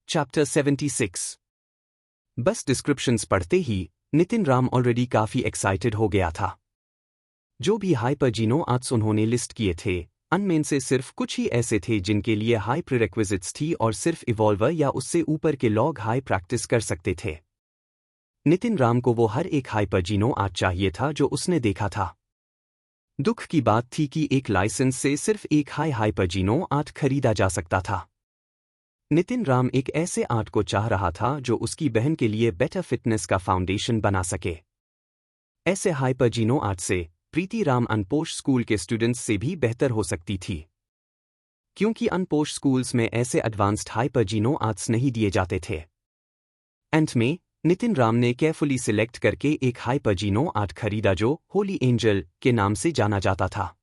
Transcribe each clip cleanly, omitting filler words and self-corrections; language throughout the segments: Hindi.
चैप्टर 76। बस डिस्क्रिप्शंस पढ़ते ही नितिन राम ऑलरेडी काफी एक्साइटेड हो गया था। जो भी हाइपरजीनो आर्ट्स उन्होंने लिस्ट किए थे, उनमें से सिर्फ कुछ ही ऐसे थे जिनके लिए हाई प्रीरेक्विजिट्स थी और सिर्फ इवॉल्वर या उससे ऊपर के लॉग हाई प्रैक्टिस कर सकते थे। नितिन राम को वो हर एक हाइपरजीनो आर्ट चाहिए था जो उसने देखा था। दुख की बात थी कि एक लाइसेंस से सिर्फ एक हाइपरजीनो आर्ट खरीदा जा सकता था। नितिन राम एक ऐसे आर्ट को चाह रहा था जो उसकी बहन के लिए बेटर फिटनेस का फाउंडेशन बना सके। ऐसे हाइपरजीनो आर्ट से प्रीति राम अनपोश स्कूल के स्टूडेंट्स से भी बेहतर हो सकती थी, क्योंकि अनपोश स्कूल्स में ऐसे एडवांस्ड हाइपरजीनो आर्ट्स नहीं दिए जाते थे। एंड में नितिन राम ने केयरफुली सिलेक्ट करके एक हाइपरजीनो आर्ट खरीदा जो होली एंजल के नाम से जाना जाता था।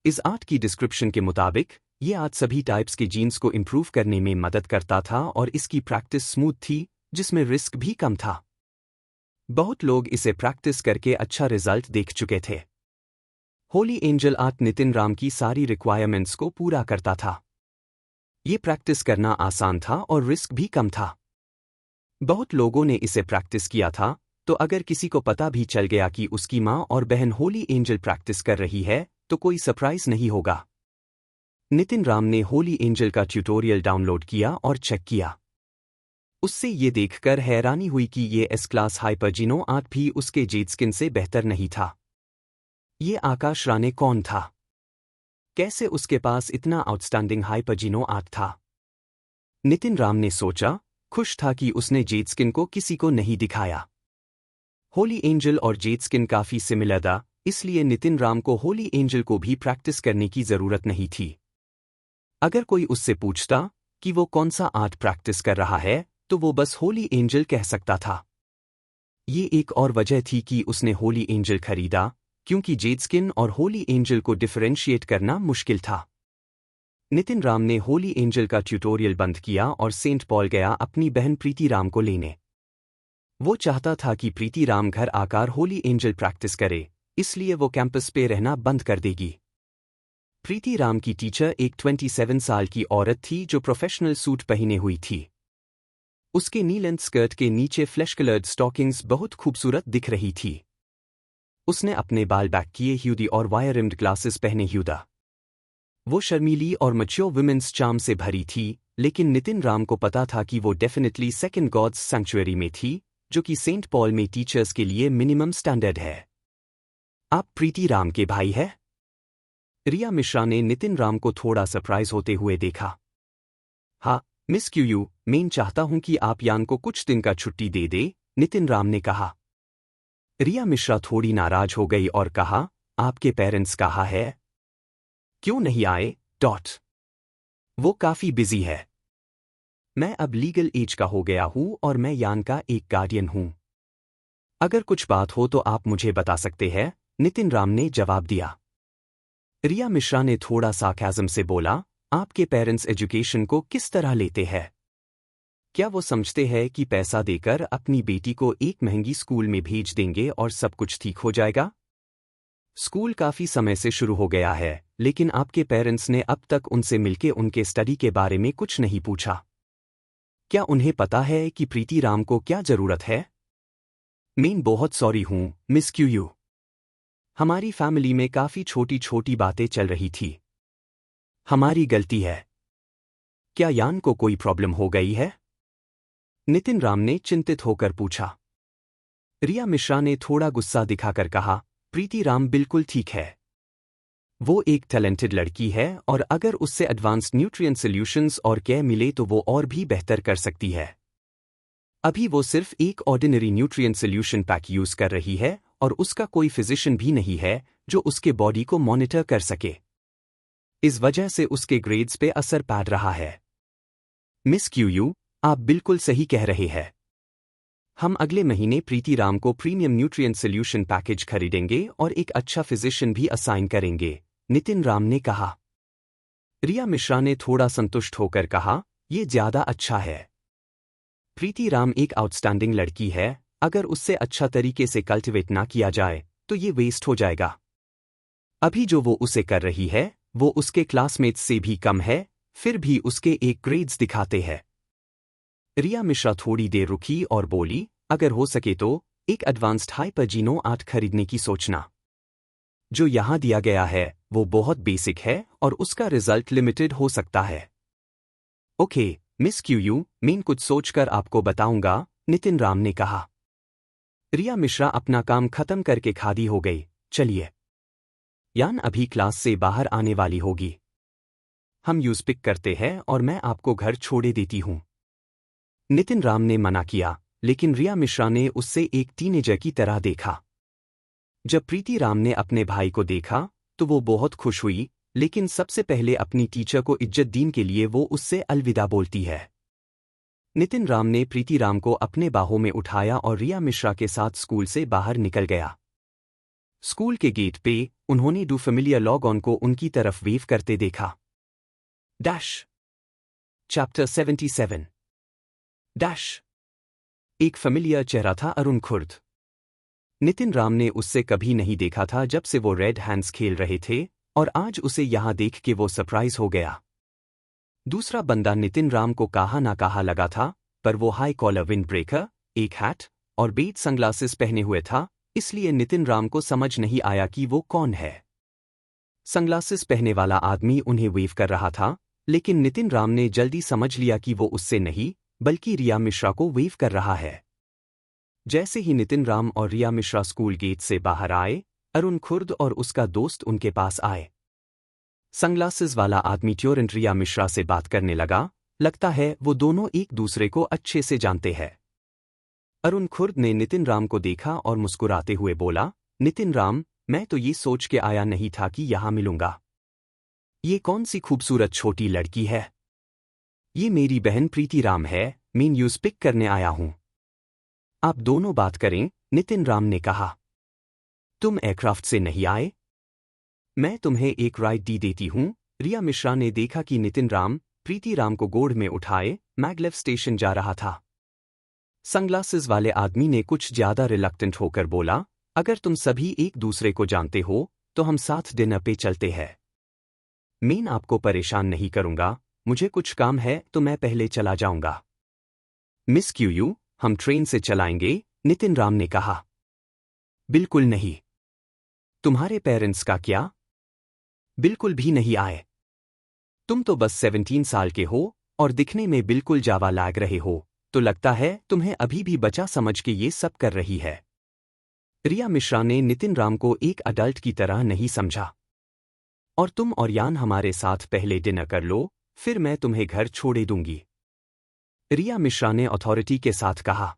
इस आर्ट की डिस्क्रिप्शन के मुताबिक ये आर्ट सभी टाइप्स के जीन्स को इंप्रूव करने में मदद करता था और इसकी प्रैक्टिस स्मूथ थी, जिसमें रिस्क भी कम था। बहुत लोग इसे प्रैक्टिस करके अच्छा रिजल्ट देख चुके थे। होली एंजल आर्ट नितिन राम की सारी रिक्वायरमेंट्स को पूरा करता था। ये प्रैक्टिस करना आसान था और रिस्क भी कम था। बहुत लोगों ने इसे प्रैक्टिस किया था, तो अगर किसी को पता भी चल गया कि उसकी माँ और बहन होली एंजल प्रैक्टिस कर रही है तो कोई सरप्राइज नहीं होगा। नितिन राम ने होली एंजल का ट्यूटोरियल डाउनलोड किया और चेक किया। उससे ये देखकर हैरानी हुई कि ये एस क्लास हाइपरजीनो आर्ट भी उसके जेड स्किन से बेहतर नहीं था। ये आकाश राणे कौन था? कैसे उसके पास इतना आउटस्टैंडिंग हाइपरजीनो आर्ट था? नितिन राम ने सोचा, खुश था कि उसने जेड स्किन को किसी को नहीं दिखाया। होली एंजल और जेड स्किन काफी सिमिलर था, इसलिए नितिन राम को होली एंजल को भी प्रैक्टिस करने की जरूरत नहीं थी। अगर कोई उससे पूछता कि वो कौन सा आर्ट प्रैक्टिस कर रहा है तो वो बस होली एंजल कह सकता था। ये एक और वजह थी कि उसने होली एंजल खरीदा, क्योंकि जेड स्किन और होली एंजल को डिफरेंशिएट करना मुश्किल था। नितिन राम ने होली एंजल का ट्यूटोरियल बंद किया और सेंट पॉल गया अपनी बहन प्रीति राम को लेने। वो चाहता था कि प्रीति राम घर आकर होली एंजल प्रैक्टिस करे, इसलिए वो कैंपस पे रहना बंद कर देगी। प्रीति राम की टीचर एक 27 साल की औरत थी जो प्रोफेशनल सूट पहने हुई थी। उसके नी लेंथ स्कर्ट के नीचे फ्लैश कलर्ड स्टॉकिंग्स बहुत खूबसूरत दिख रही थी। उसने अपने बाल बैक किए हुए और वायर रिम्ड ग्लासेस पहने हुए। वो शर्मीली और मैच्योर वुमेन्स चार्म से भरी थी, लेकिन नितिन राम को पता था कि वो डेफिनेटली सेकंड गॉड्स सैंक्चुअरी में थी, जो कि सेंट पॉल में टीचर्स के लिए मिनिमम स्टैंडर्ड है। आप प्रीति राम के भाई है? रिया मिश्रा ने नितिन राम को थोड़ा सरप्राइज होते हुए देखा। हाँ मिस क्यू, मैं चाहता हूं कि आप यान को कुछ दिन का छुट्टी दे दे, नितिन राम ने कहा। रिया मिश्रा थोड़ी नाराज हो गई और कहा, आपके पेरेंट्स कहाँ है? क्यों नहीं आए? वो काफी बिजी है। मैं अब लीगल एज का हो गया हूं और मैं यान का एक गार्डियन हूं। अगर कुछ बात हो तो आप मुझे बता सकते हैं, नितिन राम ने जवाब दिया। रिया मिश्रा ने थोड़ा सार्काज़म से बोला, आपके पेरेंट्स एजुकेशन को किस तरह लेते हैं? क्या वो समझते हैं कि पैसा देकर अपनी बेटी को एक महंगी स्कूल में भेज देंगे और सब कुछ ठीक हो जाएगा? स्कूल काफी समय से शुरू हो गया है, लेकिन आपके पेरेंट्स ने अब तक उनसे मिलके उनके स्टडी के बारे में कुछ नहीं पूछा। क्या उन्हें पता है कि प्रीति राम को क्या जरूरत है? मैं बहुत सॉरी हूं मिस क्यू। हमारी फैमिली में काफी छोटी छोटी बातें चल रही थी। हमारी गलती है। क्या यान को कोई प्रॉब्लम हो गई है? नितिन राम ने चिंतित होकर पूछा। रिया मिश्रा ने थोड़ा गुस्सा दिखाकर कहा, प्रीति राम बिल्कुल ठीक है। वो एक टैलेंटेड लड़की है और अगर उससे एडवांस्ड न्यूट्रिएंट सॉल्यूशंस और केयर मिले तो वो और भी बेहतर कर सकती है। अभी वो सिर्फ एक ordinary nutrient solution pack use कर रही है और उसका कोई फिजिशियन भी नहीं है जो उसके बॉडी को मॉनिटर कर सके। इस वजह से उसके ग्रेड्स पे असर पड़ रहा है। मिस क्यू, आप बिल्कुल सही कह रहे हैं। हम अगले महीने प्रीति राम को प्रीमियम न्यूट्रिएंट सॉल्यूशन पैकेज खरीदेंगे और एक अच्छा फिजिशियन भी असाइन करेंगे, नितिन राम ने कहा। रिया मिश्रा ने थोड़ा संतुष्ट होकर कहा, यह ज्यादा अच्छा है। प्रीति राम एक आउटस्टैंडिंग लड़की है, अगर उससे अच्छा तरीके से कल्टिवेट ना किया जाए तो ये वेस्ट हो जाएगा। अभी जो वो उसे कर रही है वो उसके क्लासमेट्स से भी कम है, फिर भी उसके एक ग्रेड्स दिखाते हैं। रिया मिश्रा थोड़ी देर रुकी और बोली, अगर हो सके तो एक एडवांस्ड हाइपर जीनो 8 खरीदने की सोचना। जो यहाँ दिया गया है वो बहुत बेसिक है और उसका रिजल्ट लिमिटेड हो सकता है। ओके मिस क्यूयू, मैं कुछ सोचकर आपको बताऊंगा, नितिन राम ने कहा। रिया मिश्रा अपना काम खत्म करके खादी हो गई। चलिए, यान अभी क्लास से बाहर आने वाली होगी। हम यूज पिक करते हैं और मैं आपको घर छोड़े देती हूं। नितिन राम ने मना किया, लेकिन रिया मिश्रा ने उससे एक टीनेजर की तरह देखा। जब प्रीति राम ने अपने भाई को देखा तो वो बहुत खुश हुई, लेकिन सबसे पहले अपनी टीचर को इज्जत दीन के लिए वो उससे अलविदा बोलती है। नितिन राम ने प्रीति राम को अपने बाहों में उठाया और रिया मिश्रा के साथ स्कूल से बाहर निकल गया। स्कूल के गेट पे उन्होंने डू फेमिलियर लॉग ऑन को उनकी तरफ वेव करते देखा। डैश चैप्टर 77 डैश एक फेमिलियर चेहरा था अरुण खुर्द। नितिन राम ने उससे कभी नहीं देखा था जब से वो रेड हैंड्स खेल रहे थे, और आज उसे यहां देख के वो सरप्राइज हो गया। दूसरा बंदा नितिन राम को कहा ना कहा लगा था, पर वो हाई कॉलर विंड ब्रेकर, एक हैट और बेट सनग्लासेस पहने हुए था, इसलिए नितिन राम को समझ नहीं आया कि वो कौन है। सनग्लासेस पहने वाला आदमी उन्हें वेव कर रहा था, लेकिन नितिन राम ने जल्दी समझ लिया कि वो उससे नहीं बल्कि रिया मिश्रा को वेव कर रहा है। जैसे ही नितिन राम और रिया मिश्रा स्कूल गेट से बाहर आए, अरुण खुर्द और उसका दोस्त उनके पास आए। सनग्लासेस वाला आदमी ट्योरेंट रिया मिश्रा से बात करने लगा, लगता है वो दोनों एक दूसरे को अच्छे से जानते हैं। अरुण खुर्द ने नितिन राम को देखा और मुस्कुराते हुए बोला, नितिन राम, मैं तो ये सोच के आया नहीं था कि यहां मिलूंगा। ये कौन सी खूबसूरत छोटी लड़की है? ये मेरी बहन प्रीति राम है, मैं न्यूज़ पिक करने आया हूं। आप दोनों बात करें, नितिन राम ने कहा। तुम एयरक्राफ्ट से नहीं आए? मैं तुम्हें एक राइड देती हूं। रिया मिश्रा ने देखा कि नितिन राम प्रीति राम को गोद में उठाए मैगलेव स्टेशन जा रहा था। सनग्लासेस वाले आदमी ने कुछ ज्यादा रिलक्टेंट होकर बोला, अगर तुम सभी एक दूसरे को जानते हो तो हम साथ डिनर पे चलते हैं। मैं आपको परेशान नहीं करूंगा, मुझे कुछ काम है तो मैं पहले चला जाऊंगा। मिस क्यूयू, हम ट्रेन से चलाएंगे, नितिन राम ने कहा। बिल्कुल नहीं। तुम्हारे पेरेंट्स का क्या? बिल्कुल भी नहीं आए। तुम तो बस 17 साल के हो और दिखने में बिल्कुल जावा लग रहे हो, तो लगता है तुम्हें अभी भी बचा समझ के ये सब कर रही है। रिया मिश्रा ने नितिन राम को एक अडल्ट की तरह नहीं समझा। और तुम और यान हमारे साथ पहले डिनर कर लो, फिर मैं तुम्हें घर छोड़े दूंगी, रिया मिश्रा ने अथॉरिटी के साथ कहा।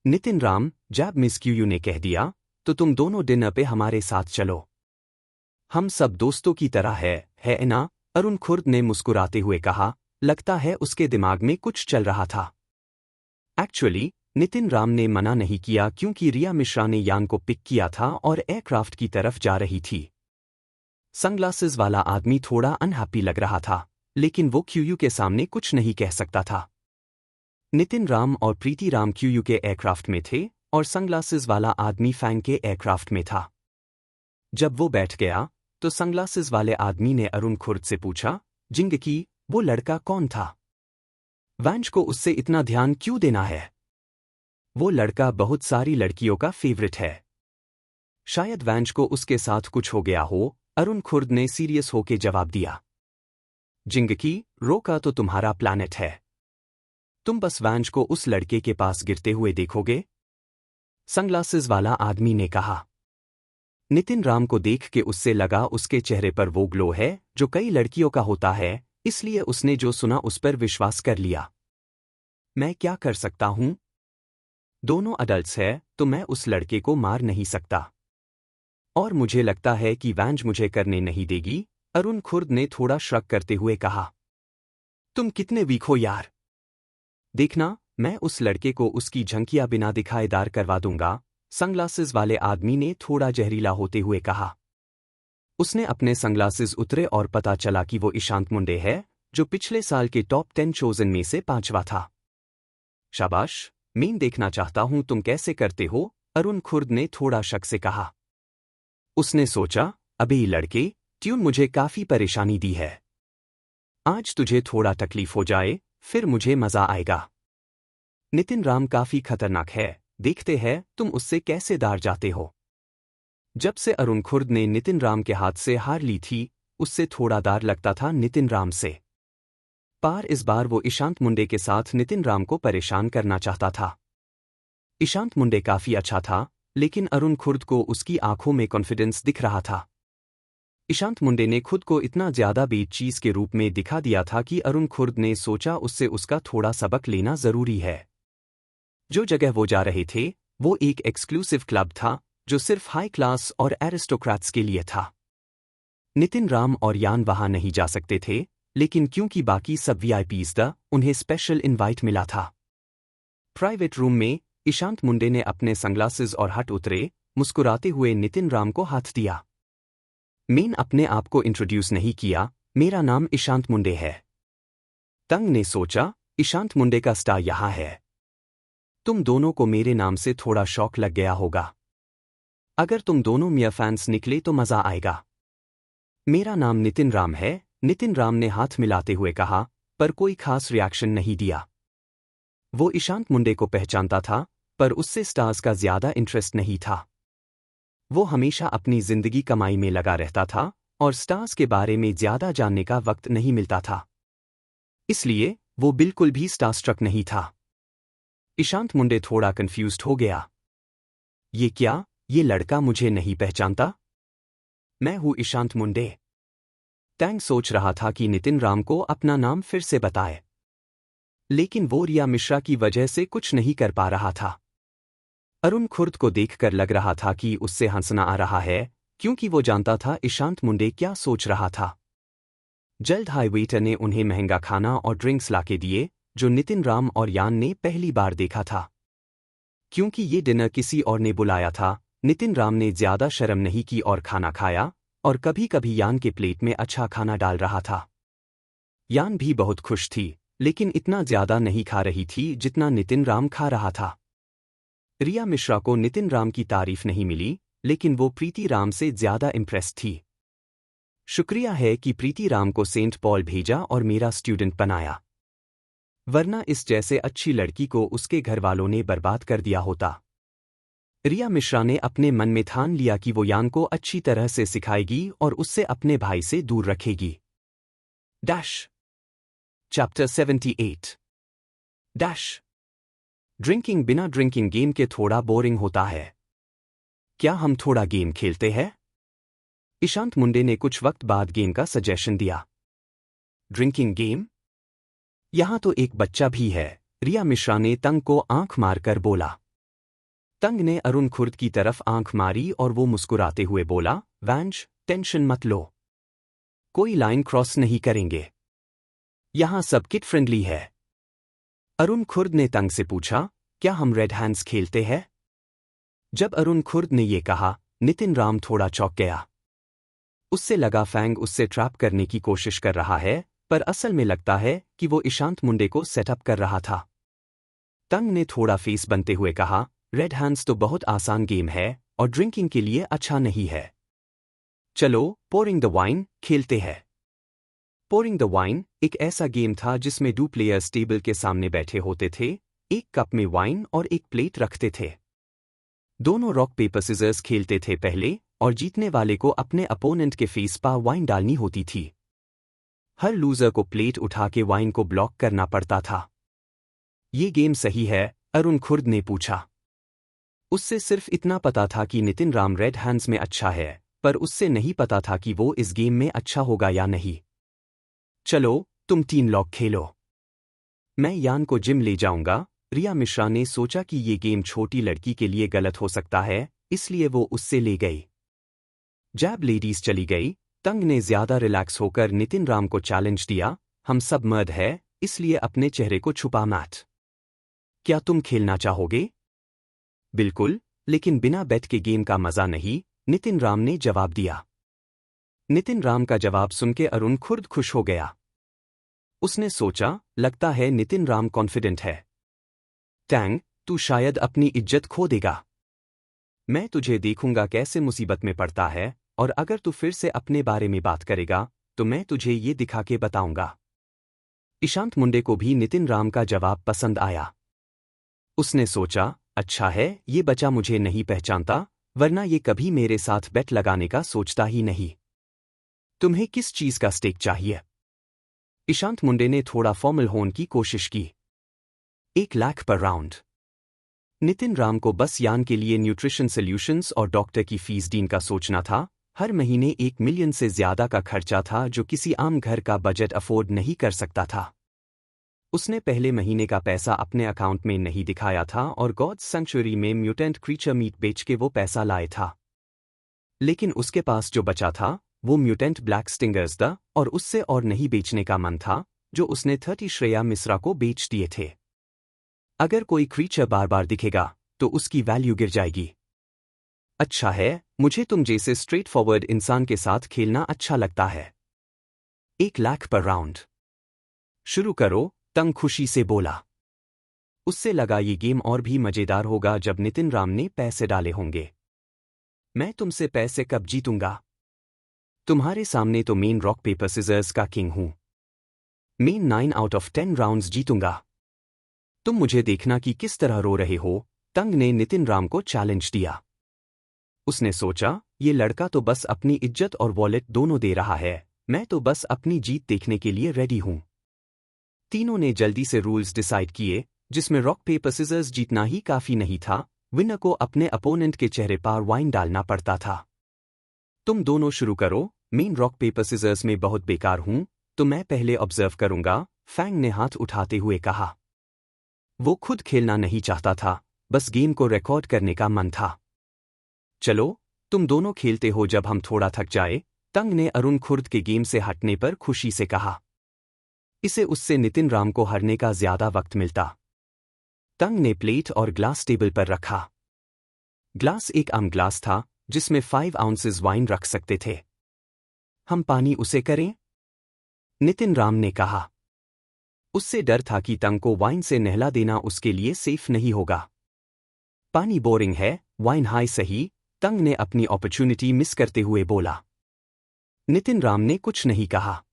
नितिन राम, जब मिस क्यूयू ने कह दिया तो तुम दोनों डिनर पे हमारे साथ चलो। हम सब दोस्तों की तरह है ना? अरुण खुर्द ने मुस्कुराते हुए कहा, लगता है उसके दिमाग में कुछ चल रहा था। एक्चुअली नितिन राम ने मना नहीं किया क्योंकि रिया मिश्रा ने यान को पिक किया था और एयरक्राफ्ट की तरफ जा रही थी। सनग्लासेस वाला आदमी थोड़ा अनहैप्पी लग रहा था, लेकिन वो क्यूयू के सामने कुछ नहीं कह सकता था। नितिन राम और प्रीति राम क्यूयू के एयरक्राफ्ट में थे और सनग्लासेस वाला आदमी फैंग के एयरक्राफ्ट में था। जब वो बैठ गया तो सनग्लासेस वाले आदमी ने अरुण खुर्द से पूछा, जिंगकी, वो लड़का कौन था? वैंज को उससे इतना ध्यान क्यों देना है? वो लड़का बहुत सारी लड़कियों का फेवरेट है। शायद वैंज को उसके साथ कुछ हो गया हो, अरुण खुर्द ने सीरियस होके जवाब दिया। जिंगकी, रोका तो तुम्हारा प्लैनेट है। तुम बस वैंज को उस लड़के के पास गिरते हुए देखोगे? सनग्लासेस वाला आदमी ने कहा। नितिन राम को देख के उससे लगा उसके चेहरे पर वो ग्लो है जो कई लड़कियों का होता है, इसलिए उसने जो सुना उस पर विश्वास कर लिया। मैं क्या कर सकता हूं? दोनों अडल्ट्स हैं तो मैं उस लड़के को मार नहीं सकता। और मुझे लगता है कि वैंज मुझे करने नहीं देगी, अरुण खुर्द ने थोड़ा श्रग करते हुए कहा। तुम कितने वीक हो यार। देखना, मैं उस लड़के को उसकी झंकियां बिना दिखाए दार करवा दूंगा, सनग्लासेस वाले आदमी ने थोड़ा जहरीला होते हुए कहा। उसने अपने सनग्लासेस उतरे और पता चला कि वो ईशांत मुंडे है, जो पिछले साल के टॉप 10 चोजन में से 5वां था। शाबाश, मैं देखना चाहता हूं तुम कैसे करते हो, अरुण खुर्द ने थोड़ा शक से कहा। उसने सोचा, अबे ये लड़के, ट्यून मुझे काफी परेशानी दी है। आज तुझे थोड़ा तकलीफ हो जाए, फिर मुझे मजा आएगा। नितिन राम काफी खतरनाक है, देखते हैं तुम उससे कैसे दार जाते हो। जब से अरुण खुर्द ने नितिन राम के हाथ से हार ली थी, उससे थोड़ा दार लगता था नितिन राम से। पर इस बार वो ईशांत मुंडे के साथ नितिन राम को परेशान करना चाहता था। ईशांत मुंडे काफी अच्छा था, लेकिन अरुण खुर्द को उसकी आंखों में कॉन्फिडेंस दिख रहा था। ईशांत मुंडे ने खुद को इतना ज्यादा बेचीज के रूप में दिखा दिया था कि अरुण खुर्द ने सोचा उससे उसका थोड़ा सबक लेना जरूरी है। जो जगह वो जा रहे थे, वो एक एक्सक्लूसिव क्लब था, जो सिर्फ हाई क्लास और एरिस्टोक्रेट्स के लिए था। नितिन राम और यान वहां नहीं जा सकते थे, लेकिन क्योंकि बाकी सब वीआईपीज था, उन्हें स्पेशल इनवाइट मिला था। प्राइवेट रूम में ईशांत मुंडे ने अपने सनग्लासेस और हट उतरे, मुस्कुराते हुए नितिन राम को हाथ दिया। मैंने अपने आप को इंट्रोड्यूस नहीं किया, मेरा नाम ईशांत मुंडे है। तंग ने सोचा, ईशांत मुंडे का स्टार यहाँ है। तुम दोनों को मेरे नाम से थोड़ा शौक लग गया होगा। अगर तुम दोनों मिया फैंस निकले तो मजा आएगा। मेरा नाम नितिन राम है, नितिन राम ने हाथ मिलाते हुए कहा, पर कोई खास रिएक्शन नहीं दिया। वो ईशांत मुंडे को पहचानता था, पर उससे स्टार्स का ज्यादा इंटरेस्ट नहीं था। वो हमेशा अपनी जिंदगी कमाई में लगा रहता था, और स्टार्स के बारे में ज्यादा जानने का वक्त नहीं मिलता था। इसलिए वो बिल्कुल भी स्टारस्ट्रक नहीं था। ईशांत मुंडे थोड़ा कंफ्यूज्ड हो गया। ये क्या, ये लड़का मुझे नहीं पहचानता? मैं हूँ ईशांत मुंडे। टैंग सोच रहा था कि नितिन राम को अपना नाम फिर से बताए, लेकिन वो रिया मिश्रा की वजह से कुछ नहीं कर पा रहा था। अरुण खुर्द को देखकर लग रहा था कि उससे हंसना आ रहा है, क्योंकि वो जानता था ईशांत मुंडे क्या सोच रहा था। जल्द हाई वेटर ने उन्हें महंगा खाना और ड्रिंक्स लाके दिए, जो नितिन राम और यान ने पहली बार देखा था। क्योंकि ये डिनर किसी और ने बुलाया था, नितिन राम ने ज्यादा शर्म नहीं की और खाना खाया, और कभी कभी यान के प्लेट में अच्छा खाना डाल रहा था। यान भी बहुत खुश थी, लेकिन इतना ज्यादा नहीं खा रही थी जितना नितिन राम खा रहा था। रिया मिश्रा को नितिन राम की तारीफ नहीं मिली, लेकिन वो प्रीति राम से ज्यादा इम्प्रेस थी। शुक्रिया है कि प्रीति राम को सेंट पॉल भेजा और मेरा स्टूडेंट बनाया, वरना इस जैसे अच्छी लड़की को उसके घरवालों ने बर्बाद कर दिया होता। रिया मिश्रा ने अपने मन में ठान लिया कि वो यान को अच्छी तरह से सिखाएगी और उससे अपने भाई से दूर रखेगी। डैश चैप्टर 78 डैश ड्रिंकिंग बिना ड्रिंकिंग गेम के थोड़ा बोरिंग होता है। क्या हम थोड़ा गेम खेलते हैं? ईशांत मुंडे ने कुछ वक्त बाद गेम का सजेशन दिया। Drinking game? यहां तो एक बच्चा भी है, रिया मिश्रा ने तंग को आंख मारकर बोला। तंग ने अरुण खुर्द की तरफ आंख मारी और वो मुस्कुराते हुए बोला, वैंश, टेंशन मत लो। कोई लाइन क्रॉस नहीं करेंगे। यहां सब किड फ्रेंडली है। अरुण खुर्द ने तंग से पूछा, क्या हम रेड हैंड्स खेलते हैं? जब अरुण खुर्द ने ये कहा, नितिन राम थोड़ा चौंक गया। उससे लगा फैंग उससे ट्रैप करने की कोशिश कर रहा है, पर असल में लगता है कि वो ईशांत मुंडे को सेटअप कर रहा था। तंग ने थोड़ा फेस बनते हुए कहा, रेड हैंड्स तो बहुत आसान गेम है और ड्रिंकिंग के लिए अच्छा नहीं है। चलो पोरिंग द वाइन खेलते हैं। पोरिंग द वाइन एक ऐसा गेम था जिसमें 2 प्लेयर्स टेबल के सामने बैठे होते थे, एक कप में वाइन और एक प्लेट रखते थे। दोनों रॉक पेपर सिजर्स खेलते थे पहले, और जीतने वाले को अपने अपोनेंट के फेस पर वाइन डालनी होती थी। हर लूजर को प्लेट उठा के वाइन को ब्लॉक करना पड़ता था। ये गेम सही है? अरुण खुर्द ने पूछा। उससे सिर्फ इतना पता था कि नितिन राम रेड हैंड्स में अच्छा है, पर उससे नहीं पता था कि वो इस गेम में अच्छा होगा या नहीं। चलो तुम 3 लोग खेलो। मैं यान को जिम ले जाऊंगा। रिया मिश्रा ने सोचा कि ये गेम छोटी लड़की के लिए गलत हो सकता है, इसलिए वो उससे ले गई। जब लेडीज चली गई, तंग ने ज्यादा रिलैक्स होकर नितिन राम को चैलेंज दिया, हम सब मर्द हैं, इसलिए अपने चेहरे को छुपा मत। क्या तुम खेलना चाहोगे? बिल्कुल, लेकिन बिना बेट के गेम का मजा नहीं, नितिन राम ने जवाब दिया। नितिन राम का जवाब सुनकर अरुण खुर्द खुश हो गया। उसने सोचा, लगता है नितिन राम कॉन्फिडेंट है। टैंग, तू शायद अपनी इज्जत खो देगा। मैं तुझे देखूंगा कैसे मुसीबत में पड़ता है, और अगर तू फिर से अपने बारे में बात करेगा, तो मैं तुझे ये दिखा के बताऊंगा। ईशांत मुंडे को भी नितिन राम का जवाब पसंद आया। उसने सोचा, अच्छा है ये बच्चा मुझे नहीं पहचानता, वरना ये कभी मेरे साथ बेट लगाने का सोचता ही नहीं। तुम्हें किस चीज का स्टेक चाहिए? ईशांत मुंडे ने थोड़ा फॉर्मल होने की कोशिश की। 1 लाख पर राउंड। नितिन राम को बस यान के लिए न्यूट्रिशन सॉल्यूशंस और डॉक्टर की फीस डीन का सोचना था। हर महीने 1 मिलियन से ज्यादा का खर्चा था जो किसी आम घर का बजट अफोर्ड नहीं कर सकता था। उसने पहले महीने का पैसा अपने अकाउंट में नहीं दिखाया था और गॉड्स सैंक्चुअरी में म्यूटेंट क्रीचर मीट बेच के वो पैसा लाए था। लेकिन उसके पास जो बचा था वो म्यूटेंट ब्लैक स्टिंगर्स था और उससे और नहीं बेचने का मन था, जो उसने 30 श्रेया मिश्रा को बेच दिए थे। अगर कोई क्रीचर बार बार दिखेगा तो उसकी वैल्यू गिर जाएगी। अच्छा है, मुझे तुम जैसे स्ट्रेट फॉरवर्ड इंसान के साथ खेलना अच्छा लगता है। 1 लाख पर राउंड। शुरू करो, तंग खुशी से बोला। उससे लगा ये गेम और भी मजेदार होगा जब नितिन राम ने पैसे डाले होंगे। मैं तुमसे पैसे कब जीतूंगा? तुम्हारे सामने तो मेन रॉक पेपर सिजर्स का किंग हूं। मैं 9 आउट ऑफ 10 राउंड्स जीतूंगा। तुम मुझे देखना कि किस तरह रो रहे हो, तंग ने नितिन राम को चैलेंज दिया। उसने सोचा, ये लड़का तो बस अपनी इज्जत और वॉलेट दोनों दे रहा है, मैं तो बस अपनी जीत देखने के लिए रेडी हूं। तीनों ने जल्दी से रूल्स डिसाइड किए, जिसमें रॉक पेपर सिजर्स जीतना ही काफी नहीं था, विनर को अपने अपोनेंट के चेहरे पर वाइन डालना पड़ता था। तुम दोनों शुरू करो, मैं रॉक पेपर सिजर्स में बहुत बेकार हूं, तो मैं पहले ऑब्जर्व करूंगा, फैंग ने हाथ उठाते हुए कहा। वो खुद खेलना नहीं चाहता था, बस गेम को रिकॉर्ड करने का मन था। चलो, तुम दोनों खेलते हो जब हम थोड़ा थक जाए, तंग ने अरुण खुर्द के गेम से हटने पर खुशी से कहा। इसे उससे नितिन राम को हरने का ज्यादा वक्त मिलता। तंग ने प्लेट और ग्लास टेबल पर रखा। ग्लास एक आम ग्लास था जिसमें 5 आउंसेस वाइन रख सकते थे। हम पानी उसे करें? नितिन राम ने कहा। उससे डर था कि तंग को वाइन से नहला देना उसके लिए सेफ नहीं होगा। पानी बोरिंग है, वाइन हाई सही, तंग ने अपनी अपॉर्चुनिटी मिस करते हुए बोला। नितिन राम ने कुछ नहीं कहा।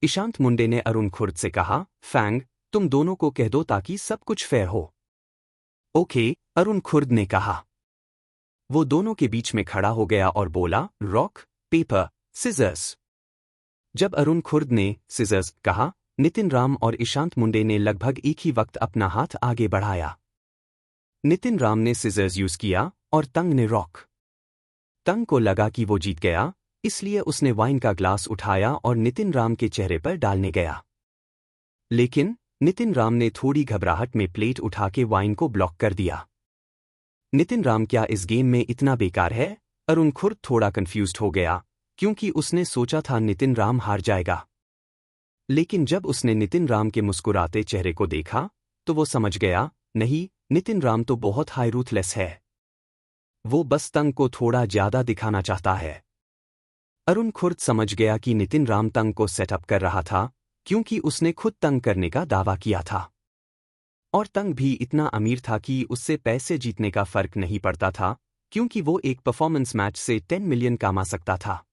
ईशांत मुंडे ने अरुण खुर्द से कहा, फैंग, तुम दोनों को कह दो ताकि सब कुछ फेयर हो। ओके, अरुण खुर्द ने कहा। वो दोनों के बीच में खड़ा हो गया और बोला, रॉक पेपर सिजर्स। जब अरुण खुर्द ने सिजर्स कहा, नितिन राम और ईशांत मुंडे ने लगभग एक ही वक्त अपना हाथ आगे बढ़ाया। नितिन राम ने सिजर्स यूज किया और तंग ने रॉक। तंग को लगा कि वो जीत गया, इसलिए उसने वाइन का ग्लास उठाया और नितिन राम के चेहरे पर डालने गया। लेकिन नितिन राम ने थोड़ी घबराहट में प्लेट उठा के वाइन को ब्लॉक कर दिया। नितिन राम क्या इस गेम में इतना बेकार है? अरुण खुर्द थोड़ा कंफ्यूज्ड हो गया, क्योंकि उसने सोचा था नितिन राम हार जाएगा। लेकिन जब उसने नितिन राम के मुस्कुराते चेहरे को देखा, तो वो समझ गया, नहीं, नितिन राम तो बहुत हाई रूथलेस है। वो बस तंग को थोड़ा ज्यादा दिखाना चाहता है। अरुण खुर्द समझ गया कि नितिन राम तंग को सेटअप कर रहा था, क्योंकि उसने खुद तंग करने का दावा किया था। और तंग भी इतना अमीर था कि उससे पैसे जीतने का फर्क नहीं पड़ता था, क्योंकि वो एक परफॉर्मेंस मैच से 10 मिलियन कमा सकता था।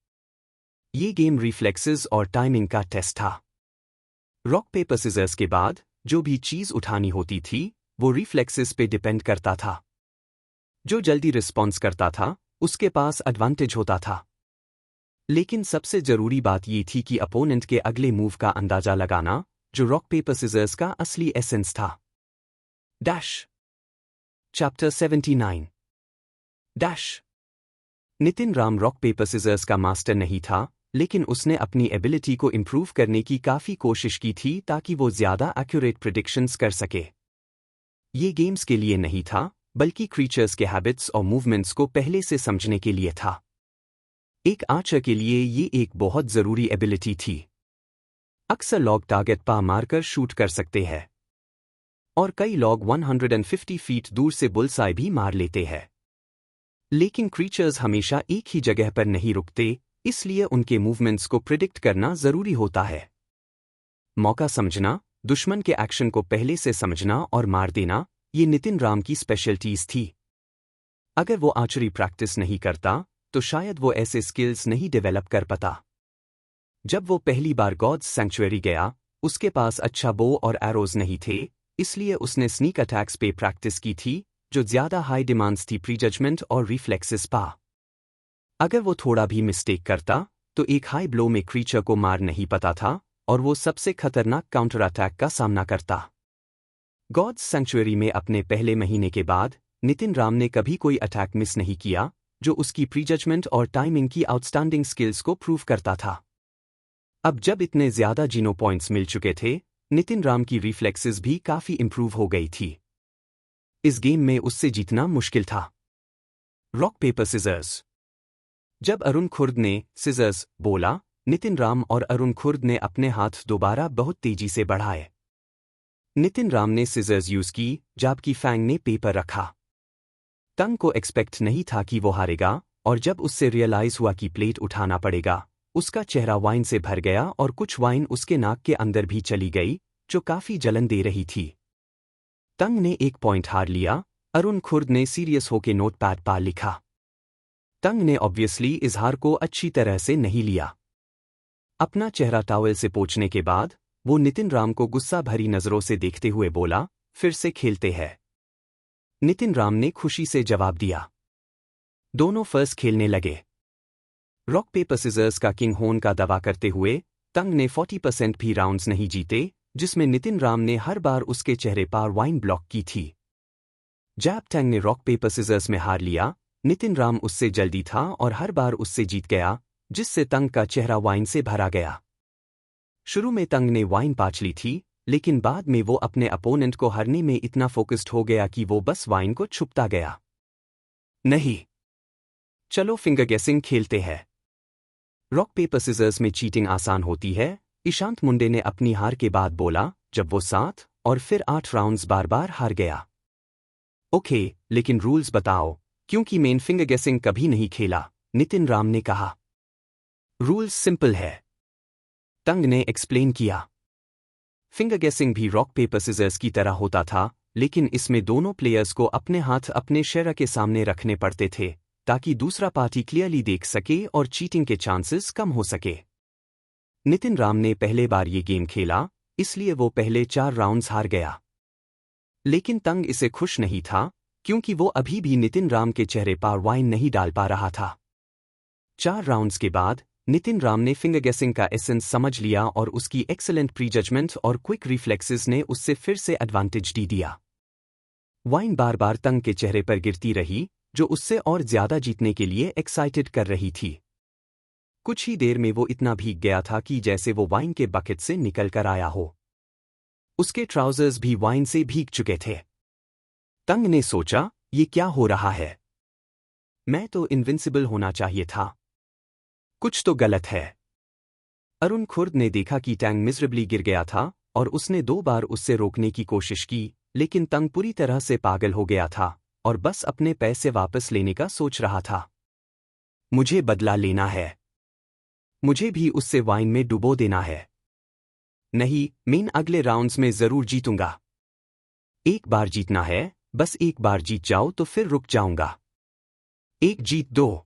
ये गेम रिफ्लेक्सेस और टाइमिंग का टेस्ट था। रॉक पेपर सिजर्स के बाद जो भी चीज उठानी होती थी, वो रिफ्लेक्सेस पे डिपेंड करता था। जो जल्दी रिस्पॉन्स करता था, उसके पास एडवांटेज होता था। लेकिन सबसे जरूरी बात ये थी कि अपोनेंट के अगले मूव का अंदाजा लगाना, जो रॉक पेपर सिजर्स का असली एसेंस था। Dash. Chapter 79। Dash. Nitin Ram rock paper scissors का मास्टर नहीं था, लेकिन उसने अपनी एबिलिटी को इम्प्रूव करने की काफी कोशिश की थी ताकि वो ज्यादा एक्यूरेट प्रेडिक्शंस कर सके। ये गेम्स के लिए नहीं था, बल्कि क्रीचर्स के हैबिट्स और मूवमेंट्स को पहले से समझने के लिए था। एक आर्चर के लिए ये एक बहुत जरूरी एबिलिटी थी। अक्सर लोग टारगेट पर मारकर शूट कर सकते हैं, और कई लोग 150 फीट दूर से बुलसाई भी मार लेते हैं। लेकिन क्रीचर्स हमेशा एक ही जगह पर नहीं रुकते, इसलिए उनके मूवमेंट्स को प्रिडिक्ट करना जरूरी होता है। मौका समझना, दुश्मन के एक्शन को पहले से समझना और मार देना, ये नितिन राम की स्पेशलिटीज थी। अगर वो आर्चरी प्रैक्टिस नहीं करता, तो शायद वो ऐसे स्किल्स नहीं डेवलप कर पाता। जब वो पहली बार गॉड्स सैंक्चुअरी गया, उसके पास अच्छा बो और एरोज नहीं थे, इसलिए उसने स्नीक अटैक्स पे प्रैक्टिस की थी, जो ज्यादा हाई डिमांड्स थी प्री जजमेंट और रिफ्लेक्सेस पा। अगर वो थोड़ा भी मिस्टेक करता तो एक हाई ब्लो में क्रीचर को मार नहीं पता था और वो सबसे खतरनाक काउंटर अटैक का सामना करता। गॉड्स सैंक्चुअरी में अपने पहले महीने के बाद नितिन राम ने कभी कोई अटैक मिस नहीं किया, जो उसकी प्रीजजमेंट और टाइमिंग की आउटस्टैंडिंग स्किल्स को प्रूव करता था। अब जब इतने ज्यादा जीनो पॉइंट्स मिल चुके थे, नितिन राम की रिफ्लेक्सेस भी काफी इंप्रूव हो गई थी। इस गेम में उससे जीतना मुश्किल था। Rock paper scissors. जब अरुण खुर्द ने सिजर्स बोला, नितिन राम और अरुण खुर्द ने अपने हाथ दोबारा बहुत तेजी से बढ़ाए। नितिन राम ने सिजर्स यूज की, जबकि फैंग ने पेपर रखा। तंग को एक्सपेक्ट नहीं था कि वो हारेगा, और जब उससे रियलाइज हुआ कि प्लेट उठाना पड़ेगा, उसका चेहरा वाइन से भर गया और कुछ वाइन उसके नाक के अंदर भी चली गई, जो काफी जलन दे रही थी। तंग ने एक पॉइंट हार लिया। अरुण खुर्द ने सीरियस होके नोटपैड पर लिखा। तंग ने ऑब्वियसली इस हार को अच्छी तरह से नहीं लिया। अपना चेहरा टॉवेल से पोंछने के बाद वो नितिन राम को गुस्सा भरी नजरों से देखते हुए बोला, फिर से खेलते हैं। नितिन राम ने खुशी से जवाब दिया। दोनों फर्स्ट खेलने लगे। रॉक पेपर सिजर्स का किंग होन का दावा करते हुए तंग ने 40% भी राउंड्स नहीं जीते, जिसमें नितिन राम ने हर बार उसके चेहरे पर वाइन ब्लॉक की थी। जब तंग ने रॉक पेपर सिजर्स में हार लिया, नितिन राम उससे जल्दी था और हर बार उससे जीत गया, जिससे तंग का चेहरा वाइन से भरा गया। शुरू में तंग ने वाइन पाच ली थी, लेकिन बाद में वो अपने अपोनेंट को हरने में इतना फोकस्ड हो गया कि वो बस वाइन को छुपता गया। नहीं, चलो फिंगर गेसिंग खेलते हैं। रॉक पेपर सिजर्स में चीटिंग आसान होती है, ईशांत मुंडे ने अपनी हार के बाद बोला, जब वो 7 और फिर 8 राउंड्स बार बार हार गया। ओके, लेकिन रूल्स बताओ, क्योंकि मेन फिंगर गेसिंग कभी नहीं खेला, नितिन राम ने कहा। रूल्स सिंपल है, तंग ने एक्सप्लेन किया। फिंगर गेसिंग भी रॉक पेपर सिजर्स की तरह होता था, लेकिन इसमें दोनों प्लेयर्स को अपने हाथ अपने शेयर के सामने रखने पड़ते थे, ताकि दूसरा पार्टी क्लियरली देख सके और चीटिंग के चांसेस कम हो सके। नितिन राम ने पहले बार ये गेम खेला, इसलिए वो पहले 4 राउंड्स हार गया। लेकिन तंग इसे खुश नहीं था, क्योंकि वो अभी भी नितिन राम के चेहरे पर वाइन नहीं डाल पा रहा था। 4 राउंड्स के बाद नितिन राम ने फिंगर गेसिंग का एसेंस समझ लिया और उसकी एक्सेलेंट प्रीजजमेंट और क्विक रिफ्लेक्सेस ने उससे फिर से एडवांटेज दे दिया। वाइन बार बार तंग के चेहरे पर गिरती रही, जो उससे और ज्यादा जीतने के लिए एक्साइटेड कर रही थी। कुछ ही देर में वो इतना भीग गया था कि जैसे वो वाइन के बकेट से निकल कर आया हो। उसके ट्राउजर्स भी वाइन से भीग चुके थे। तंग ने सोचा, ये क्या हो रहा है? मैं तो इनविंसिबल होना चाहिए था। कुछ तो गलत है। अरुण खुर्द ने देखा कि टैंग मिजरेबली गिर गया था और उसने 2 बार उससे रोकने की कोशिश की, लेकिन तंग पूरी तरह से पागल हो गया था और बस अपने पैसे वापस लेने का सोच रहा था। मुझे बदला लेना है। मुझे भी उससे वाइन में डुबो देना है। नहीं, मैं अगले राउंड्स में जरूर जीतूंगा। एक बार जीतना है, बस एक बार जीत जाओ तो फिर रुक जाऊंगा। एक जीत दो।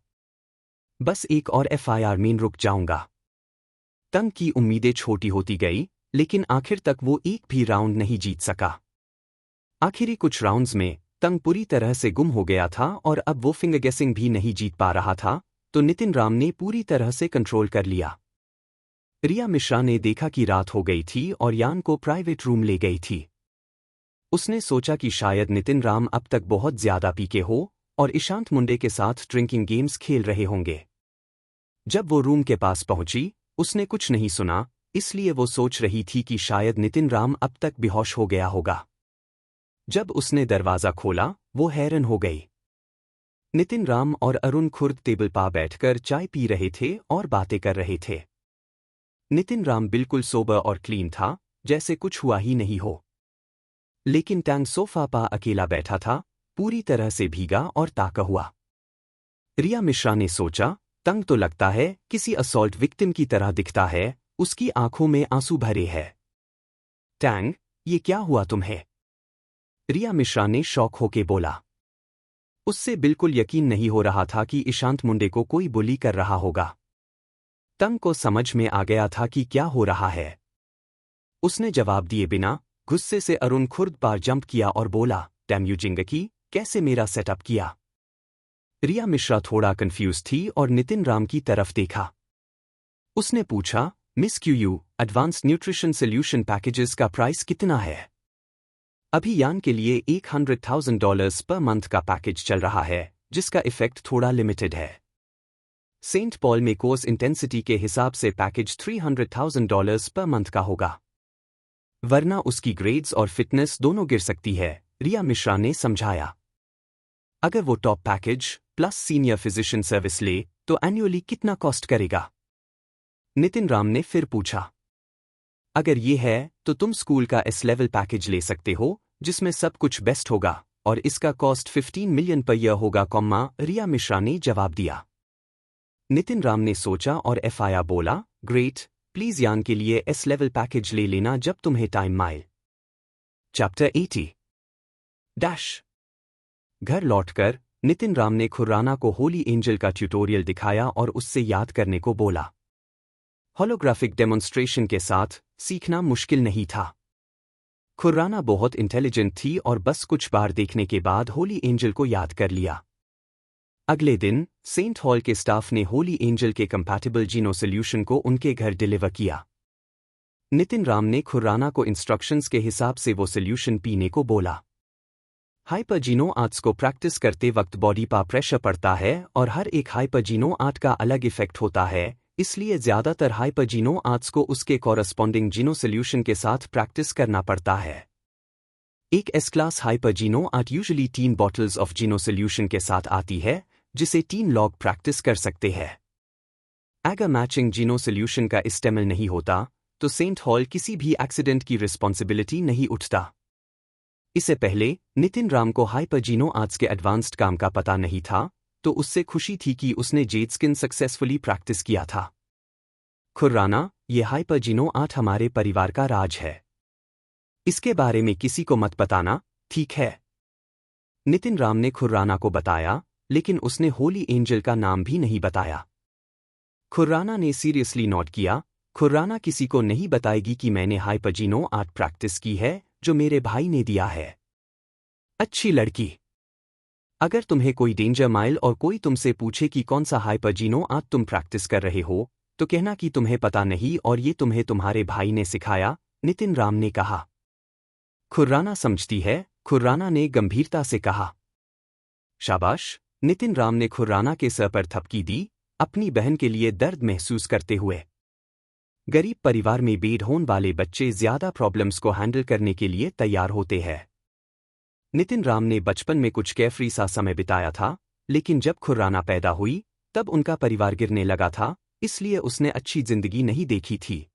बस एक और FIR में रुक जाऊंगा। तंग की उम्मीदें छोटी होती गई, लेकिन आखिर तक वो एक भी राउंड नहीं जीत सका। आखिरी कुछ राउंड्स में तंग पूरी तरह से गुम हो गया था और अब वो फिंगर गेसिंग भी नहीं जीत पा रहा था, तो नितिन राम ने पूरी तरह से कंट्रोल कर लिया। रिया मिश्रा ने देखा कि रात हो गई थी और यान को प्राइवेट रूम ले गई थी। उसने सोचा कि शायद नितिन राम अब तक बहुत ज्यादा पीके हो और ईशांत मुंडे के साथ ड्रिंकिंग गेम्स खेल रहे होंगे। जब वो रूम के पास पहुंची, उसने कुछ नहीं सुना, इसलिए वो सोच रही थी कि शायद नितिन राम अब तक बेहोश हो गया होगा। जब उसने दरवाजा खोला, वो हैरान हो गई। नितिन राम और अरुण खुर्द टेबल पर बैठकर चाय पी रहे थे और बातें कर रहे थे। नितिन राम बिल्कुल सोबर और क्लीन था, जैसे कुछ हुआ ही नहीं हो। लेकिन टैंग सोफा पर अकेला बैठा था, पूरी तरह से भीगा और ताका हुआ। रिया मिश्रा ने सोचा, तंग तो लगता है किसी असॉल्ट विक्टिम की तरह दिखता है, उसकी आंखों में आंसू भरे हैं। टैंग, ये क्या हुआ तुम्हें? रिया मिश्रा ने शॉक होके बोला। उससे बिल्कुल यकीन नहीं हो रहा था कि ईशांत मुंडे को कोई बुली कर रहा होगा। तंग को समझ में आ गया था कि क्या हो रहा है। उसने जवाब दिए बिना, गुस्से से अरुण खुर्द पार जंप किया और बोला, डैम यू जिंगकी, कैसे मेरा सेटअप किया? रिया मिश्रा थोड़ा कंफ्यूज थी और नितिन राम की तरफ देखा। उसने पूछा, miss Q, advance nutrition solution packages का प्राइस कितना है? अभी यान के लिए $100,000 पर मंथ का पैकेज चल रहा है, जिसका इफेक्ट थोड़ा लिमिटेड है। सेंट पॉल में कोर्स इंटेंसिटी के हिसाब से पैकेज $300,000 पर मंथ का होगा, वरना उसकी ग्रेड्स और फिटनेस दोनों गिर सकती है, रिया मिश्रा ने समझाया। अगर वो top package plus senior physician service ले तो एनुअली कितना कॉस्ट करेगा? नितिन राम ने फिर पूछा। अगर ये है तो तुम स्कूल का एस लेवल पैकेज ले सकते हो, जिसमें सब कुछ बेस्ट होगा, और इसका कॉस्ट 15 मिलियन पर ईयर होगा, रिया मिश्रा ने जवाब दिया। नितिन राम ने सोचा और एफआईआर बोला, ग्रेट, प्लीज यान के लिए एस लेवल पैकेज ले लेना जब तुम्हें टाइम मिले। Chapter 80 dash. घर लौटकर नितिन राम ने खुराना को होली एंजल का ट्यूटोरियल दिखाया और उससे याद करने को बोला। होलोग्राफिक डेमोन्स्ट्रेशन के साथ सीखना मुश्किल नहीं था। खुराना बहुत इंटेलिजेंट थी और बस कुछ बार देखने के बाद होली एंजल को याद कर लिया। अगले दिन सेंट हॉल के स्टाफ ने होली एंजल के कंपैटिबल जीनो सोल्यूशन को उनके घर डिलीवर किया। नितिन राम ने खुराना को इंस्ट्रक्शंस के हिसाब से वो सोल्यूशन पीने को बोला। हाइपरजीनो आर्ट्स को प्रैक्टिस करते वक्त बॉडी पर प्रेशर पड़ता है और हर एक हाइपरजीनो आर्ट का अलग इफेक्ट होता है, इसलिए ज्यादातर हाइपरजीनो आर्ट्स को उसके कॉरस्पॉन्डिंग जीनो सोल्यूशन के साथ प्रैक्टिस करना पड़ता है। एक एस क्लास हाइपरजीनो आर्ट यूजुअली 3 बॉटल्स ऑफ जीनो सोल्यूशन के साथ आती है, जिसे 3 लोग प्रैक्टिस कर सकते हैं। अगर मैचिंग जीनो सोल्यूशन का इस्तेमाल नहीं होता तो सेंट हॉल किसी भी एक्सीडेंट की रिस्पॉन्सिबिलिटी नहीं उठता। इससे पहले नितिन राम को हाइपरजीनो आर्ट्स के एडवांस्ड काम का पता नहीं था, तो उससे खुशी थी कि उसने जेड स्किन सक्सेसफुली प्रैक्टिस किया था। खुराना, ये हाइपरजीनो आर्ट हमारे परिवार का राज है। इसके बारे में किसी को मत बताना, ठीक है? नितिन राम ने खुराना को बताया, लेकिन उसने होली एंजल का नाम भी नहीं बताया। खुराना ने सीरियसली नोट किया, खुराना किसी को नहीं बताएगी कि मैंने हाइपरजीनो आर्ट प्रैक्टिस की है, जो मेरे भाई ने दिया है। अच्छी लड़की। अगर तुम्हें कोई डेंजर माइल और कोई तुमसे पूछे कि कौन सा हाइपरजीनो आर्ट तुम प्रैक्टिस कर रहे हो, तो कहना कि तुम्हें पता नहीं और ये तुम्हें तुम्हारे भाई ने सिखाया, नितिन राम ने कहा। खुराना समझती है, खुराना ने गंभीरता से कहा। शाबाश, नितिन राम ने खुराना के सर पर थपकी दी, अपनी बहन के लिए दर्द महसूस करते हुए। गरीब परिवार में बेड होने वाले बच्चे ज्यादा प्रॉब्लम्स को हैंडल करने के लिए तैयार होते हैं। नितिन राम ने बचपन में कुछ केयरफ्री सा समय बिताया था, लेकिन जब खुराना पैदा हुई तब उनका परिवार गिरने लगा था, इसलिए उसने अच्छी जिंदगी नहीं देखी थी।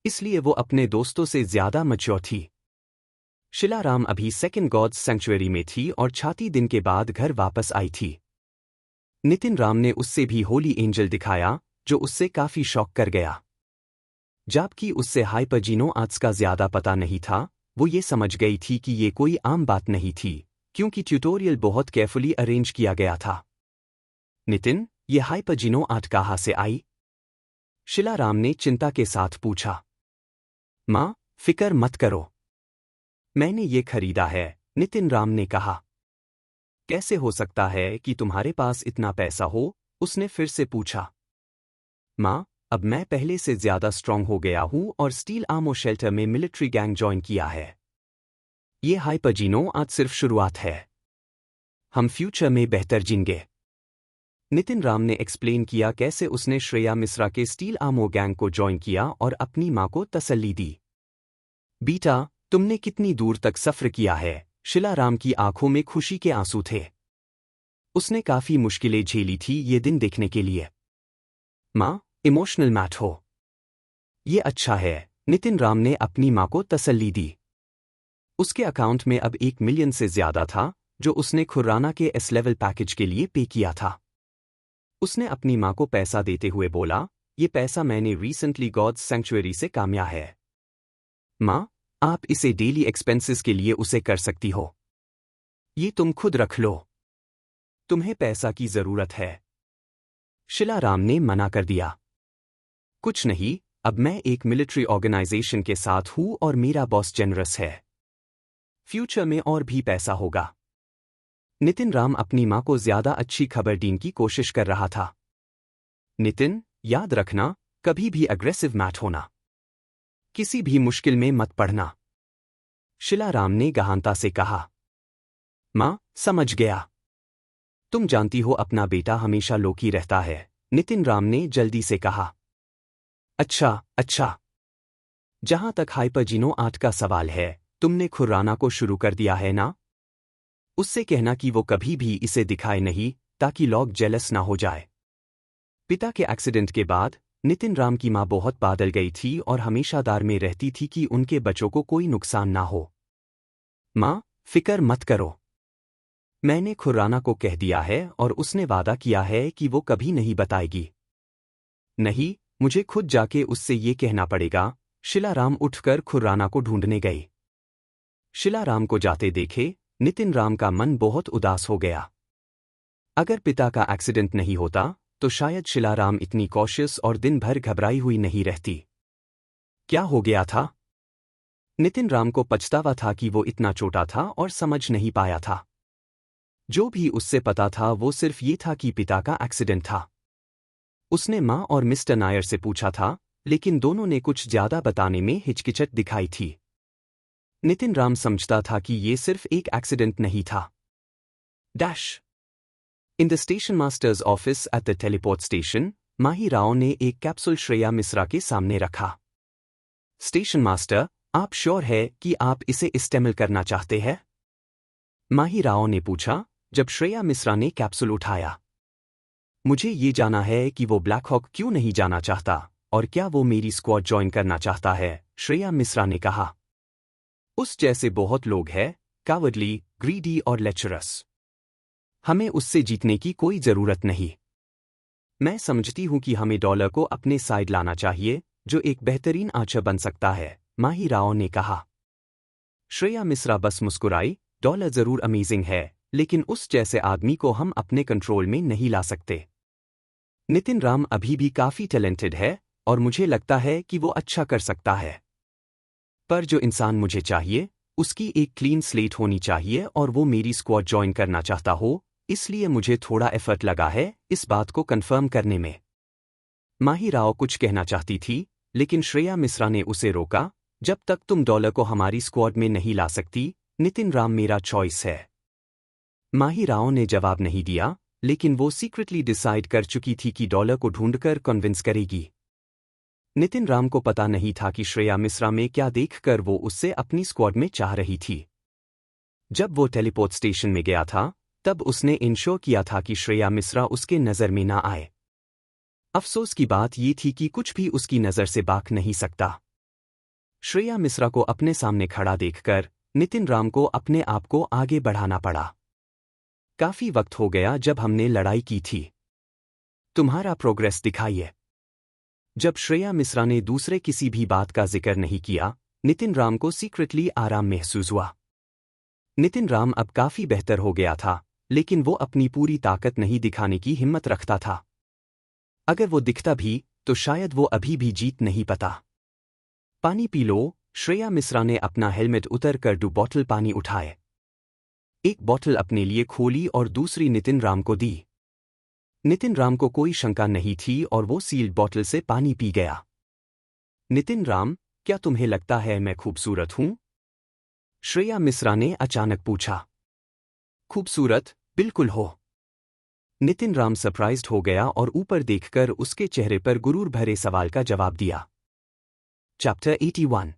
इसलिए वो अपने दोस्तों से ज्यादा मैच्योर थी। शिलाराम अभी सेकंड गॉड्स सैंक्चुअरी में थी और 36 दिन के बाद घर वापस आई थी। नितिन राम ने उससे भी होली एंजल दिखाया, जो उससे काफी शॉक कर गया। जबकि उससे हाइपरजीनो आर्ट्स का ज्यादा पता नहीं था, वो ये समझ गई थी कि ये कोई आम बात नहीं थी, क्योंकि ट्यूटोरियल बहुत केयरफुली अरेंज किया गया था। नितिन, ये हाइपरजीनो आर्ट कहाँ से आई? शिलाराम ने चिंता के साथ पूछा। माँ, फिक्र मत करो, मैंने ये खरीदा है, नितिन राम ने कहा। कैसे हो सकता है कि तुम्हारे पास इतना पैसा हो? उसने फिर से पूछा। माँ, अब मैं पहले से ज्यादा स्ट्रांग हो गया हूं और स्टील आर्मो शेल्टर में मिलिट्री गैंग ज्वाइन किया है। ये हाइपरजीनो आज सिर्फ शुरुआत है, हम फ्यूचर में बेहतर जिएंगे। नितिन राम ने एक्सप्लेन किया कैसे उसने श्रेया मिश्रा के स्टील आर्मो गैंग को ज्वाइन किया और अपनी मां को तसल्ली दी। बेटा, तुमने कितनी दूर तक सफर किया है? शिलाराम की आंखों में खुशी के आंसू थे। उसने काफी मुश्किलें झेली थी ये दिन देखने के लिए। मां, इमोशनल मैट हो। ये अच्छा है, नितिन राम ने अपनी मां को तसल्ली दी। उसके अकाउंट में अब 1 मिलियन से ज्यादा था, जो उसने खुराना के एस लेवल पैकेज के लिए पे किया था। उसने अपनी मां को पैसा देते हुए बोला, ये पैसा मैंने रिसेंटली गॉड्स सैंक्चुअरी से कामया है। मां, आप इसे डेली एक्सपेंसेस के लिए उसे कर सकती हो। ये तुम खुद रख लो, तुम्हें पैसा की जरूरत है। शिलाराम ने मना कर दिया। कुछ नहीं, अब मैं एक मिलिट्री ऑर्गेनाइजेशन के साथ हूं और मेरा बॉस जेनरस है। फ्यूचर में और भी पैसा होगा। नितिन राम अपनी मां को ज्यादा अच्छी खबर देने की कोशिश कर रहा था। नितिन, याद रखना, कभी भी अग्रेसिव मत होना। किसी भी मुश्किल में मत पड़ना। शिलाराम ने गहनता से कहा। मां, समझ गया। तुम जानती हो अपना बेटा हमेशा लोकी रहता है, नितिन राम ने जल्दी से कहा। अच्छा। जहां तक हाइपरजीनो 8 का सवाल है, तुमने खुराना को शुरू कर दिया है ना? उससे कहना कि वो कभी भी इसे दिखाए नहीं, ताकि लोग जेलस ना हो जाए। पिता के एक्सीडेंट के बाद नितिन राम की मां बहुत बदल गई थी और हमेशा दार में रहती थी कि उनके बच्चों को कोई नुकसान ना हो। मां, फिक्र मत करो। मैंने खुराना को कह दिया है और उसने वादा किया है कि वो कभी नहीं बताएगी। नहीं, मुझे खुद जाके उससे ये कहना पड़ेगा। शिलाराम उठकर खुराना को ढूंढने गई। शिलाराम को जाते देखे नितिन राम का मन बहुत उदास हो गया। अगर पिता का एक्सीडेंट नहीं होता तो शायद शिलाराम इतनी कॉशियस और दिन भर घबराई हुई नहीं रहती। क्या हो गया था? नितिन राम को पछतावा था कि वो इतना छोटा था और समझ नहीं पाया था। जो भी उससे पता था वो सिर्फ ये था कि पिता का एक्सीडेंट था। उसने मां और मिस्टर नायर से पूछा था, लेकिन दोनों ने कुछ ज्यादा बताने में हिचकिचट दिखाई थी। नितिन राम समझता था कि ये सिर्फ एक एक्सीडेंट नहीं था। Dash. In the station masters office at the teleport station, Mahi Rao ने एक कैप्सूल श्रेया मिश्रा के सामने रखा। स्टेशन मास्टर, आप श्योर है कि आप इसे इस्तेमाल करना चाहते हैं? माही राव ने पूछा, जब श्रेया मिश्रा ने कैप्सूल उठाया। मुझे ये जाना है कि वो ब्लैक हॉक क्यों नहीं जाना चाहता, और क्या वो मेरी स्क्वाड ज्वाइन करना चाहता है, श्रेया मिश्रा ने कहा। उस जैसे बहुत लोग हैं, कावर्डली, ग्रीडी और लेचरस। हमें उससे जीतने की कोई जरूरत नहीं। मैं समझती हूं कि हमें डॉलर को अपने साइड लाना चाहिए, जो एक बेहतरीन आर्चर बन सकता है, माही राव ने कहा। श्रेया मिश्रा बस मुस्कुराई। डॉलर जरूर अमेजिंग है, लेकिन उस जैसे आदमी को हम अपने कंट्रोल में नहीं ला सकते। नितिन राम अभी भी काफी टैलेंटेड है और मुझे लगता है कि वो अच्छा कर सकता है। पर जो इंसान मुझे चाहिए, उसकी एक क्लीन स्लेट होनी चाहिए और वो मेरी स्क्वाड ज्वाइन करना चाहता हो, इसलिए मुझे थोड़ा एफर्ट लगा है इस बात को कंफर्म करने में। माही राव कुछ कहना चाहती थी, लेकिन श्रेया मिश्रा ने उसे रोका। जब तक तुम डॉलर को हमारी स्क्वाड में नहीं ला सकती, नितिन राम मेरा चॉइस है। माही राव ने जवाब नहीं दिया, लेकिन वो सीक्रेटली डिसाइड कर चुकी थी कि डॉलर को ढूंढकर कन्विंस करेगी। नितिन राम को पता नहीं था कि श्रेया मिश्रा में क्या देखकर वो उससे अपनी स्क्वाड में चाह रही थी। जब वो टेलीपोर्ट स्टेशन में गया था, तब उसने इंश्योर किया था कि श्रेया मिश्रा उसके नजर में ना आए। अफसोस की बात ये थी कि कुछ भी उसकी नजर से बाक नहीं सकता। श्रेया मिश्रा को अपने सामने खड़ा देखकर नितिन राम को अपने आप को आगे बढ़ाना पड़ा। काफी वक्त हो गया जब हमने लड़ाई की थी। तुम्हारा प्रोग्रेस दिखाइए। जब श्रेया मिश्रा ने दूसरे किसी भी बात का जिक्र नहीं किया, नितिन राम को सीक्रेटली आराम महसूस हुआ। नितिन राम अब काफी बेहतर हो गया था, लेकिन वो अपनी पूरी ताकत नहीं दिखाने की हिम्मत रखता था। अगर वो दिखता भी, तो शायद वो अभी भी जीत नहीं पाता। पानी पी लो। श्रेया मिश्रा ने अपना हेलमेट उतर कर 2 बॉटल पानी उठाए। एक बॉटल अपने लिए खोली और दूसरी नितिन राम को दी। नितिन राम को कोई शंका नहीं थी और वो सील्ड बॉटल से पानी पी गया। नितिन राम, क्या तुम्हें लगता है मैं खूबसूरत हूं? श्रेया मिश्रा ने अचानक पूछा। खूबसूरत, बिल्कुल हो। नितिन राम सरप्राइज्ड हो गया और ऊपर देखकर उसके चेहरे पर गुरूर भरे सवाल का जवाब दिया। Chapter 81।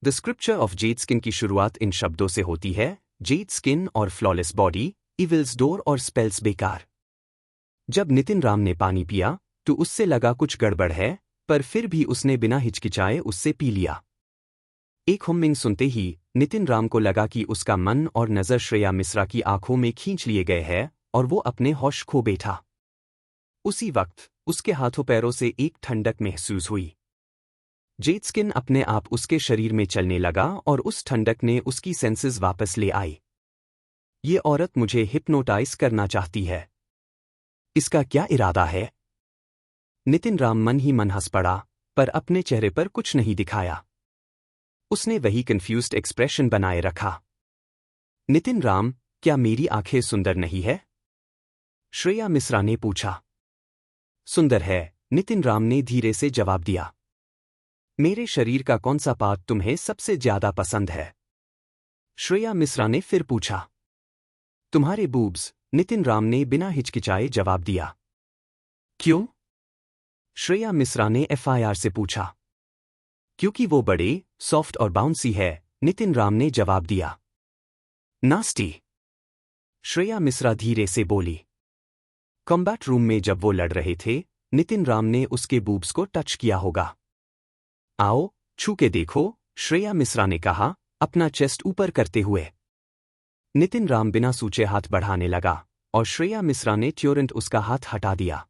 The scripture of Z skin की शुरुआत इन शब्दों से होती है, जेड स्किन और फ्लॉलेस बॉडी, इविल्स डोर और स्पेल्स बेकार। जब नितिन राम ने पानी पिया, तो उससे लगा कुछ गड़बड़ है, पर फिर भी उसने बिना हिचकिचाए उससे पी लिया। एक हुम्मिंग सुनते ही नितिन राम को लगा कि उसका मन और नजर श्रेया मिश्रा की आंखों में खींच लिए गए हैं और वो अपने होश खो बैठा। उसी वक्त उसके हाथों पैरों से एक ठंडक महसूस हुई। जेड स्किन अपने आप उसके शरीर में चलने लगा और उस ठंडक ने उसकी सेंसेस वापस ले आई। ये औरत मुझे हिप्नोटाइज करना चाहती है। इसका क्या इरादा है? नितिन राम मन ही मन हंस पड़ा। पर अपने चेहरे पर कुछ नहीं दिखाया। उसने वही कंफ्यूज्ड एक्सप्रेशन बनाए रखा। नितिन राम, क्या मेरी आंखें सुंदर नहीं है? श्रेया मिश्रा ने पूछा। सुंदर है, नितिन राम ने धीरे से जवाब दिया। मेरे शरीर का कौन सा पार्ट तुम्हें सबसे ज्यादा पसंद है? श्रेया मिश्रा ने फिर पूछा। तुम्हारे बूब्स, नितिन राम ने बिना हिचकिचाए जवाब दिया। क्यों? श्रेया मिश्रा ने एफआईआर से पूछा। क्योंकि वो बड़े, सॉफ्ट और बाउंसी है, नितिन राम ने जवाब दिया। नास्टी, श्रेया मिश्रा धीरे से बोली। कॉम्बैट रूम में जब वो लड़ रहे थे, नितिन राम ने उसके बूब्स को टच किया होगा। आओ, छू के देखो, श्रेया मिश्रा ने कहा, अपना चेस्ट ऊपर करते हुए। नितिन राम बिना सूचे हाथ बढ़ाने लगा, और श्रेया मिश्रा ने तुरंत उसका हाथ हटा दिया।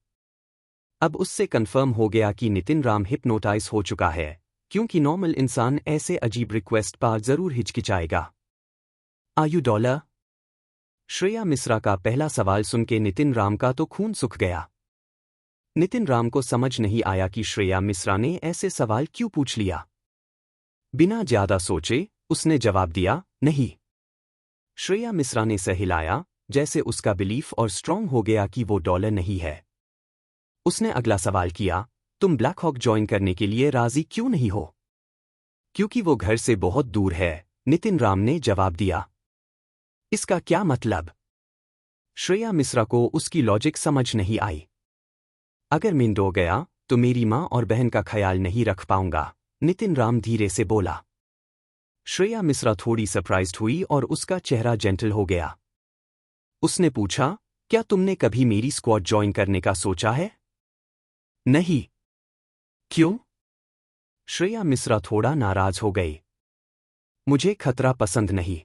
अब उससे कंफर्म हो गया कि नितिन राम हिप्नोटाइज हो चुका है, क्योंकि नॉर्मल इंसान ऐसे अजीब रिक्वेस्ट पर जरूर हिचकिचाएगा। Are you dollar? Shreya Mishra का पहला सवाल सुन के नितिन राम का तो खून सूख गया। नितिन राम को समझ नहीं आया कि श्रेया मिश्रा ने ऐसे सवाल क्यों पूछ लिया। बिना ज्यादा सोचे उसने जवाब दिया, नहीं। श्रेया मिश्रा ने सर हिलाया, जैसे उसका बिलीफ और स्ट्रांग हो गया कि वो डॉलर नहीं है। उसने अगला सवाल किया, तुम ब्लैक हॉक ज्वाइन करने के लिए राजी क्यों नहीं हो? क्योंकि वो घर से बहुत दूर है, नितिन राम ने जवाब दिया। इसका क्या मतलब? श्रेया मिश्रा को उसकी लॉजिक समझ नहीं आई। अगर मैं डो गया तो मेरी माँ और बहन का ख्याल नहीं रख पाऊंगा, नितिन राम धीरे से बोला। श्रेया मिश्रा थोड़ी सरप्राइज्ड हुई और उसका चेहरा जेंटल हो गया। उसने पूछा, क्या तुमने कभी मेरी स्क्वाड ज्वाइन करने का सोचा है? नहीं। क्यों? श्रेया मिश्रा थोड़ा नाराज हो गई। मुझे खतरा पसंद नहीं।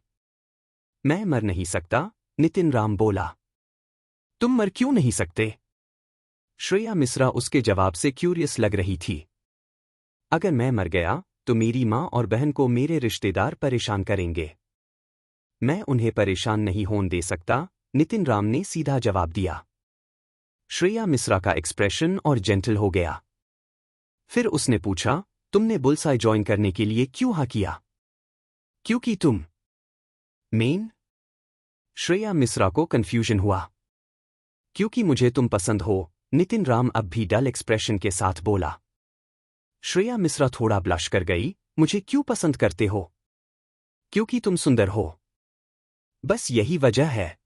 मैं मर नहीं सकता, नितिन राम बोला। तुम मर क्यों नहीं सकते? श्रेया मिश्रा उसके जवाब से क्यूरियस लग रही थी। अगर मैं मर गया तो मेरी माँ और बहन को मेरे रिश्तेदार परेशान करेंगे। मैं उन्हें परेशान नहीं होने दे सकता, नितिन राम ने सीधा जवाब दिया। श्रेया मिश्रा का एक्सप्रेशन और जेंटल हो गया। फिर उसने पूछा, तुमने बुलसाई ज्वाइन करने के लिए क्यों हाँ किया? क्योंकि तुम मेन? श्रेया मिश्रा को कंफ्यूजन हुआ। क्योंकि मुझे तुम पसंद हो, नितिन राम अब भी डल एक्सप्रेशन के साथ बोला। श्रेया मिश्रा थोड़ा ब्लश कर गई, मुझे क्यों पसंद करते हो? क्योंकि तुम सुंदर हो। बस यही वजह है।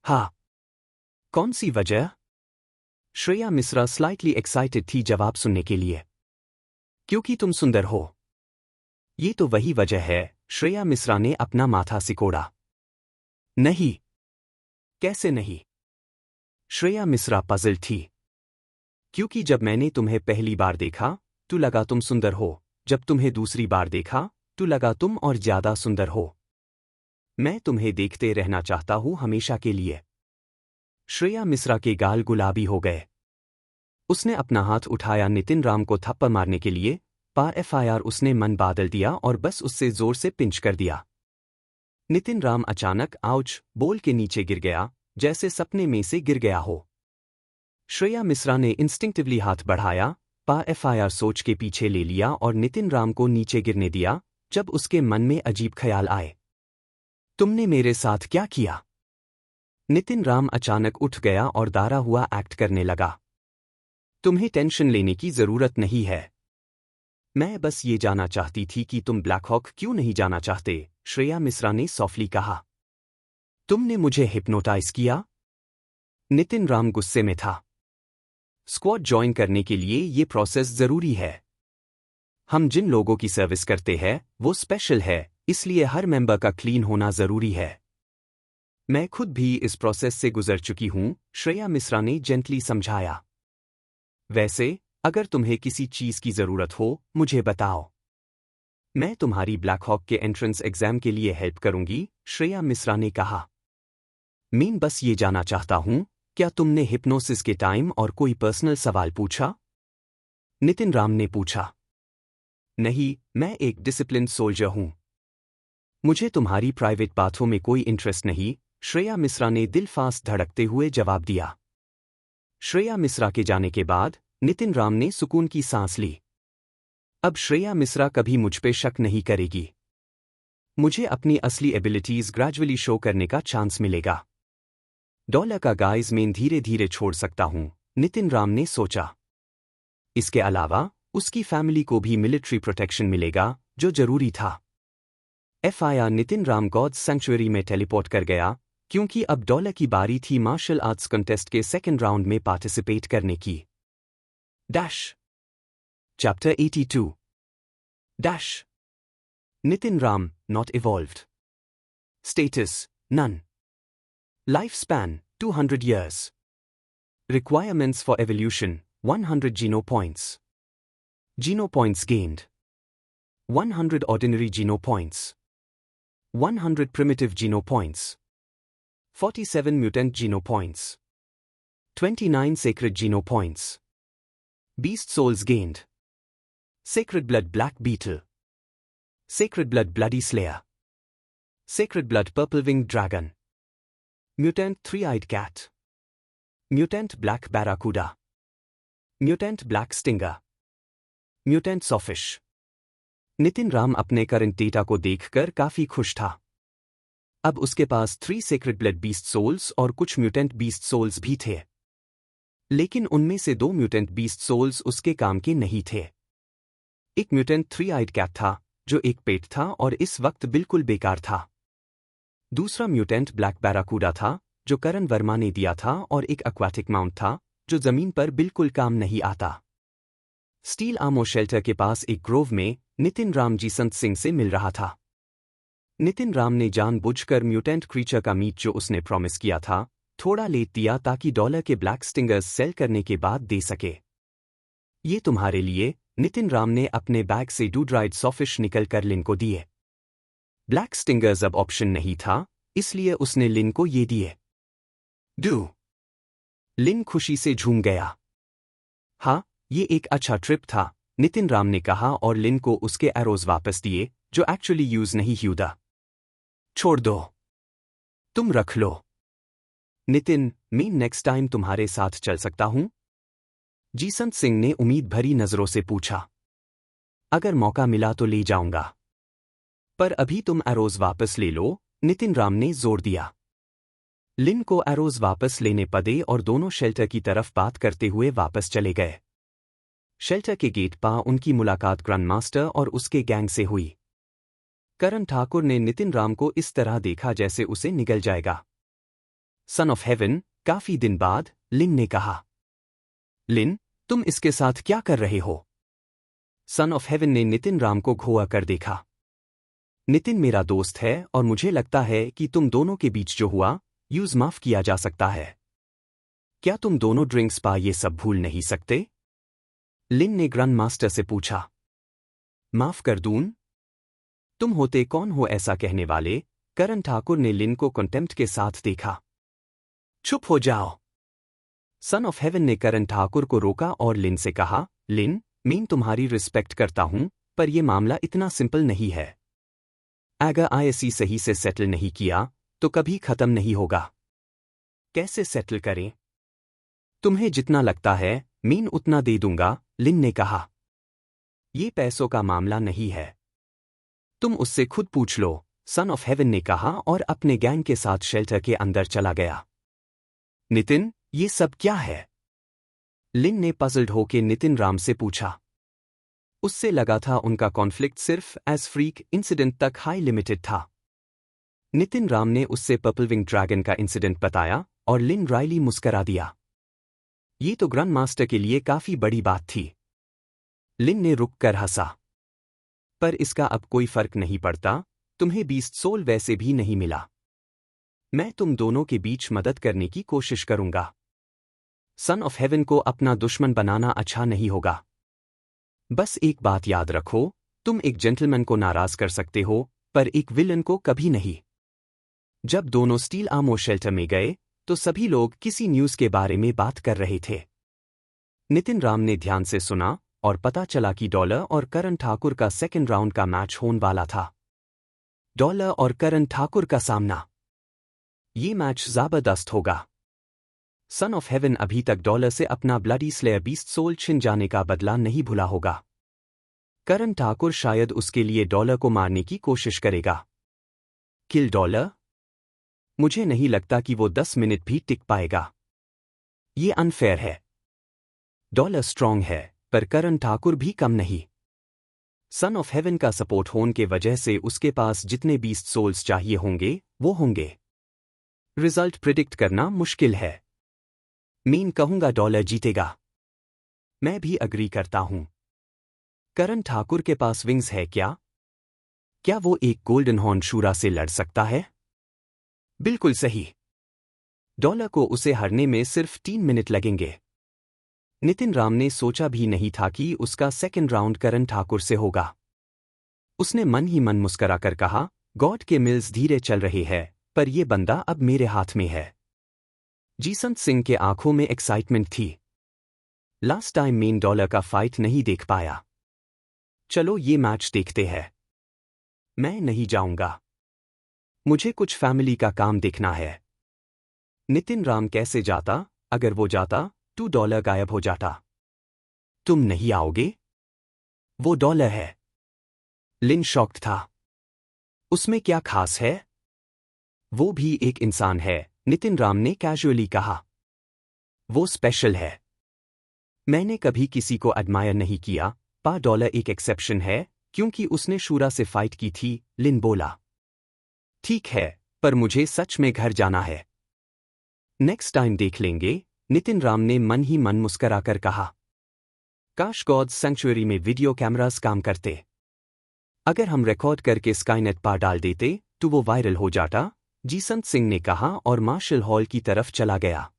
हाँ। कौन सी वजह? श्रेया मिश्रा स्लाइटली एक्साइटेड थी जवाब सुनने के लिए। क्योंकि तुम सुंदर हो। ये तो वही वजह है, श्रेया मिश्रा ने अपना माथा सिकोड़ा। नहीं। कैसे नहीं? श्रेया मिश्रा पजल थी। क्योंकि जब मैंने तुम्हें पहली बार देखा तो लगा तुम सुंदर हो, जब तुम्हें दूसरी बार देखा तो लगा तुम और ज्यादा सुंदर हो। मैं तुम्हें देखते रहना चाहता हूं हमेशा के लिए। श्रेया मिश्रा के गाल गुलाबी हो गए। उसने अपना हाथ उठाया नितिन राम को थप्पड़ मारने के लिए, पर एफआईआर उसने मन बादल दिया और बस उससे जोर से पिंच कर दिया। नितिन राम अचानक आउच बोल के नीचे गिर गया, जैसे सपने में से गिर गया हो। श्रेया मिश्रा ने इंस्टिंक्टिवली हाथ बढ़ाया, पर एफआईआर सोच के पीछे ले लिया और नितिन राम को नीचे गिरने दिया, जब उसके मन में अजीब ख्याल आए। तुमने मेरे साथ क्या किया? नितिन राम अचानक उठ गया और दारा हुआ एक्ट करने लगा। तुम्हें टेंशन लेने की जरूरत नहीं है। मैं बस ये जानना चाहती थी कि तुम ब्लैक हॉक क्यों नहीं जाना चाहते, श्रेया मिश्रा ने सॉफ्टली कहा। तुमने मुझे हिप्नोटाइज किया? नितिन राम गुस्से में था। स्क्वाड ज्वाइन करने के लिए ये प्रोसेस जरूरी है। हम जिन लोगों की सर्विस करते हैं वो स्पेशल है, इसलिए हर मेंबर का क्लीन होना जरूरी है। मैं खुद भी इस प्रोसेस से गुजर चुकी हूं, श्रेया मिश्रा ने जेंटली समझाया। वैसे अगर तुम्हें किसी चीज की जरूरत हो मुझे बताओ। मैं तुम्हारी ब्लैक हॉक के एंट्रेंस एग्जाम के लिए हेल्प करूंगी, श्रेया मिश्रा ने कहा। मैं बस ये जानना चाहता हूं, क्या तुमने हिप्नोसिस के टाइम और कोई पर्सनल सवाल पूछा? नितिन राम ने पूछा। नहीं, मैं एक डिसिप्लिन्ड सोल्जर हूं। मुझे तुम्हारी प्राइवेट बातों में कोई इंटरेस्ट नहीं, श्रेया मिश्रा ने दिल फास्ट धड़कते हुए जवाब दिया। श्रेया मिश्रा के जाने के बाद नितिन राम ने सुकून की सांस ली। अब श्रेया मिश्रा कभी मुझ पे शक नहीं करेगी। मुझे अपनी असली एबिलिटीज ग्रेजुअली शो करने का चांस मिलेगा। डॉलर का गाइज मेन धीरे धीरे छोड़ सकता हूं, नितिन राम ने सोचा। इसके अलावा उसकी फैमिली को भी मिलिट्री प्रोटेक्शन मिलेगा, जो जरूरी था। FIR Nitin Ram god's century में टेलीपोर्ट कर गया, क्योंकि अब डॉलर की बारी थी मार्शल आर्ट्स कंटेस्ट के सेकंड राउंड में पार्टिसिपेट करने की। Dash chapter 82 dash Nitin Ram not evolved. Status none. Life span 200 years। Requirements for evolution 100 geno points. Geno points gained 100 ordinary geno points, 100 primitive geno points, 47 mutant geno points, 29 sacred geno points. Beast souls gained. Sacred blood black beetle. Sacred blood bloody slayer. Sacred blood purple winged dragon. Mutant three-eyed cat. Mutant black barracuda. Mutant black stinger. Mutant sawfish. Nitin Ram अपने करंट डेटा को देखकर काफी खुश था। अब उसके पास 3 सेक्रेड ब्लड बीस्ट सोल्स और कुछ म्यूटेंट बीस्ट सोल्स भी थे। लेकिन उनमें से 2 म्यूटेंट बीस्ट सोल्स उसके काम के नहीं थे। एक म्यूटेंट थ्री-आइड कैट था, जो एक पेट था और इस वक्त बिल्कुल बेकार था। दूसरा म्यूटेंट ब्लैक बैराकूडा था, जो करण वर्मा ने दिया था, और एक एक्वाटिक माउंट था, जो जमीन पर बिल्कुल काम नहीं आता। स्टील आर्मो शेल्टर के पास एक ग्रोव में नितिन राम जीसंत सिंह से मिल रहा था। नितिन राम ने जानबूझकर म्यूटेंट क्रीचर का मीट जो उसने प्रॉमिस किया था, थोड़ा लेट दिया ताकि डॉलर के ब्लैक स्टिंगर्स सेल करने के बाद दे सके। ये तुम्हारे लिए, नितिन राम ने अपने बैग से डूड्राइड सॉफिश निकल कर लिन को दिए। ब्लैक स्टिंगर्स अब ऑप्शन नहीं था, इसलिए उसने लिन को ये दिए। डू। लिन खुशी से झूम गया। हाँ, ये एक अच्छा ट्रिप था, नितिन राम ने कहा और लिन को उसके एरोज वापस दिए, जो एक्चुअली यूज नहीं हुआ। छोड़ दो, तुम रख लो। नितिन, मैं नेक्स्ट टाइम तुम्हारे साथ चल सकता हूं? जीसंत सिंह ने उम्मीद भरी नजरों से पूछा। अगर मौका मिला तो ले जाऊंगा, पर अभी तुम एरोज वापस ले लो, नितिन राम ने जोर दिया। लिन को एरोज वापस लेने पड़े और दोनों शेल्टर की तरफ बात करते हुए वापस चले गए। शेल्टर के गेट पर उनकी मुलाकात ग्रैंड मास्टर और उसके गैंग से हुई। करण ठाकुर ने नितिन राम को इस तरह देखा जैसे उसे निगल जाएगा। सन ऑफ हेवन, काफी दिन बाद, लिन ने कहा। लिन, तुम इसके साथ क्या कर रहे हो? सन ऑफ हेवन ने नितिन राम को घोआ कर देखा। नितिन मेरा दोस्त है और मुझे लगता है कि तुम दोनों के बीच जो हुआ, यूज माफ किया जा सकता है। क्या तुम दोनों ड्रिंक्स पा ये सब भूल नहीं सकते? लिन ने ग्रैंड मास्टर से पूछा। माफ कर दूं? तुम होते कौन हो ऐसा कहने वाले? करण ठाकुर ने लिन को कंटेम्प्ट के साथ देखा। चुप हो जाओ। सन ऑफ हेवन ने करण ठाकुर को रोका और लिन से कहा, लिन, मैं तुम्हारी रिस्पेक्ट करता हूं, पर यह मामला इतना सिंपल नहीं है। अगर ISC सही से सेटल नहीं किया, तो कभी खत्म नहीं होगा। कैसे सेटल करें? तुम्हें जितना लगता है, मैं उतना दे दूंगा, लिन ने कहा। ये पैसों का मामला नहीं है। तुम उससे खुद पूछ लो, सन ऑफ हेवन ने कहा और अपने गैंग के साथ शेल्टर के अंदर चला गया। नितिन, ये सब क्या है? लिन ने पजल्ड होकर नितिन राम से पूछा। उससे लगा था उनका कॉन्फ्लिक्ट सिर्फ एज फ्रीक इंसिडेंट तक हाई लिमिटेड था। नितिन राम ने उससे पर्पल विंग ड्रैगन का इंसिडेंट बताया और लिन रायली मुस्करा दिया। ये तो ग्रैंड मास्टर के लिए काफी बड़ी बात थी। लिन ने रुक कर हंसा। पर इसका अब कोई फर्क नहीं पड़ता, तुम्हें बीस्ट सोल वैसे भी नहीं मिला। मैं तुम दोनों के बीच मदद करने की कोशिश करूंगा। सन ऑफ हेवन को अपना दुश्मन बनाना अच्छा नहीं होगा। बस एक बात याद रखो, तुम एक जेंटलमैन को नाराज कर सकते हो, पर एक विलन को कभी नहीं। जब दोनों स्टील आर्मो शेल्टर में गए, तो सभी लोग किसी न्यूज के बारे में बात कर रहे थे। नितिन राम ने ध्यान से सुना और पता चला कि डॉलर और करण ठाकुर का सेकंड राउंड का मैच होने वाला था। डॉलर और करण ठाकुर का सामना। ये मैच जबरदस्त होगा। सन ऑफ हेवन अभी तक डॉलर से अपना ब्लडी स्लेयर बीस्ट सोल छिन जाने का बदला नहीं भुला होगा। करण ठाकुर शायद उसके लिए डॉलर को मारने की कोशिश करेगा। किल डॉलर? मुझे नहीं लगता कि वो 10 मिनट भी टिक पाएगा। ये अनफेयर है। डॉलर स्ट्रांग है, पर करण ठाकुर भी कम नहीं। सन ऑफ हेवन का सपोर्ट होने के वजह से उसके पास जितने बीस्ट सोल्स चाहिए होंगे, वो होंगे। रिजल्ट प्रिडिक्ट करना मुश्किल है। मीन कहूंगा डॉलर जीतेगा। मैं भी अग्री करता हूं। करण ठाकुर के पास विंग्स है क्या? क्या वो एक गोल्डन हॉर्न शूरा से लड़ सकता है? बिल्कुल सही। डॉलर को उसे हरने में सिर्फ 3 मिनट लगेंगे। नितिन राम ने सोचा भी नहीं था कि उसका सेकंड राउंड करण ठाकुर से होगा। उसने मन ही मन मुस्कराकर कहा, गॉड के मिल्स धीरे चल रहे हैं, पर ये बंदा अब मेरे हाथ में है। जीसंत सिंह के आंखों में एक्साइटमेंट थी। लास्ट टाइम मेन डॉलर का फाइट नहीं देख पाया। चलो ये मैच देखते हैं। मैं नहीं जाऊंगा। मुझे कुछ फैमिली का काम देखना है। नितिन राम कैसे जाता? अगर वो जाता, $2 गायब हो जाता। तुम नहीं आओगे? वो डॉलर है। लिन शॉक्ड था। उसमें क्या खास है? वो भी एक इंसान है, नितिन राम ने कैजुअली कहा। वो स्पेशल है। मैंने कभी किसी को एडमायर नहीं किया, पर डॉलर एक एक्सेप्शन है, क्योंकि उसने शूरा से फाइट की थी, लिन बोला। ठीक है, पर मुझे सच में घर जाना है। नेक्स्ट टाइम देख लेंगे, नितिन राम ने मन ही मन मुस्कराकर कहा। काश गॉड्स सैंक्चुअरी में वीडियो कैमरास काम करते। अगर हम रिकॉर्ड करके स्काईनेट पर डाल देते, तो वो वायरल हो जाता, जीसंत सिंह ने कहा और मार्शल हॉल की तरफ चला गया।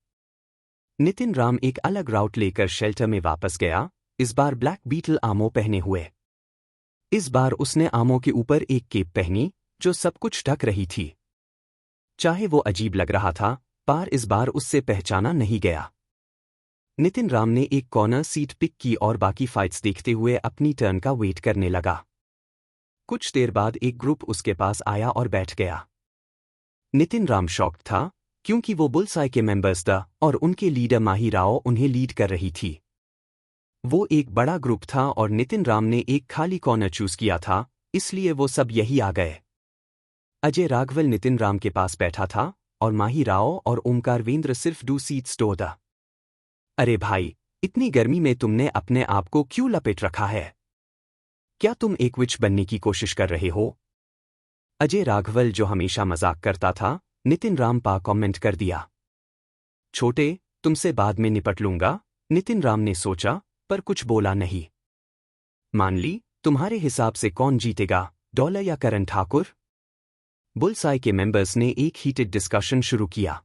नितिन राम एक अलग राउट लेकर शेल्टर में वापस गया, इस बार ब्लैक बीटल आर्मो पहने हुए। इस बार उसने आर्मो के ऊपर एक केप पहनी, जो सब कुछ ढक रही थी। चाहे वो अजीब लग रहा था, पर इस बार उससे पहचाना नहीं गया। नितिन राम ने एक कॉर्नर सीट पिक की और बाकी फाइट्स देखते हुए अपनी टर्न का वेट करने लगा। कुछ देर बाद एक ग्रुप उसके पास आया और बैठ गया। नितिन राम शॉक्ड था, क्योंकि वो बुलसाई के मेंबर्स थे और उनके लीडर माही राव उन्हें लीड कर रही थी। वो एक बड़ा ग्रुप था और नितिन राम ने एक खाली कॉर्नर चूज किया था, इसलिए वो सब यही आ गए। अजय राघवल नितिन राम के पास बैठा था और माही राव और ओमकारवेंद्र सिर्फ 2 सीट्स तो था। अरे भाई, इतनी गर्मी में तुमने अपने आप को क्यों लपेट रखा है? क्या तुम एक विच बनने की कोशिश कर रहे हो? अजय राघवल, जो हमेशा मजाक करता था, नितिन राम पर कमेंट कर दिया। छोटे, तुमसे बाद में निपट लूंगा, नितिन राम ने सोचा, पर कुछ बोला नहीं। मान ली, तुम्हारे हिसाब से कौन जीतेगा, डॉलर या करण ठाकुर? बुलसाई के मेंबर्स ने एक हीटेड डिस्कशन शुरू किया।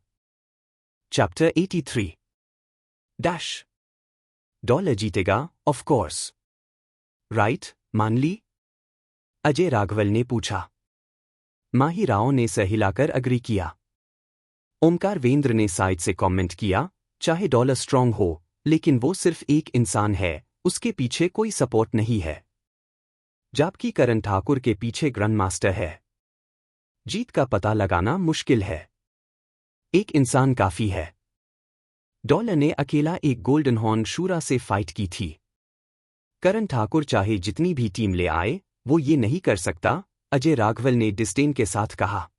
Chapter 83 dash. डॉलर जीतेगा, ऑफ कोर्स। राइट, मान ली? अजय राघवल ने पूछा। माही राव ने सर हिलाकर अग्री किया। ओमकारवेंद्र ने साइड से कमेंट किया, चाहे डॉलर स्ट्रांग हो, लेकिन वो सिर्फ एक इंसान है, उसके पीछे कोई सपोर्ट नहीं है। जबकि करण ठाकुर के पीछे ग्रैंड मास्टर है। जीत का पता लगाना मुश्किल है। एक इंसान काफी है। डॉलर ने अकेला एक गोल्डन हॉर्न शूरा से फाइट की थी। करण ठाकुर चाहे जितनी भी टीम ले आए, वो ये नहीं कर सकता, अजय राघवल ने डिस्डेन के साथ कहा।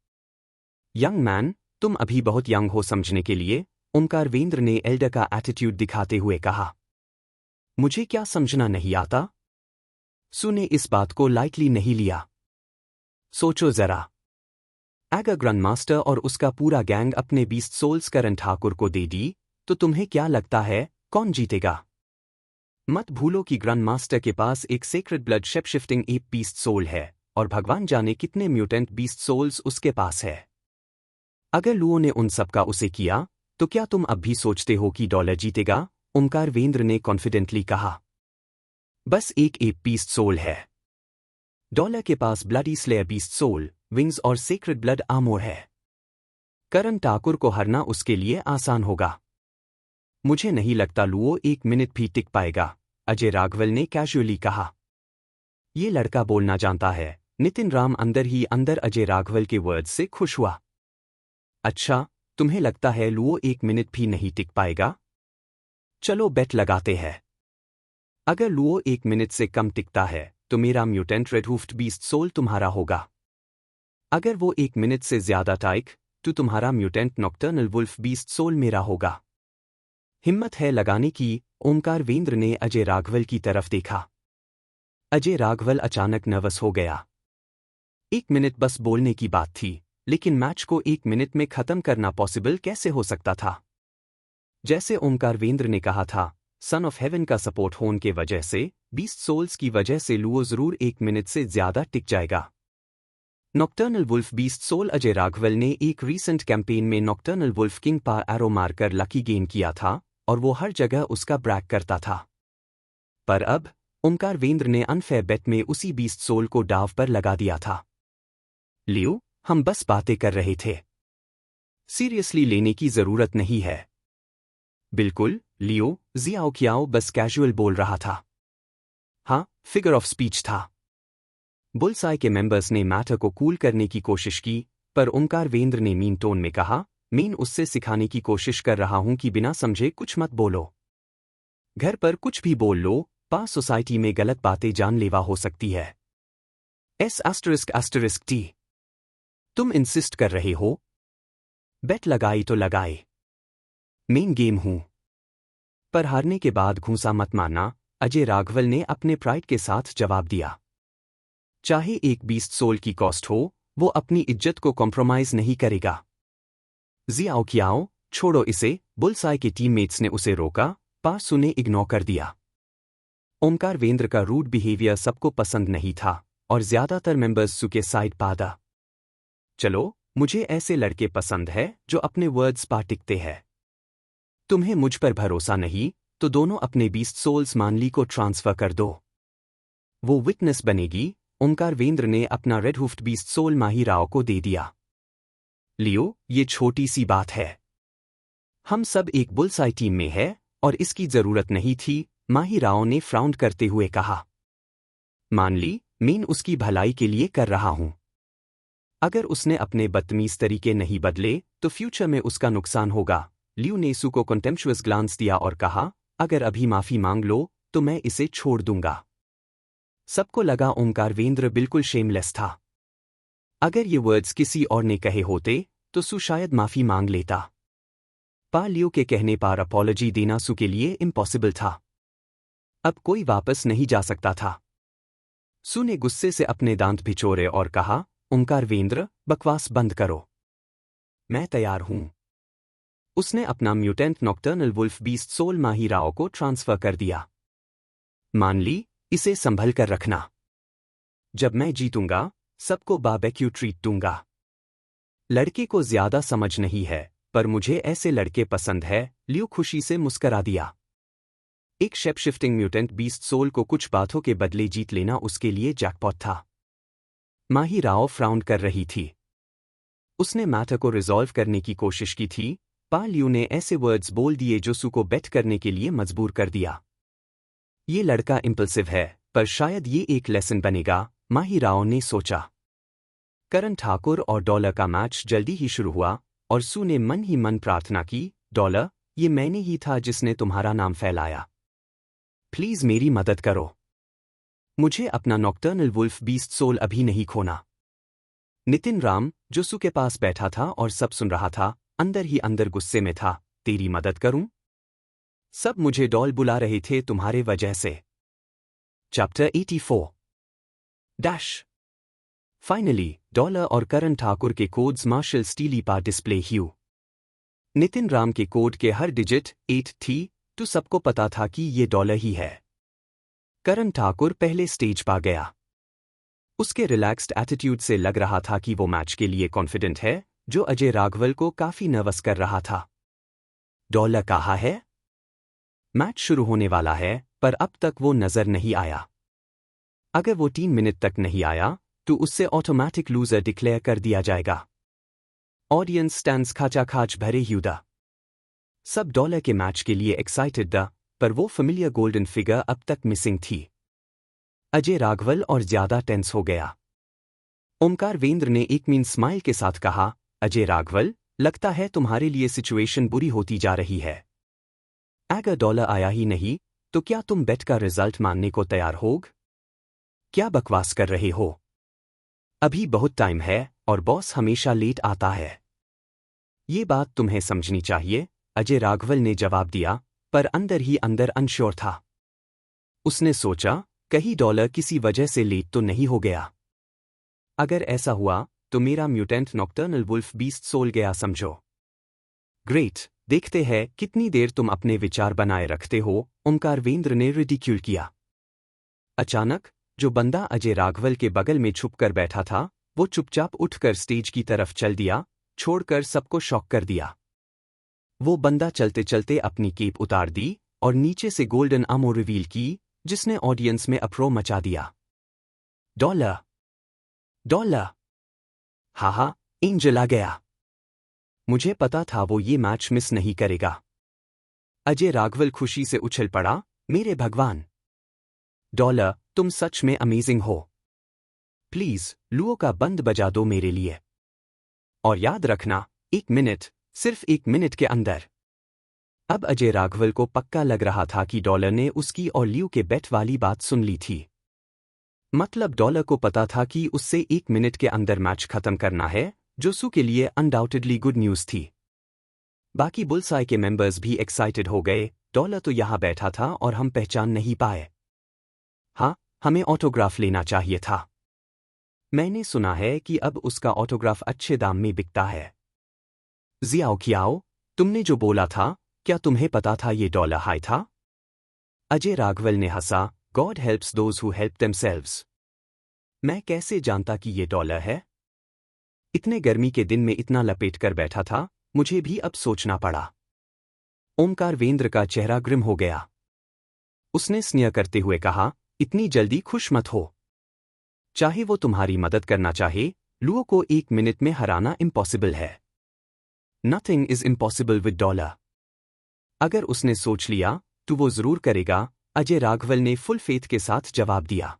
यंग मैन, तुम अभी बहुत यंग हो समझने के लिए, ओमकारवेंद्र ने एल्डर का एटीट्यूड दिखाते हुए कहा। मुझे क्या समझना नहीं आता? सु ने इस बात को लाइटली नहीं लिया। सोचो जरा, अगर ग्रैंड मास्टर और उसका पूरा गैंग अपने 20 सोल्स करण ठाकुर को दे दी, तो तुम्हें क्या लगता है, कौन जीतेगा? मत भूलो कि ग्रैंड मास्टर के पास एक sacred blood shape shifting ape beast soul है, और भगवान जाने कितने म्यूटेंट बीस्ट सोल्स उसके पास है। अगर लुओ ने उन सब का उसे किया, तो क्या तुम अब भी सोचते हो कि डॉलर जीतेगा? ओमकारवेंद्र ने कॉन्फिडेंटली कहा। बस एक एप बीस्ट सोल है। डॉलर के पास bloody slayer beast soul, wings और सेक्रेड ब्लड आर्मोर है। करण ठाकुर को हरना उसके लिए आसान होगा। मुझे नहीं लगता लुओ 1 मिनट भी टिक पाएगा, अजय राघवल ने कैजुअली कहा। ये लड़का बोलना जानता है, नितिन राम अंदर ही अंदर अजय राघवल के वर्ड्स से खुश हुआ। अच्छा, तुम्हें लगता है लुओ 1 मिनट भी नहीं टिक पाएगा? चलो बेट लगाते हैं। अगर लुओ 1 मिनट से कम टिकता है, तो मेरा म्यूटेंट रेडहूफ्ड बीस्ट सोल तुम्हारा होगा। अगर वो 1 मिनट से ज्यादा टाइक, तो तुम्हारा mutant nocturnal wolf beast soul मेरा होगा। हिम्मत है लगाने की, ओमकारवेंद्र ने अजय राघवल की तरफ देखा। अजय राघवल अचानक नर्वस हो गया। 1 मिनट बस बोलने की बात थी, लेकिन मैच को 1 मिनट में खत्म करना पॉसिबल कैसे हो सकता था? जैसे ओमकारवेंद्र ने कहा था, सन ऑफ हेवन का सपोर्ट होने के वजह से, बीस्ट सोल्स की वजह से लुओ जरूर 1 मिनट से ज्यादा टिक जाएगा। Nocturnal wolf beast soul Ajay राघवल ने एक रीसेंट कैंपेन में नॉक्टर्नल वुल्फ किंग पर एरो मारकर लकी गेन किया था और वो हर जगह उसका ब्रैक करता था। पर अब ओमकारवेंद्र ने अनफेयर बेट में उसी बीस्ट सोल को दांव पर लगा दिया था। लियो, हम बस बातें कर रहे थे। सीरियसली लेने की जरूरत नहीं है। बिल्कुल, लियो, जियाओ कियाओ बस कैजुअल बोल रहा था। हाँ, फिगर ऑफ स्पीच था। बुलसाई के मेंबर्स ने मैटर को कूल करने की कोशिश की, पर ओमकारवेंद्र ने मीन टोन में कहा, मीन उससे सिखाने की कोशिश कर रहा हूं कि बिना समझे कुछ मत बोलो। घर पर कुछ भी बोल लो, पास सोसाइटी में गलत बातें जानलेवा हो सकती है। ***T तुम इंसिस्ट कर रहे हो? बेट लगाई तो लगाए। मेन गेम हूं। पर हारने के बाद घूंसा मत मारना, अजय राघवल ने अपने प्राइड के साथ जवाब दिया। चाहे एक बीस्ट सोल की कॉस्ट हो, वो अपनी इज्जत को कॉम्प्रोमाइज नहीं करेगा। जियाओ कियाओ, छोड़ो इसे, बुलसाई के टीममेट्स ने उसे रोका, पासु ने इग्नोर कर दिया। ओमकारवेंद्र का रूड बिहेवियर सबको पसंद नहीं था और ज्यादातर मेंबर्स सु के साइड पादा। चलो, मुझे ऐसे लड़के पसंद है जो अपने वर्ड्स पर टिकते हैं। तुम्हें मुझ पर भरोसा नहीं, तो दोनों अपने बीस्ट सोल्स मानली को ट्रांसफर कर दो। वो विटनेस बनेगी। ओमकारवेंद्र ने अपना रेडहूफ्ड बीस्ट सोल माही राव को दे दिया। लियो, ये छोटी सी बात है। हम सब एक बुलसाई टीम में है और इसकी जरूरत नहीं थी, माही राव ने फ्राउंड करते हुए कहा। मान ली, मीन उसकी भलाई के लिए कर रहा हूं। अगर उसने अपने बदतमीज तरीके नहीं बदले, तो फ्यूचर में उसका नुकसान होगा। लियो ने सु को कंटेम्पचुअस ग्लांस दिया और कहा, अगर अभी माफी मांग लो, तो मैं इसे छोड़ दूंगा। सबको लगा ओमकारवेंद्र बिल्कुल शेमलेस था। अगर ये वर्ड्स किसी और ने कहे होते, तो सु शायद माफी मांग लेता। लियो के कहने पर अपॉलॉजी देना सु के लिए इम्पॉसिबल था। अब कोई वापस नहीं जा सकता था। सु ने गुस्से से अपने दांत भिचोरे और कहा, ओमकारवेंद्र, बकवास बंद करो। मैं तैयार हूं। उसने अपना mutant nocturnal wolf beast soul Mahi Rao को ट्रांसफर कर दिया। मान ली, इसे संभल कर रखना। जब मैं जीतूंगा, सबको बारबेक्यू ट्रीट दूंगा। लड़के को ज्यादा समझ नहीं है, पर मुझे ऐसे लड़के पसंद है। लियो खुशी से मुस्करा दिया। एक shape shifting mutant beast soul को कुछ बातों के बदले जीत लेना उसके लिए जैकपॉट था। माही राव फ्राउंड कर रही थी। उसने मैटर को रिजॉल्व करने की कोशिश की थी, लियो ने ऐसे वर्ड्स बोल दिए जो सु को बेट करने के लिए मजबूर कर दिया। ये लड़का इम्पल्सिव है, पर शायद ये एक लेसन बनेगा, माही राव ने सोचा। करण ठाकुर और डॉलर का मैच जल्दी ही शुरू हुआ और सु ने मन ही मन प्रार्थना की, डॉलर, ये मैंने ही था जिसने तुम्हारा नाम फैलाया। प्लीज मेरी मदद करो। मुझे अपना नॉक्टर्नल वुल्फ बीस्ट सोल अभी नहीं खोना। नितिन राम, जो सु के पास बैठा था और सब सुन रहा था, अंदर ही अंदर गुस्से में था। तेरी मदद करूं? सब मुझे डॉल बुला रहे थे तुम्हारे वजह से। Chapter 84 dash. फाइनली, डॉलर और करण ठाकुर के कोड्स मार्शल स्टीली पर डिस्प्ले ह्यू। नितिन राम के कोड के हर डिजिट 8 थी, तो सबको पता था कि ये डॉलर ही है। करण ठाकुर पहले स्टेज पर गया। उसके रिलैक्स्ड एटीट्यूड से लग रहा था कि वो मैच के लिए कॉन्फिडेंट है, जो अजय राघवल को काफी नर्वस कर रहा था। डॉलर कहाँ है? मैच शुरू होने वाला है, पर अब तक वो नजर नहीं आया। अगर वो 3 मिनट तक नहीं आया, तो उससे ऑटोमैटिक लूजर डिक्लेयर कर दिया जाएगा। ऑडियंस स्टैंड्स खाचाखाच भरे ह्यूदा। सब डॉलर के मैच के लिए एक्साइटेड था, पर वो फेमिलियर गोल्डन फिगर अब तक मिसिंग थी। अजय राघवल और ज्यादा टेंस हो गया। ओमकारवेंद्र ने एक मीन स्माइल के साथ कहा, अजय राघवल, लगता है तुम्हारे लिए सिचुएशन बुरी होती जा रही है। अगर डॉलर आया ही नहीं, तो क्या तुम बेट का रिजल्ट मानने को तैयार होग? क्या बकवास कर रहे हो? अभी बहुत टाइम है और बॉस हमेशा लेट आता है। ये बात तुम्हें समझनी चाहिए, अजय राघवल ने जवाब दिया, पर अंदर ही अंदर अनश्योर था। उसने सोचा, कहीं डॉलर किसी वजह से लेट तो नहीं हो गया। अगर ऐसा हुआ तो मेरा mutant nocturnal wolf beast soul गया समझो। ग्रेट, देखते हैं कितनी देर तुम अपने विचार बनाए रखते हो, ओमकारवेंद्र ने रिडिक्यूल किया। अचानक जो बंदा अजय राघवल के बगल में छुपकर बैठा था, वो चुपचाप उठकर स्टेज की तरफ चल दिया, छोड़कर सबको शॉक कर दिया। वो बंदा चलते चलते अपनी केप उतार दी और नीचे से गोल्डन आर्मर रिवील की, जिसने ऑडियंस में अप्रो मचा दिया। डॉलर, डॉलर, हाहा, एंजल आ गया। मुझे पता था वो ये मैच मिस नहीं करेगा। अजय राघवल खुशी से उछल पड़ा, मेरे भगवान! डॉलर, तुम सच में अमेजिंग हो। प्लीज लुओ का बंद बजा दो मेरे लिए। और याद रखना, 1 मिनट, सिर्फ 1 मिनट के अंदर। अब अजय राघवल को पक्का लग रहा था कि डॉलर ने उसकी और लियो के बेट वाली बात सुन ली थी। मतलब डॉलर को पता था कि उससे 1 मिनट के अंदर मैच खत्म करना है, जो सू के लिए अनडाउटेडली गुड न्यूज थी। बाकी बुलसाई के मेंबर्स भी एक्साइटेड हो गए, डॉलर तो यहां बैठा था और हम पहचान नहीं पाए। हाँ, हमें ऑटोग्राफ लेना चाहिए था। मैंने सुना है कि अब उसका ऑटोग्राफ अच्छे दाम में बिकता है। जियाओ खियाओ, तुमने जो बोला था, क्या तुम्हें पता था ये डॉलर हाई था? अजय राघवल ने हंसा, God helps those who help themselves. मैं कैसे जानता कि ये डॉलर है? इतने गर्मी के दिन में इतना लपेट कर बैठा था, मुझे भी अब सोचना पड़ा। ओमकारवेंद्र का चेहरा ग्रिम हो गया। उसने स्नेह करते हुए कहा, इतनी जल्दी खुश मत हो। चाहे वो तुम्हारी मदद करना चाहे, लुओ को 1 मिनट में हराना इम्पॉसिबल है। Nothing is impossible with dollar. अगर उसने सोच लिया, तो वो जरूर करेगा, अजय राघवल ने फुल फेथ के साथ जवाब दिया।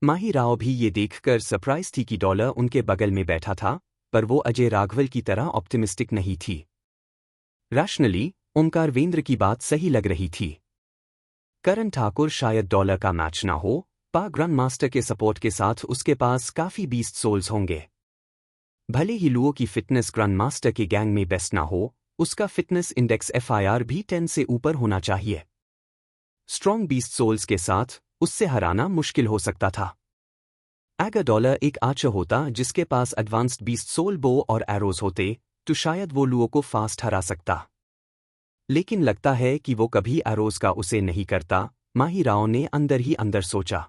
माही राव भी ये देखकर सरप्राइज थी कि डॉलर उनके बगल में बैठा था, पर वो अजय राघवल की तरह ऑप्टिमिस्टिक नहीं थी। रैशनली, ओमकारवेंद्र की बात सही लग रही थी। करण ठाकुर शायद डॉलर का मैच ना हो, पा ग्रैंड मास्टर के सपोर्ट के साथ उसके पास काफी बीस्ट सोल्स होंगे। भले ही लुओ की फिटनेस ग्रैंड मास्टर के गैंग में बेस्ट ना हो, उसका फिटनेस इंडेक्स FIR भी 10 से ऊपर होना चाहिए। स्ट्रॉन्ग बीस्ट सोल्स के साथ उससे हराना मुश्किल हो सकता था। अगर डॉलर एक आर्चर होता जिसके पास एडवांस्ड बीस्ट सोल बो और एरोज होते, तो शायद वो लुओ को फास्ट हरा सकता। लेकिन लगता है कि वो कभी एरोज का उसे नहीं करता, माही राव ने अंदर ही अंदर सोचा।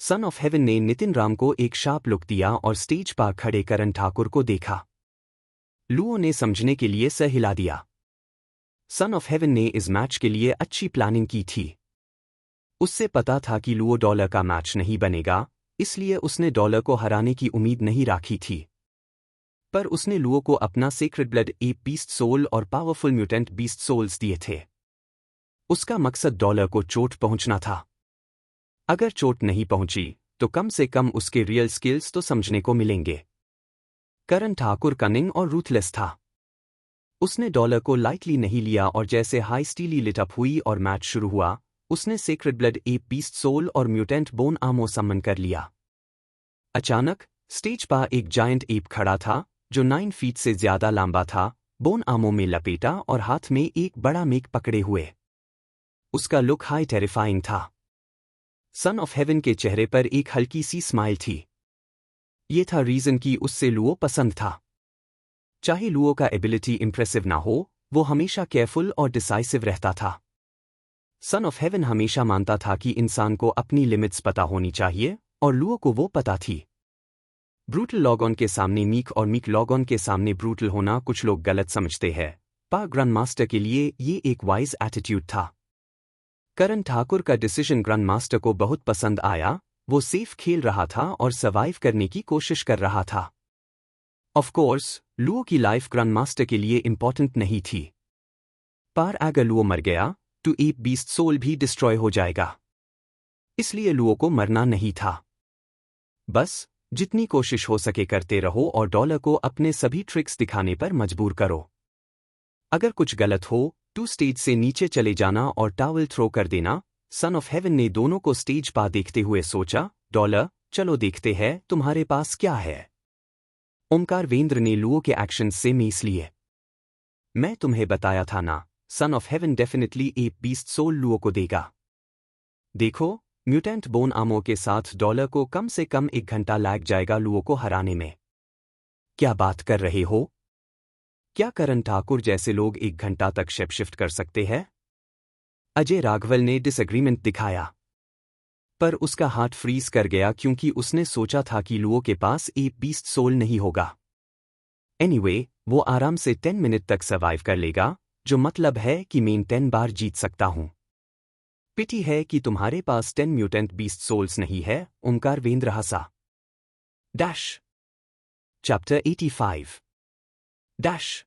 सन ऑफ हेवन ने नितिन राम को एक शार्प लुक दिया और स्टेज पर खड़े करण ठाकुर को देखा। लुओ ने समझने के लिए सर हिला दिया। सन ऑफ हेवन ने इस मैच के लिए अच्छी प्लानिंग की थी। उससे पता था कि लुओ डॉलर का मैच नहीं बनेगा, इसलिए उसने डॉलर को हराने की उम्मीद नहीं रखी थी। पर उसने लुओ को अपना sacred blood ape beast soul और पावरफुल म्यूटेंट बीस्ट सोल्स दिए थे। उसका मकसद डॉलर को चोट पहुंचना था। अगर चोट नहीं पहुंची, तो कम से कम उसके रियल स्किल्स तो समझने को मिलेंगे। करण ठाकुर कनिंग और रूथलेस था। उसने डॉलर को लाइटली नहीं लिया और जैसे हाई स्टीली लिट अप हुई और मैच शुरू हुआ, उसने sacred blood ape beast soul और म्यूटेंट बोन आमो समन कर लिया। अचानक स्टेज पर एक जायंट एप खड़ा था, जो 9 फीट से ज्यादा लंबा था, बोन आमो में लपेटा और हाथ में एक बड़ा मेक पकड़े हुए। उसका लुक हाई टेरिफाइंग था। सन ऑफ हेवन के चेहरे पर एक हल्की सी स्माइल थी। ये था रीजन कि उससे लुओ पसंद था। चाहे लुओ का एबिलिटी इंप्रेसिव ना हो, वो हमेशा केयरफुल और डिसाइसिव रहता था। सन ऑफ हेवन हमेशा मानता था कि इंसान को अपनी लिमिट्स पता होनी चाहिए, और लुओ को वो पता थी। ब्रूटल लॉगॉन के सामने मीक और मीक लॉगॉन के सामने ब्रूटल होना कुछ लोग गलत समझते हैं, पर ग्रैंड मास्टर के लिए ये एक वाइज एटीट्यूड था। करण ठाकुर का डिसीजन ग्रैंड मास्टर को बहुत पसंद आया, वो सेफ खेल रहा था और सर्वाइव करने की कोशिश कर रहा था। ऑफ कोर्स, लुओ की लाइफ ग्रैंड मास्टर के लिए इंपॉर्टेंट नहीं थी। पर अगर लुओ मर गया, तो एप बीस्ट सोल भी डिस्ट्रॉय हो जाएगा। इसलिए लुओ को मरना नहीं था। बस जितनी कोशिश हो सके करते रहो और डॉलर को अपने सभी ट्रिक्स दिखाने पर मजबूर करो। अगर कुछ गलत हो, तो स्टेज से नीचे चले जाना और टावल थ्रो कर देना, सन ऑफ हेवन ने दोनों को स्टेज पा देखते हुए सोचा, डॉलर, चलो देखते हैं तुम्हारे पास क्या है। ओमकारवेंद्र ने लुओ के एक्शन से मीस लिए। मैं तुम्हें बताया था ना, सन ऑफ हेवन डेफिनेटली एक बीस्ट सोल लुओ को देगा। देखो, म्यूटेंट बोन आमो के साथ डॉलर को कम से कम 1 घंटा लग जाएगा लुओ को हराने में। क्या बात कर रहे हो? क्या करण ठाकुर जैसे लोग 1 घंटा तक शेप शिफ्ट कर सकते हैं? अजय राघवल ने डिसएग्रीमेंट दिखाया। पर उसका हाथ फ्रीज कर गया क्योंकि उसने सोचा था कि लुओ के पास एक बीस्ट सोल नहीं होगा। एनीवे, वो आराम से 10 मिनट तक सर्वाइव कर लेगा, जो मतलब है कि मैं 10 बार जीत सकता हूं। पिटी है कि तुम्हारे पास 10 म्यूटेंट बीस्ट सोल्स नहीं है, ओमकारवेंद्र हंसा। Dash chapter 85 dash.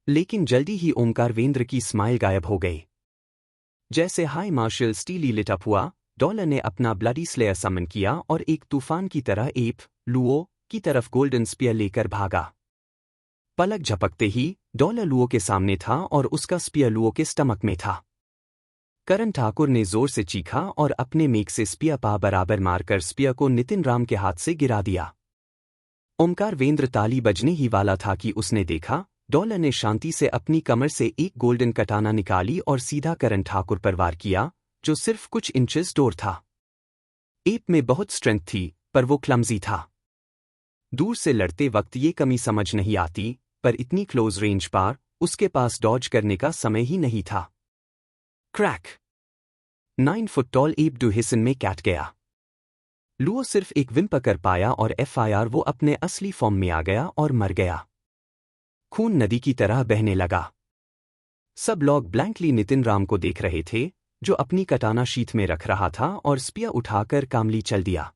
लेकिन जल्दी ही ओमकारवेंद्र की स्माइल गायब हो गई। जैसे high marshal Steely lit up हुआ, डॉलर ने अपना ब्लडी स्लेयर समन किया और एक तूफान की तरह एप, लुओ, की तरफ गोल्डन स्पीयर लेकर भागा। पलक झपकते ही डॉलर लुओ के सामने था और उसका स्पीयर लुओ के स्टमक में था। करण ठाकुर ने जोर से चीखा और अपने मेक से स्पीयर पा बराबर मारकर स्पीयर को नितिन राम के हाथ से गिरा दिया। ओमकारवेंद्र ताली बजने ही वाला था कि उसने देखा, डॉलर ने शांति से अपनी कमर से एक गोल्डन कटाना निकाली और सीधा करण ठाकुर पर वार किया, जो सिर्फ कुछ इंचेस दूर था। एप में बहुत स्ट्रेंथ थी, पर वो क्लमजी था। दूर से लड़ते वक्त ये कमी समझ नहीं आती, पर इतनी क्लोज रेंज पार, उसके पास डॉज करने का समय ही नहीं था। क्रैक! 9 फुट टॉल एप डू हिसन में कैट गया। लुओ सिर्फ एक विम्पर कर पाया और FIR वो अपने असली फॉर्म में आ गया और मर गया। खून नदी की तरह बहने लगा। सब लोग ब्लैंकली नितिन राम को देख रहे थे, जो अपनी कटाना शीथ में रख रहा था और स्पीयर उठाकर कामली चल दिया।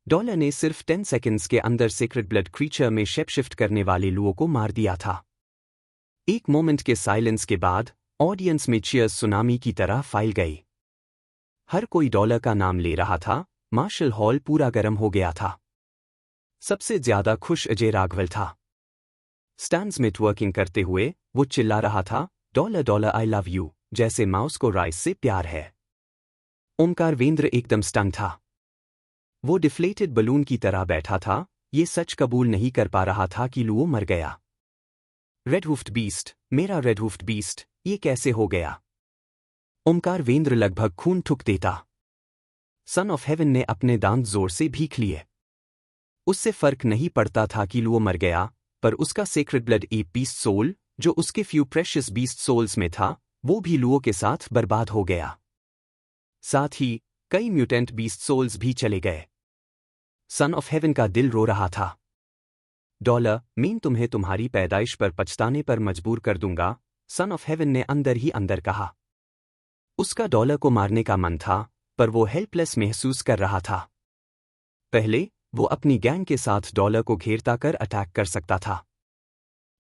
डॉलर ने सिर्फ 10 सेकंड्स के अंदर सीक्रेट ब्लड क्रीचर में शेप शिफ्ट करने वाले लुओ को मार दिया था। एक मोमेंट के साइलेंस के बाद ऑडियंस में चीयर्स सुनामी की तरह फैल गई। हर कोई डॉलर का नाम ले रहा था, मार्शल हॉल पूरा गर्म हो गया था। सबसे ज्यादा खुश अजय राघवल था। स्टैंड्स में ट्वर्किंग करते हुए वो चिल्ला रहा था, dollar dollar I love you, जैसे माउस को राइस से प्यार है। ओमकारवेंद्र एकदम स्टन था। वो डिफ्लेटेड बलून की तरह बैठा था, ये सच कबूल नहीं कर पा रहा था कि लुओ मर गया। रेड हुफ्ड बीस्ट, मेरा रेड हुफ्ड बीस्ट, ये कैसे हो गया? ओमकारवेंद्र लगभग खून थूक देता। सन ऑफ हेवन ने अपने दांत जोर से भीख लिए। उससे फर्क नहीं पड़ता था कि लुओ मर गया, पर उसका secret blood a beast soul, जो उसके फ्यू प्रेशियस बीस्ट सोल्स में था, वो भी लुओ के साथ बर्बाद हो गया। साथ ही कई म्यूटेंट बीस्ट सोल्स भी चले गए। सन ऑफ हेवन का दिल रो रहा था। डॉलर, मैं तुम्हें तुम्हारी पैदाइश पर पछताने पर मजबूर कर दूंगा, सन ऑफ हेवन ने अंदर ही अंदर कहा। उसका डॉलर को मारने का मन था, पर वो हेल्पलेस महसूस कर रहा था। पहले वो अपनी गैंग के साथ डॉलर को घेरता कर अटैक कर सकता था,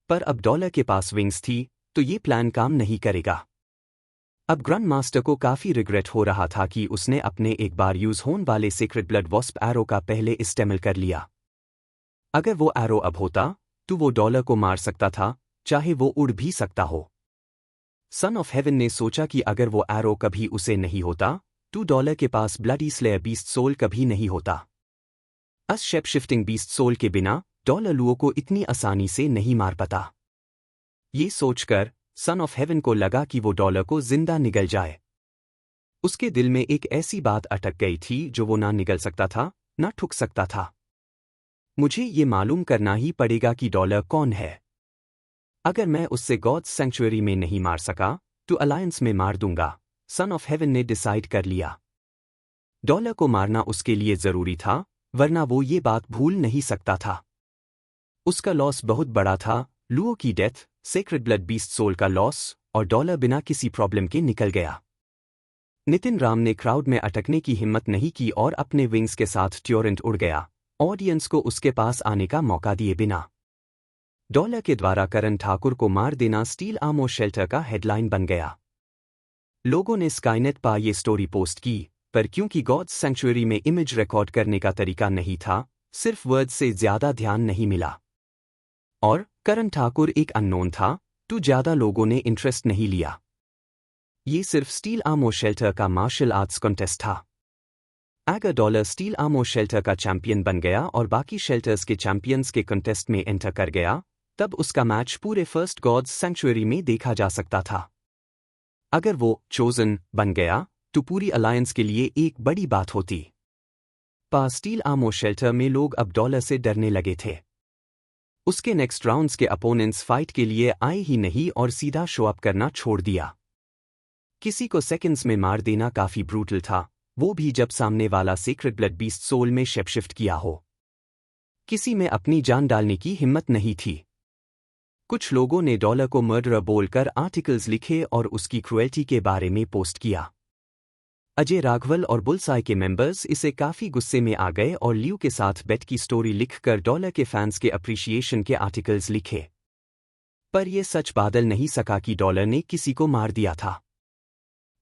पर अब डॉलर के पास विंग्स थी, तो ये प्लान काम नहीं करेगा। अब ग्रैंड मास्टर को काफी रिग्रेट हो रहा था कि उसने अपने एक बार यूज होने वाले सीक्रेट ब्लड वॉस्प एरो का पहले इस्तेमाल कर लिया। अगर वो एरो अब होता, तो वो डॉलर को मार सकता था, चाहे वो उड़ भी सकता हो। सन ऑफ हेवन ने सोचा कि अगर वो एरो कभी उसे नहीं होता, तो डॉलर के पास ब्लडी स्लेयर बीस्ट सोल कभी नहीं होता। अस शेप शिफ्टिंग बीस्ट सोल के बिना डॉलर लुओ को इतनी आसानी से नहीं मार पाता। ये सोचकर सन ऑफ हेवन को लगा कि वो डॉलर को जिंदा निगल जाए। उसके दिल में एक ऐसी बात अटक गई थी जो वो ना निगल सकता था, ना ठुक सकता था। मुझे ये मालूम करना ही पड़ेगा कि डॉलर कौन है। अगर मैं उससे गॉड्स सैंक्चुअरी में नहीं मार सका, तो अलायंस में मार दूंगा, सन ऑफ हेवन ने डिसाइड कर लिया। डॉलर को मारना उसके लिए जरूरी था, वरना वो ये बात भूल नहीं सकता था। उसका लॉस बहुत बड़ा था, लुओ की death, secret blood beast soul का लॉस, और डॉलर बिना किसी प्रॉब्लम के निकल गया। नितिन राम ने क्राउड में अटकने की हिम्मत नहीं की और अपने विंग्स के साथ ट्योरेंट उड़ गया, ऑडियंस को उसके पास आने का मौका दिए बिना। डॉलर के द्वारा करण ठाकुर को मार देना स्टील आर्मर शेल्टर का हेडलाइन बन गया। लोगों ने स्काईनेट पर ये स्टोरी पोस्ट की, पर क्योंकि गॉड्स सैंक्चुअरी में इमेज रिकॉर्ड करने का तरीका नहीं था, सिर्फ वर्ड्स से ज्यादा ध्यान नहीं मिला। और करण ठाकुर एक अननोन था, तो ज्यादा लोगों ने इंटरेस्ट नहीं लिया। ये सिर्फ स्टील आर्मो शेल्टर का मार्शल आर्ट्स कॉन्टेस्ट था। अगर डॉलर स्टील आर्मो शेल्टर का चैंपियन बन गया और बाकी शेल्टर्स के चैंपियंस के कॉन्टेस्ट में एंटर कर गया, तब उसका मैच पूरे फर्स्ट गॉड्स सैंक्चुअरी में देखा जा सकता था। अगर वो चोजन बन गया तो पूरी अलायंस के लिए एक बड़ी बात होती। पर स्टील आर्मो शेल्टर में लोग अब डॉलर से डरने लगे थे। उसके नेक्स्ट राउंड्स के अपोनेंट्स फाइट के लिए आए ही नहीं और सीधा शो अप करना छोड़ दिया। किसी को सेकंड्स में मार देना काफी ब्रूटल था, वो भी जब सामने वाला सीक्रेट ब्लड बीस्ट सोल में शेपशिफ्ट किया हो। किसी में अपनी जान डालने की हिम्मत नहीं थी। कुछ लोगों ने डॉलर को मर्डरर बोलकर आर्टिकल्स लिखे और उसकी क्रुएल्टी के बारे में पोस्ट किया। अजय राघवल और बुलसाई के मेंबर्स इसे काफी गुस्से में आ गए और ल्यू के साथ बेट की स्टोरी लिखकर डॉलर के फैंस के अप्रिशिएशन के आर्टिकल्स लिखे। पर यह सच बादल नहीं सका कि डॉलर ने किसी को मार दिया था।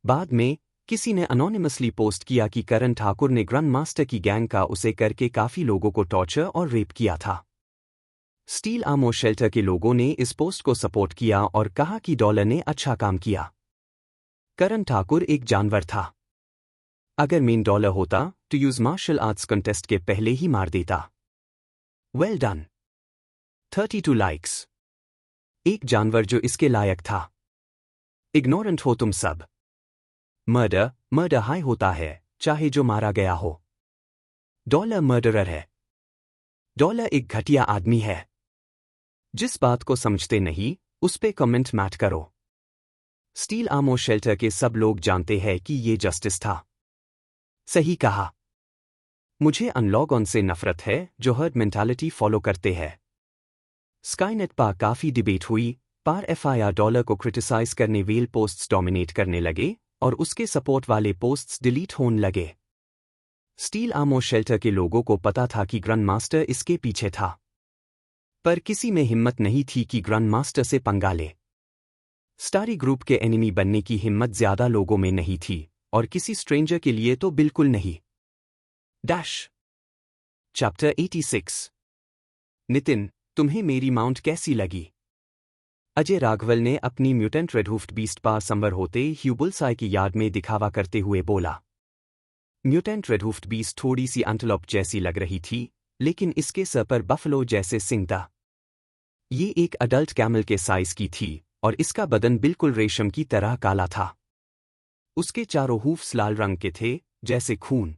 बाद में किसी ने अनोनिमसली पोस्ट किया कि करण ठाकुर ने ग्रैंड मास्टर की गैंग का उसे करके काफी लोगों को टॉर्चर और रेप किया था। स्टील आर्मो शेल्टर के लोगों ने इस पोस्ट को सपोर्ट किया और कहा कि डॉलर ने अच्छा काम किया। करण ठाकुर एक जानवर था। अगर मेन डॉलर होता तो यूज मार्शल आर्ट्स कॉन्टेस्ट के पहले ही मार देता। Well done. 32 लाइक्स। एक जानवर जो इसके लायक था। इग्नोरेंट हो तुम सब। मर्डर हाई होता है, चाहे जो मारा गया हो। डॉलर मर्डरर है। डॉलर एक घटिया आदमी है। जिस बात को समझते नहीं, उस पे कमेंट मैट करो। स्टील आर्मो शेल्टर के सब लोग जानते हैं कि ये जस्टिस था। सही कहा। मुझे अनलॉग ऑन से नफरत है जो हर्ड मेंटालिटी फॉलो करते हैं। स्काईनेट पर काफी डिबेट हुई, पार एफआईआर डॉलर को क्रिटिसाइज करने वेल पोस्ट्स डोमिनेट करने लगे और उसके सपोर्ट वाले पोस्ट्स डिलीट होने लगे। स्टील आर्मो शेल्टर के लोगों को पता था कि ग्रैंड मास्टर इसके पीछे था, पर किसी में हिम्मत नहीं थी कि ग्रैंड मास्टर से पंगा ले। स्टारी ग्रुप के एनिमी बनने की हिम्मत ज्यादा लोगों में नहीं थी और किसी स्ट्रेंजर के लिए तो बिल्कुल नहीं। डैश। चैप्टर 86। नितिन, तुम्हें मेरी माउंट कैसी लगी? अजय राघवल ने अपनी म्यूटेंट रेडहूफ्ड बीस्ट पार संवर होते ह्यू बुलसाई की याद में दिखावा करते हुए बोला। म्यूटेंट रेडहूफ्ड बीस्ट थोड़ी सी एंटेलोप जैसी लग रही थी, लेकिन इसके सर पर बफलो जैसे सिंग था। ये एक अडल्ट कैमल के साइज की थी और इसका बदन बिल्कुल रेशम की तरह काला था। उसके चारों हूफ्स लाल रंग के थे, जैसे खून।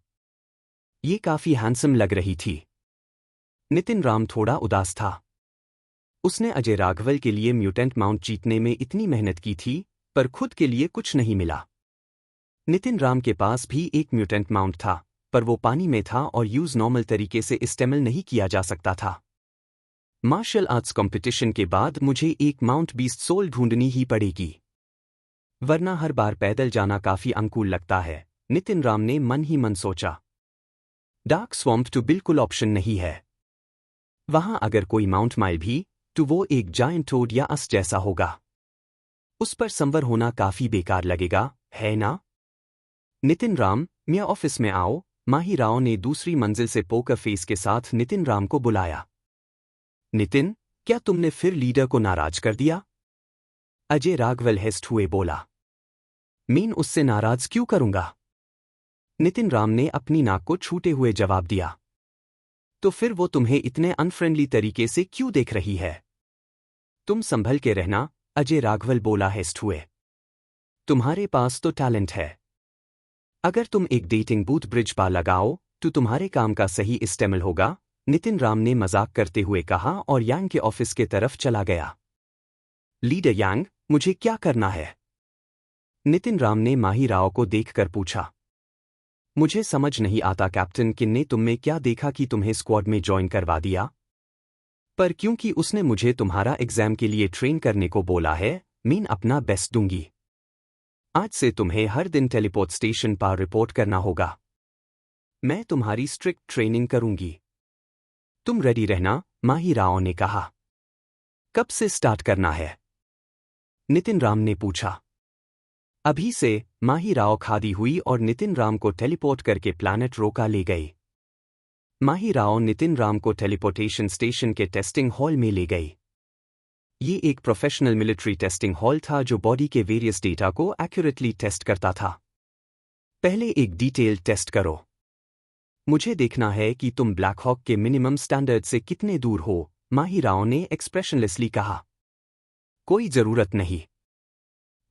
ये काफी हैंडसम लग रही थी। नितिन राम थोड़ा उदास था। उसने अजय राघवल के लिए म्यूटेंट माउंट जीतने में इतनी मेहनत की थी, पर खुद के लिए कुछ नहीं मिला। नितिन राम के पास भी एक म्यूटेंट माउंट था, पर वो पानी में था और यूज नॉर्मल तरीके से इस्तेमाल नहीं किया जा सकता था। मार्शल आर्ट्स कंपटीशन के बाद मुझे एक माउंट बीस्ट सोल ढूंढनी ही पड़ेगी, वरना हर बार पैदल जाना काफी अनुकूल लगता है, नितिन राम ने मन ही मन सोचा। डार्क स्वैम्प तो बिल्कुल ऑप्शन नहीं है। वहां अगर कोई माउंट माइल भी, तो वो एक जायंट टोड या अस जैसा होगा। उस पर संवर होना काफी बेकार लगेगा, है ना? नितिन राम, मेरे ऑफिस में आओ। माही राव ने दूसरी मंजिल से पोकर फेस के साथ नितिन राम को बुलाया। नितिन, क्या तुमने फिर लीडर को नाराज कर दिया? अजय राघवल हेस्ट हुए बोला। मैं उससे नाराज क्यों करूंगा? नितिन राम ने अपनी नाक को छूटे हुए जवाब दिया। तो फिर वो तुम्हें इतने अनफ्रेंडली तरीके से क्यों देख रही है? तुम संभल के रहना, अजय राघवल बोला हेस्ट हुए। तुम्हारे पास तो टैलेंट है। अगर तुम एक डेटिंग बूथ ब्रिज पा लगाओ तो तुम्हारे काम का सही इस्तेमाल होगा, नितिन राम ने मजाक करते हुए कहा और यांग के ऑफिस के तरफ चला गया। लीडर यांग, मुझे क्या करना है? नितिन राम ने माही राव को देखकर पूछा। मुझे समझ नहीं आता कैप्टन, किन्ने तुम में क्या देखा कि तुम्हें स्क्वाड में ज्वाइन करवा दिया? पर क्योंकि उसने मुझे तुम्हारा एग्जाम के लिए ट्रेन करने को बोला है, मैं अपना बेस्ट दूंगी। आज से तुम्हें हर दिन टेलीपोर्ट स्टेशन पर रिपोर्ट करना होगा। मैं तुम्हारी स्ट्रिक्ट ट्रेनिंग करूंगी। तुम रेडी रहना, माही राव ने कहा। कब से स्टार्ट करना है? नितिन राम ने पूछा। अभी से, माही राव खादी हुई और नितिन राम को टेलीपोर्ट करके प्लैनेट रोका ले गई। माही राव नितिन राम को टेलीपोर्टेशन स्टेशन के टेस्टिंग हॉल में ले गई। ये एक प्रोफेशनल मिलिट्री टेस्टिंग हॉल था जो बॉडी के वेरियस डेटा को एक्यूरेटली टेस्ट करता था। पहले एक डिटेल्ड टेस्ट करो। मुझे देखना है कि तुम ब्लैक हॉक के मिनिमम स्टैंडर्ड से कितने दूर हो, माही राव ने एक्सप्रेशनलेसली कहा। कोई जरूरत नहीं।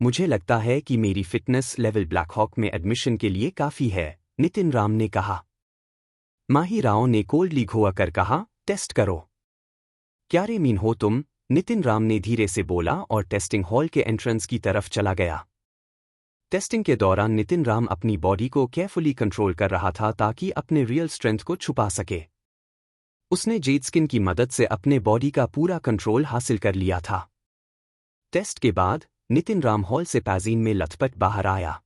मुझे लगता है कि मेरी फिटनेस लेवल ब्लैक हॉक में एडमिशन के लिए काफी है, नितिन राम ने कहा। माही राव ने कोल्डली घोआ कर कहा, टेस्ट करो। क्या रे मीन हो तुम, नितिन राम ने धीरे से बोला और टेस्टिंग हॉल के एंट्रेंस की तरफ चला गया। टेस्टिंग के दौरान नितिन राम अपनी बॉडी को केयरफुली कंट्रोल कर रहा था ताकि अपने रियल स्ट्रेंथ को छुपा सके। उसने जेड स्किन की मदद से अपने बॉडी का पूरा कंट्रोल हासिल कर लिया था। टेस्ट के बाद नितिन राम हॉल से पैजीन में लथपथ बाहर आया।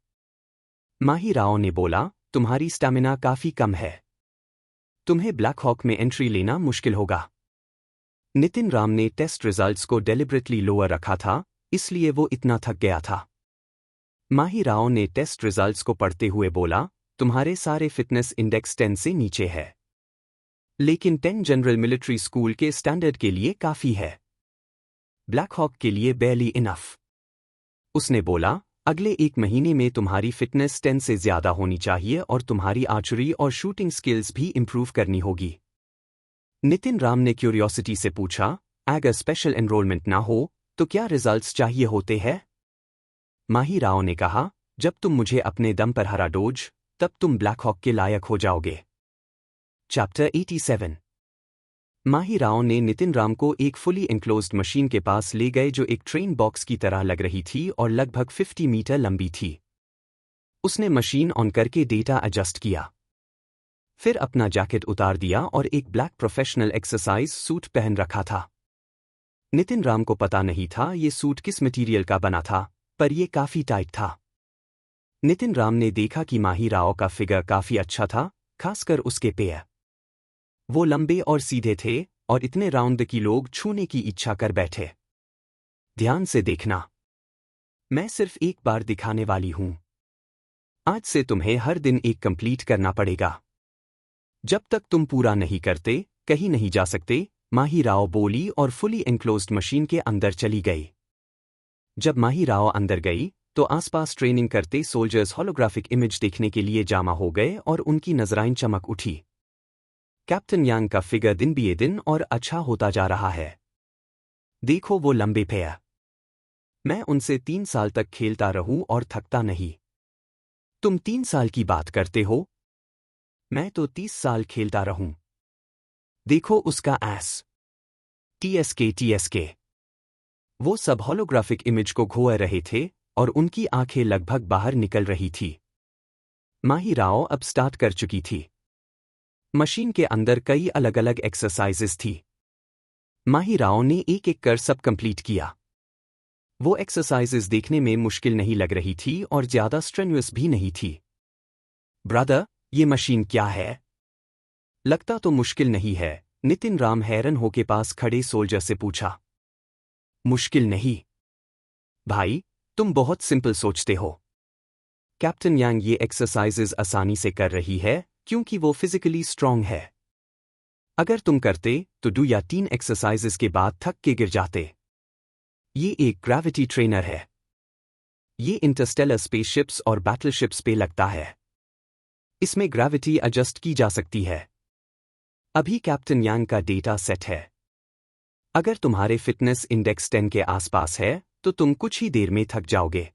माही राव ने बोला, तुम्हारी स्टैमिना काफी कम है। तुम्हें ब्लैक हॉक में एंट्री लेना मुश्किल होगा। नितिन राम ने टेस्ट रिजल्ट्स को डेलिबरेटली लोअर रखा था, इसलिए वो इतना थक गया था। माही राव ने टेस्ट रिजल्ट्स को पढ़ते हुए बोला, तुम्हारे सारे फिटनेस इंडेक्स 10 से नीचे है। लेकिन 10 जनरल मिलिट्री स्कूल के स्टैंडर्ड के लिए काफी है। ब्लैक हॉक के लिए बेयरली इनफ। उसने बोला, अगले 1 महीने में तुम्हारी फिटनेस 10 से ज्यादा होनी चाहिए और तुम्हारी आर्चरी और शूटिंग स्किल्स भी इंप्रूव करनी होगी। नितिन राम ने क्यूरियोसिटी से पूछा, अगर स्पेशल एनरोलमेंट ना हो तो क्या रिजल्ट्स चाहिए होते हैं? माही राव ने कहा, जब तुम मुझे अपने दम पर हरा दोगे, तब तुम ब्लैक हॉक के लायक हो जाओगे। चैप्टर 87। माही राव ने नितिन राम को एक फुली एनक्लोज्ड मशीन के पास ले गए जो एक ट्रेन बॉक्स की तरह लग रही थी और लगभग 50 मीटर लंबी थी। उसने मशीन ऑन करके डेटा एडजस्ट किया। फिर अपना जैकेट उतार दिया और एक ब्लैक प्रोफेशनल एक्सरसाइज सूट पहन रखा था। नितिन राम को पता नहीं था ये सूट किस मटेरियल का बना था, पर यह काफी टाइट था। नितिन राम ने देखा कि माही राव का फिगर काफी अच्छा था, खासकर उसके पैर। वो लंबे और सीधे थे और इतने राउंड कि लोग छूने की इच्छा कर बैठे। ध्यान से देखना, मैं सिर्फ एक बार दिखाने वाली हूं। आज से तुम्हें हर दिन एक कंप्लीट करना पड़ेगा। जब तक तुम पूरा नहीं करते, कहीं नहीं जा सकते, माही राव बोली और फुली एनक्लोज्ड मशीन के अंदर चली गई। जब माही राव अंदर गई, तो आसपास ट्रेनिंग करते सोल्जर्स होलोग्राफिक इमेज देखने के लिए जमा हो गए और उनकी नजराइन चमक उठी। कैप्टन यांग का फिगर दिन बे दिन और अच्छा होता जा रहा है। देखो वो लंबे पैर। मैं उनसे 3 साल तक खेलता रहूं और थकता नहीं। तुम 3 साल की बात करते हो? मैं तो 30 साल खेलता रहूं। देखो उसका एस। टीएसके। वो सब होलोग्राफिक इमेज को घोर रहे थे और उनकी आंखें लगभग बाहर निकल रही थी। माही राव अब स्टार्ट कर चुकी थी। मशीन के अंदर कई अलग अलग एक्सरसाइजेस थी। माही राव ने एक एक कर सब कंप्लीट किया। वो एक्सरसाइजेस देखने में मुश्किल नहीं लग रही थी और ज्यादा स्ट्रेन्युअस भी नहीं थी। ब्रदर, ये मशीन क्या है? लगता तो मुश्किल नहीं है, नितिन राम हैरान होके पास खड़े सोल्जर से पूछा। मुश्किल नहीं भाई, तुम बहुत सिंपल सोचते हो। कैप्टन यांग ये एक्सरसाइजेज आसानी से कर रही है क्योंकि वो फिजिकली स्ट्रांग है। अगर तुम करते तो 2 या 3 एक्सरसाइजेज के बाद थक के गिर जाते। ये एक ग्रेविटी ट्रेनर है। ये इंटरस्टेलर स्पेसशिप्स और बैटलशिप्स पे लगता है। इसमें ग्रेविटी एडजस्ट की जा सकती है। अभी कैप्टन यांग का डेटा सेट है। अगर तुम्हारे फिटनेस इंडेक्स 10 के आसपास है तो तुम कुछ ही देर में थक जाओगे।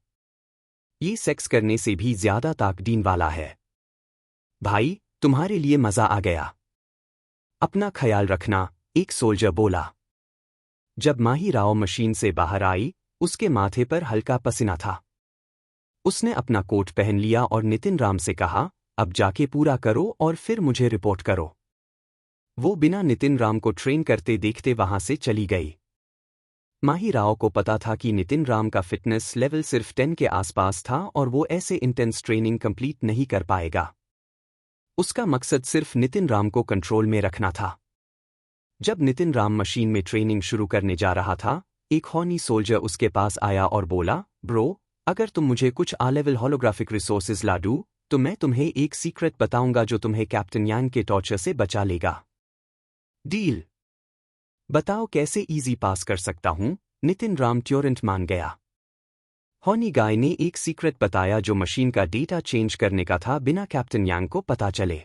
ये सेक्स करने से भी ज्यादा ताकदीन वाला है। भाई, तुम्हारे लिए मजा आ गया। अपना ख्याल रखना, एक सोल्जर बोला। जब माही राव मशीन से बाहर आई, उसके माथे पर हल्का पसीना था। उसने अपना कोट पहन लिया और नितिन राम से कहा, अब जाके पूरा करो और फिर मुझे रिपोर्ट करो। वो बिना नितिन राम को ट्रेन करते देखते वहां से चली गई। माही राव को पता था कि नितिन राम का फिटनेस लेवल सिर्फ 10 के आसपास था और वो ऐसे इंटेंस ट्रेनिंग कंप्लीट नहीं कर पाएगा। उसका मकसद सिर्फ नितिन राम को कंट्रोल में रखना था। जब नितिन राम मशीन में ट्रेनिंग शुरू करने जा रहा था, एक हॉनी सोल्जर उसके पास आया और बोला, ब्रो, अगर तुम मुझे कुछ A-लेवल होलोग्राफिक रिसोर्सेज ला दूं, तो मैं तुम्हें एक सीक्रेट बताऊंगा जो तुम्हें कैप्टन यांग के टॉर्चर से बचा लेगा। डील? बताओ कैसे इजी पास कर सकता हूं, नितिन राम ट्यूरेंट मान गया। हॉनी गाय ने एक सीक्रेट बताया जो मशीन का डेटा चेंज करने का था बिना कैप्टन यांग को पता चले।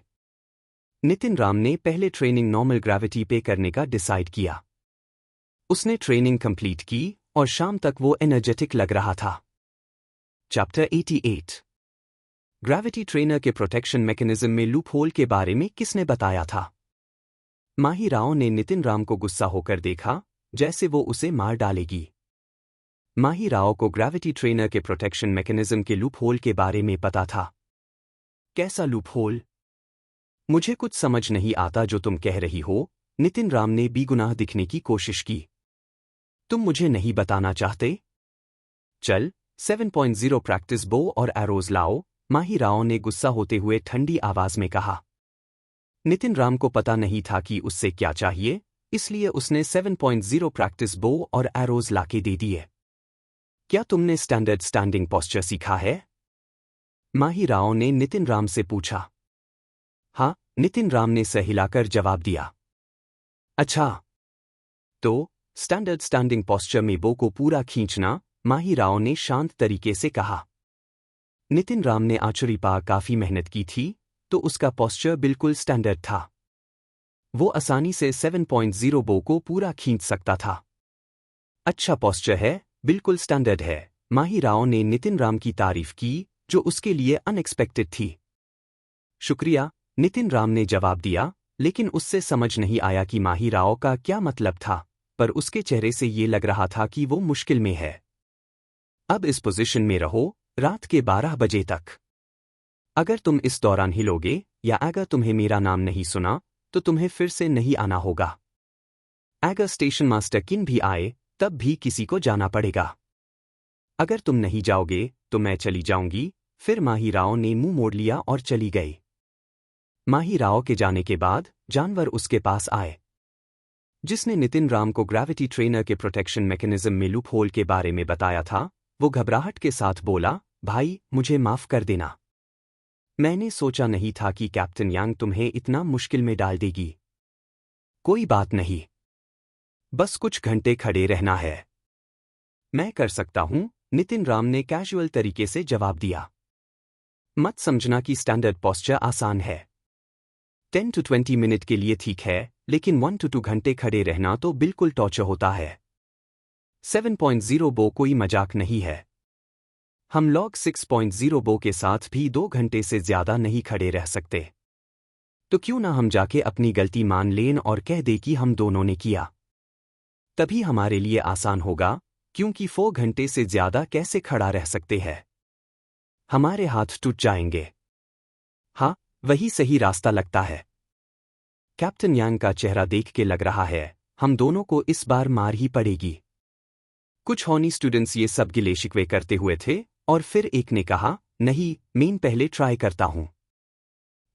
नितिन राम ने पहले ट्रेनिंग नॉर्मल ग्रेविटी पे करने का डिसाइड किया। उसने ट्रेनिंग कंप्लीट की और शाम तक वो एनर्जेटिक लग रहा था। चैप्टर 88 ग्रेविटी ट्रेनर के प्रोटेक्शन मैकेनिज्म में लूप होल के बारे में किसने बताया था? माही राव ने नितिन राम को गुस्सा होकर देखा, जैसे वो उसे मार डालेगी। माही राव को ग्रेविटी ट्रेनर के प्रोटेक्शन मैकेनिज्म के लूप होल के बारे में पता था। कैसा लूप होल? मुझे कुछ समझ नहीं आता जो तुम कह रही हो, नितिन राम ने बेगुनाह दिखने की कोशिश की। तुम मुझे नहीं बताना चाहते? चल, 7.0 प्रैक्टिस बो और एरोज लाओ, माही राव ने गुस्सा होते हुए ठंडी आवाज में कहा। नितिन राम को पता नहीं था कि उससे क्या चाहिए, इसलिए उसने 7.0 प्रैक्टिस बो और एरोज लाके दे दिए। क्या तुमने स्टैंडर्ड स्टैंडिंग पोस्चर सीखा है? माही राव ने नितिन राम से पूछा। हाँ, नितिन राम ने सर हिलाकर जवाब दिया। अच्छा, तो स्टैंडर्ड स्टैंडिंग पोस्चर में बो को पूरा खींचना, माही राव ने शांत तरीके से कहा। नितिन राम ने आचुरी पा काफी मेहनत की थी, तो उसका पोस्चर बिल्कुल स्टैंडर्ड था। वो आसानी से 7.0 बो को पूरा खींच सकता था। अच्छा पोस्चर है, बिल्कुल स्टैंडर्ड है, माही राव ने नितिन राम की तारीफ की, जो उसके लिए अनएक्सपेक्टेड थी। शुक्रिया, नितिन राम ने जवाब दिया, लेकिन उससे समझ नहीं आया कि माही राव का क्या मतलब था, पर उसके चेहरे से ये लग रहा था कि वो मुश्किल में है। अब इस पोजीशन में रहो, रात के 12 बजे तक। अगर तुम इस दौरान हिलोगे, या अगर तुम्हें मेरा नाम नहीं सुना, तो तुम्हें फिर से नहीं आना होगा। अगर स्टेशन मास्टर किन भी आए, तब भी किसी को जाना पड़ेगा। अगर तुम नहीं जाओगे, तो मैं चली जाऊंगी। फिर माही राव ने मुंह मोड़ लिया और चली गई। माही राव के जाने के बाद जानवर उसके पास आए। जिसने नितिन राम को ग्रेविटी ट्रेनर के प्रोटेक्शन मैकेनिज्म में लूप होल के बारे में बताया था, वो घबराहट के साथ बोला, भाई, मुझे माफ कर देना। मैंने सोचा नहीं था कि कैप्टन यांग तुम्हें इतना मुश्किल में डाल देगी। कोई बात नहीं। बस कुछ घंटे खड़े रहना है। मैं कर सकता हूं, नितिन राम ने कैजुअल तरीके से जवाब दिया। मत समझना कि स्टैंडर्ड पोस्चर आसान है। 10 to 20 मिनट के लिए ठीक है, लेकिन 1 to 2 घंटे खड़े रहना तो बिल्कुल टॉर्चर होता है। 7.0 बो कोई मजाक नहीं है। हम लॉग 6.0 बो के साथ भी 2 घंटे से ज्यादा नहीं खड़े रह सकते। तो क्यों ना हम जाके अपनी गलती मान लें और कह दे कि हम दोनों ने किया। तभी हमारे लिए आसान होगा, क्योंकि 4 घंटे से ज्यादा कैसे खड़ा रह सकते हैं। हमारे हाथ टूट जाएंगे। हाँ, वही सही रास्ता लगता है। कैप्टन यांग का चेहरा देख के लग रहा है, हम दोनों को इस बार मार ही पड़ेगी। कुछ हॉनी स्टूडेंट्स ये सब गिले शिकवे करते हुए थे, और फिर एक ने कहा, नहीं, मैं पहले ट्राई करता हूं।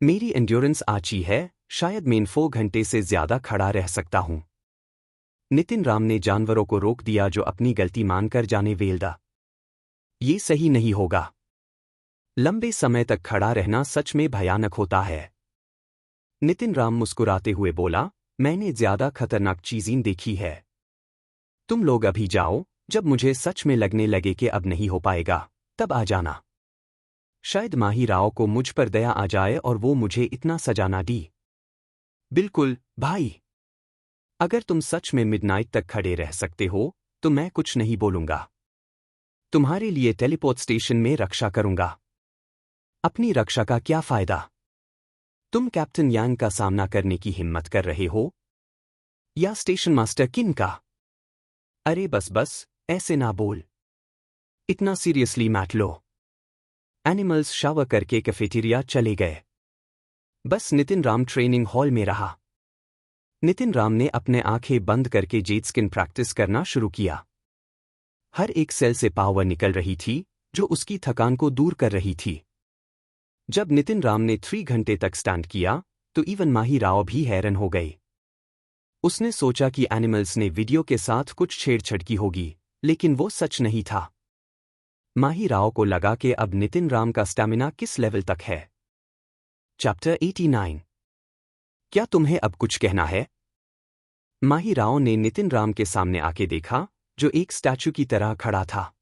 मेरी एंड्योरेंस आची है, शायद मैं 4 घंटे से ज्यादा खड़ा रह सकता हूं। नितिन राम ने जानवरों को रोक दिया जो अपनी गलती मानकर जाने वेल्दा। ये सही नहीं होगा। लंबे समय तक खड़ा रहना सच में भयानक होता है। नितिन राम मुस्कुराते हुए बोला, मैंने ज्यादा खतरनाक चीजें देखी है। तुम लोग अभी जाओ, जब मुझे सच में लगने लगे कि अब नहीं हो पाएगा, तब आ जाना। शायद माही राव को मुझ पर दया आ जाए और वो मुझे इतना सजा ना दी। बिल्कुल, भाई। अगर तुम सच में मिडनाइट तक खड़े रह सकते हो, तो मैं कुछ नहीं बोलूंगा। तुम्हारे लिए टेलीपोर्ट स्टेशन में रक्षा करूंगा। अपनी रक्षा का क्या फायदा? तुम कैप्टन यांग का सामना करने की हिम्मत कर रहे हो? या स्टेशन मास्टर किन का? अरे बस, ऐसे ना बोल। इतना सीरियसली मत लो। एनिमल्स शावर करके कैफेटेरिया चले गए। बस नितिन राम ट्रेनिंग हॉल में रहा। नितिन राम ने अपने आंखें बंद करके जेट स्किन प्रैक्टिस करना शुरू किया। हर एक सेल से पावर निकल रही थी, जो उसकी थकान को दूर कर रही थी। जब नितिन राम ने 3 घंटे तक स्टैंड किया, तो इवन माही राव भी हैरान हो गई। उसने सोचा कि एनिमल्स ने वीडियो के साथ कुछ छेड़छाड़ की होगी, लेकिन वो सच नहीं था। माही राव को लगा कि अब नितिन राम का स्टैमिना किस लेवल तक है। चैप्टर 89 क्या तुम्हें अब कुछ कहना है? माही राव ने नितिन राम के सामने आके देखा, जो एक स्टैचू की तरह खड़ा था।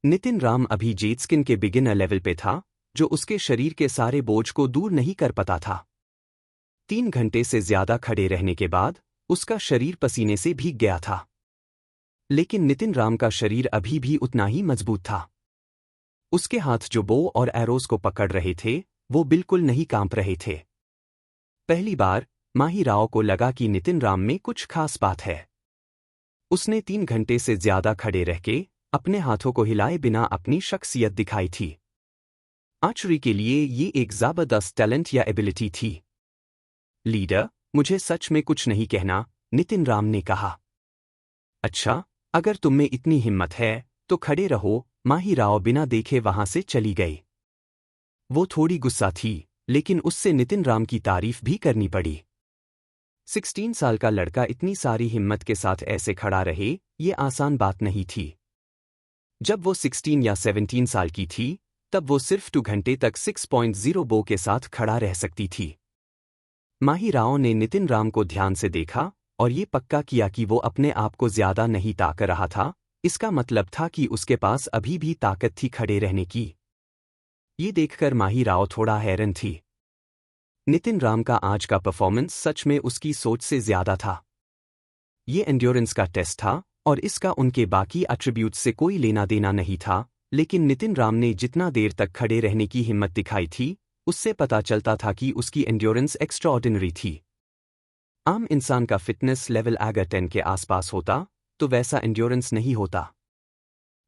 नितिन राम अभी जेट स्किन के बिगिनर लेवल पे था, जो उसके शरीर के सारे बोझ को दूर नहीं कर पाता था। 3 घंटे से ज्यादा खड़े रहने के बाद उसका शरीर पसीने से भीग गया था। लेकिन नितिन राम का शरीर अभी भी उतना ही मजबूत था। उसके हाथ जो बो और एरोस को पकड़ रहे थे वो बिल्कुल नहीं कांप रहे थे। पहली बार माही राव को लगा कि नितिन राम में कुछ खास बात है। उसने 3 घंटे से ज्यादा खड़े रह के अपने हाथों को हिलाए बिना अपनी शख्सियत दिखाई थी। आर्चरी के लिए ये एक जबरदस्त टैलेंट या एबिलिटी थी। लीडर, मुझे सच में कुछ नहीं कहना, नितिन राम ने कहा। अच्छा, अगर तुम में इतनी हिम्मत है तो खड़े रहो, माही राव बिना देखे वहां से चली गई। वो थोड़ी गुस्सा थी, लेकिन उससे नितिन राम की तारीफ भी करनी पड़ी। 16 साल का लड़का इतनी सारी हिम्मत के साथ ऐसे खड़ा रहे, ये आसान बात नहीं थी। जब वो 16 या 17 साल की थी, तब वो सिर्फ 2 घंटे तक 6.0 बो के साथ खड़ा रह सकती थी। माही राव ने नितिन राम को ध्यान से देखा और ये पक्का किया कि वो अपने आप को ज्यादा नहीं ताक रहा था। इसका मतलब था कि उसके पास अभी भी ताकत थी खड़े रहने की। ये देखकर माही राव थोड़ा हैरान थी। नितिन राम का आज का परफॉर्मेंस सच में उसकी सोच से ज्यादा था। ये एंड्योरेंस का टेस्ट था और इसका उनके बाकी एट्रीब्यूट्स से कोई लेना देना नहीं था, लेकिन नितिन राम ने जितना देर तक खड़े रहने की हिम्मत दिखाई थी, उससे पता चलता था कि उसकी एंड्योरेंस एक्स्ट्राऑर्डिनरी थी। आम इंसान का फिटनेस लेवल अगर 10 के आसपास होता तो वैसा एंड्योरेंस नहीं होता।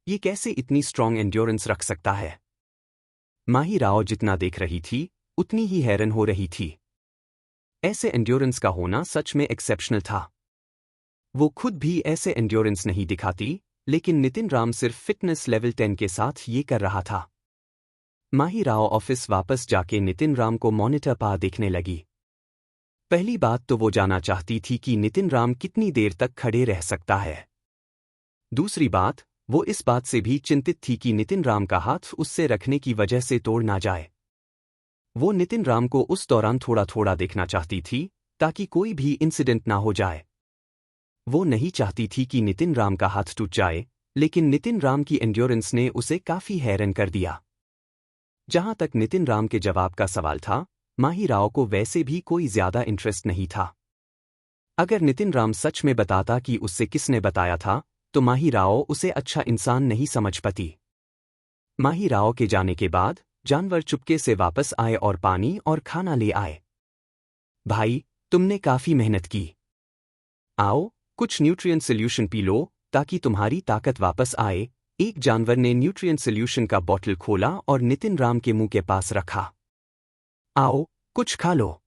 ये कैसे इतनी स्ट्रॉन्ग एंड्योरेंस रख सकता है? माही राव जितना देख रही थी उतनी ही हैरान हो रही थी। ऐसे एंड्योरेंस का होना सच में एक्सेप्शनल था। वो खुद भी ऐसे एंड्योरेंस नहीं दिखाती, लेकिन नितिन राम सिर्फ फिटनेस लेवल 10 के साथ ये कर रहा था। माही राव ऑफिस वापस जाके नितिन राम को मॉनिटर पर देखने लगी। पहली बात तो वो जानना चाहती थी कि नितिन राम कितनी देर तक खड़े रह सकता है। दूसरी बात, वो इस बात से भी चिंतित थी कि नितिन राम का हाथ उससे रखने की वजह से तोड़ ना जाए। वो नितिन राम को उस दौरान थोड़ा थोड़ा देखना चाहती थी ताकि कोई भी इंसिडेंट ना हो जाए। वो नहीं चाहती थी कि नितिन राम का हाथ टूट जाए, लेकिन नितिन राम की एंड्योरेंस ने उसे काफी हैरान कर दिया। जहां तक नितिन राम के जवाब का सवाल था, माही राव को वैसे भी कोई ज्यादा इंटरेस्ट नहीं था। अगर नितिन राम सच में बताता कि उससे किसने बताया था, तो माही राव उसे अच्छा इंसान नहीं समझ पाती। माही राव के जाने के बाद जानवर चुपके से वापस आए और पानी और खाना ले आए। भाई, तुमने काफी मेहनत की। आओ, कुछ न्यूट्रिएंट सोल्यूशन पी लो ताकि तुम्हारी ताकत वापस आए। एक जानवर ने न्यूट्रिएंट सोल्यूशन का बॉटल खोला और नितिन राम के मुंह के पास रखा। आओ, कुछ खा लो।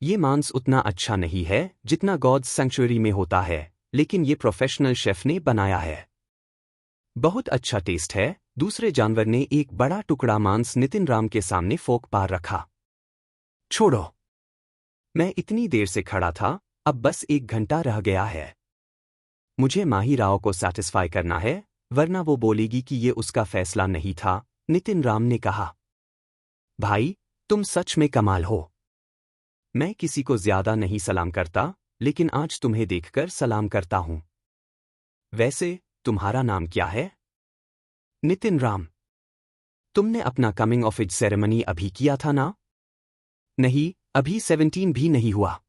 ये मांस उतना अच्छा नहीं है जितना गॉड्स सैंक्चुअरी में होता है, लेकिन ये प्रोफेशनल शेफ ने बनाया है। बहुत अच्छा टेस्ट है। दूसरे जानवर ने एक बड़ा टुकड़ा मांस नितिन राम के सामने फोक पार रखा। छोड़ो, मैं इतनी देर से खड़ा था, अब बस 1 घंटा रह गया है। मुझे माही राव को सैटिस्फाई करना है, वरना वो बोलेगी कि ये उसका फैसला नहीं था, नितिन राम ने कहा। भाई, तुम सच में कमाल हो। मैं किसी को ज्यादा नहीं सलाम करता, लेकिन आज तुम्हें देखकर सलाम करता हूं। वैसे, तुम्हारा नाम क्या है? नितिन राम। तुमने अपना कमिंग ऑफ एज सेरेमनी अभी किया था ना? नहीं, अभी 17 भी नहीं हुआ।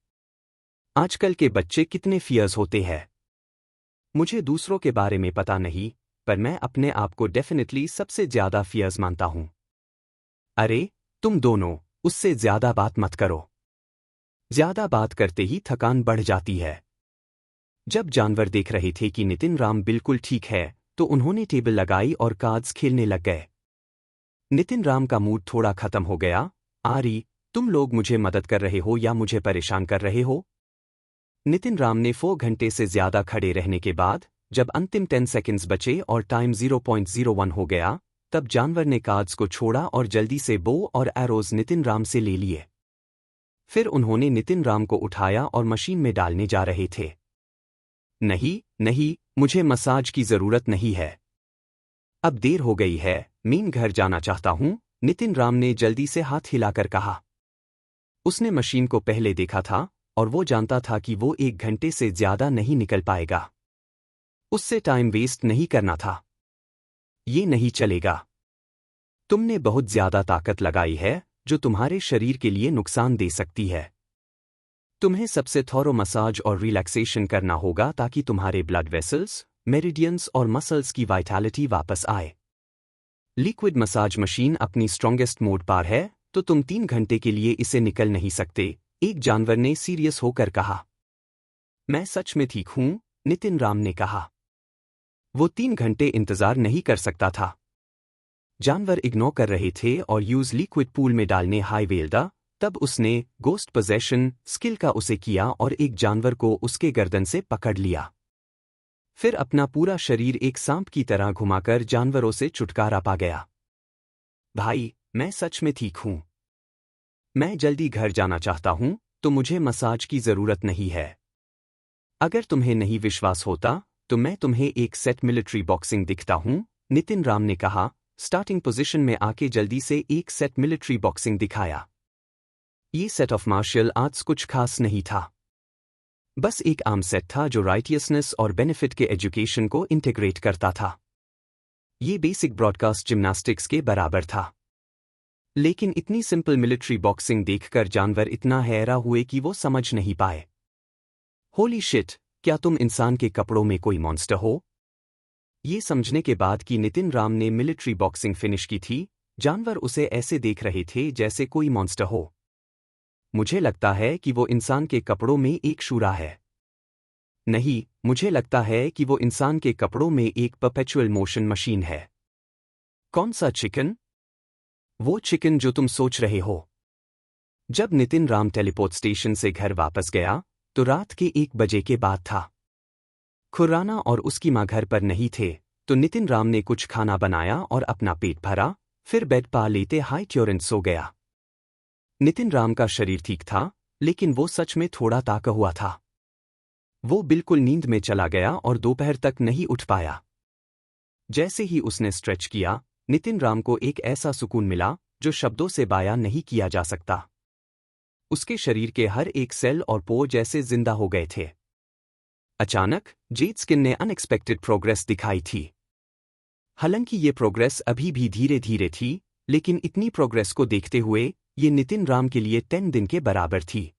आजकल के बच्चे कितने फियर्स होते हैं। मुझे दूसरों के बारे में पता नहीं, पर मैं अपने आप को डेफिनेटली सबसे ज्यादा फियर्स मानता हूं। अरे, तुम दोनों, उससे ज्यादा बात मत करो। ज्यादा बात करते ही थकान बढ़ जाती है। जब जानवर देख रहे थे कि नितिन राम बिल्कुल ठीक है, तो उन्होंने टेबल लगाई और कार्ड्स खेलने लग गए। नितिन राम का मूड थोड़ा खत्म हो गया। आरी, तुम लोग मुझे मदद कर रहे हो या मुझे परेशान कर रहे हो? नितिन राम ने 4 घंटे से ज्यादा खड़े रहने के बाद, जब अंतिम 10 सेकंड्स बचे और टाइम 0.01 हो गया, तब जानवर ने कार्ड्स को छोड़ा और जल्दी से बो और एरोज नितिन राम से ले लिए। फिर उन्होंने नितिन राम को उठाया और मशीन में डालने जा रहे थे। नहीं, नहीं, मुझे मसाज की जरूरत नहीं है। अब देर हो गई है, मैं घर जाना चाहता हूं, नितिन राम ने जल्दी से हाथ हिलाकर कहा। उसने मशीन को पहले देखा था और वो जानता था कि वो 1 घंटे से ज्यादा नहीं निकल पाएगा। उससे टाइम वेस्ट नहीं करना था। ये नहीं चलेगा। तुमने बहुत ज्यादा ताकत लगाई है जो तुम्हारे शरीर के लिए नुकसान दे सकती है। तुम्हें सबसे थॉरो मसाज और रिलैक्सेशन करना होगा ताकि तुम्हारे ब्लड वेसल्स, मेरिडियंस और मसल्स की वाइटैलिटी वापस आए। लिक्विड मसाज मशीन अपनी स्ट्रॉन्गेस्ट मोड पर है, तो तुम 3 घंटे के लिए इसे निकल नहीं सकते, एक जानवर ने सीरियस होकर कहा। मैं सच में ठीक हूं, नितिन राम ने कहा। वो 3 घंटे इंतजार नहीं कर सकता था। जानवर इग्नोर कर रहे थे और यूज लिक्विड पूल में डालने हाई वेल्डा। तब उसने गोस्ट पोजेशन स्किल का उसे किया और एक जानवर को उसके गर्दन से पकड़ लिया। फिर अपना पूरा शरीर एक सांप की तरह घुमाकर जानवरों से छुटकारा पा गया। भाई, मैं सच में ठीक हूं। मैं जल्दी घर जाना चाहता हूं, तो मुझे मसाज की जरूरत नहीं है। अगर तुम्हें नहीं विश्वास होता, तो मैं तुम्हें एक सेट मिलिट्री बॉक्सिंग दिखता हूं, नितिन राम ने कहा, स्टार्टिंग पोजीशन में आके जल्दी से एक सेट मिलिट्री बॉक्सिंग दिखाया। ये सेट ऑफ मार्शल आर्ट्स कुछ खास नहीं था। बस एक आम सेट था जो राइटियसनेस और बेनिफिट के एजुकेशन को इंटीग्रेट करता था। ये बेसिक ब्रॉडकास्ट जिम्नास्टिक्स के बराबर था। लेकिन इतनी सिंपल मिलिट्री बॉक्सिंग देखकर जानवर इतना हैरान हुए कि वो समझ नहीं पाए। होली शिट, क्या तुम इंसान के कपड़ों में कोई मॉन्स्टर हो? ये समझने के बाद कि नितिन राम ने मिलिट्री बॉक्सिंग फिनिश की थी, जानवर उसे ऐसे देख रहे थे जैसे कोई मॉन्स्टर हो। मुझे लगता है कि वो इंसान के कपड़ों में एक शूरा है। नहीं, मुझे लगता है कि वो इंसान के कपड़ों में एक परपेचुअल मोशन मशीन है। कौन सा चिकन? वो चिकन जो तुम सोच रहे हो। जब नितिन राम टेलीपोर्ट स्टेशन से घर वापस गया, तो रात के 1 बजे के बाद था। खुराना और उसकी मां घर पर नहीं थे, तो नितिन राम ने कुछ खाना बनाया और अपना पेट भरा, फिर बेड पा लेते हाई ट्यूरेंट सो गया। नितिन राम का शरीर ठीक था, लेकिन वो सच में थोड़ा ताका हुआ था। वो बिल्कुल नींद में चला गया और दोपहर तक नहीं उठ पाया। जैसे ही उसने स्ट्रेच किया, नितिन राम को एक ऐसा सुकून मिला जो शब्दों से बयां नहीं किया जा सकता। उसके शरीर के हर एक सेल और पोर जैसे जिंदा हो गए थे। अचानक जेड स्किन ने अनएक्सपेक्टेड प्रोग्रेस दिखाई थी। हालांकि ये प्रोग्रेस अभी भी धीरे धीरे थी, लेकिन इतनी प्रोग्रेस को देखते हुए ये नितिन राम के लिए 10 दिन के बराबर थी।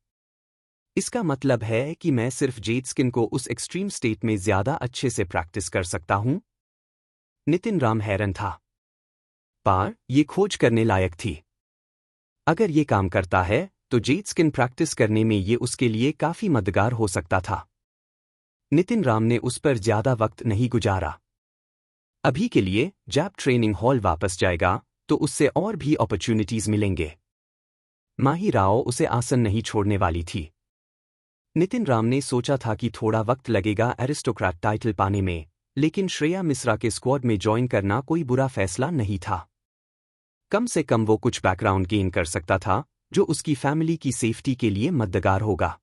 इसका मतलब है कि मैं सिर्फ जेड स्किन को उस एक्सट्रीम स्टेट में ज्यादा अच्छे से प्रैक्टिस कर सकता हूं। नितिन राम हैरान था। पर ये खोज करने लायक थी। अगर ये काम करता है, तो जेड स्किन प्रैक्टिस करने में ये उसके लिए काफी मददगार हो सकता था। नितिन राम ने उस पर ज्यादा वक्त नहीं गुजारा। अभी के लिए जब ट्रेनिंग हॉल वापस जाएगा, तो उससे और भी अपॉर्चुनिटीज मिलेंगे। माही राव उसे आसन नहीं छोड़ने वाली थी। नितिन राम ने सोचा था कि थोड़ा वक्त लगेगा एरिस्टोक्रेट टाइटल पाने में, लेकिन श्रेया मिश्रा के स्क्वाड में ज्वाइन करना कोई बुरा फैसला नहीं था। कम से कम वो कुछ बैकग्राउंड गेन कर सकता था, जो उसकी फैमिली की सेफ्टी के लिए मददगार होगा।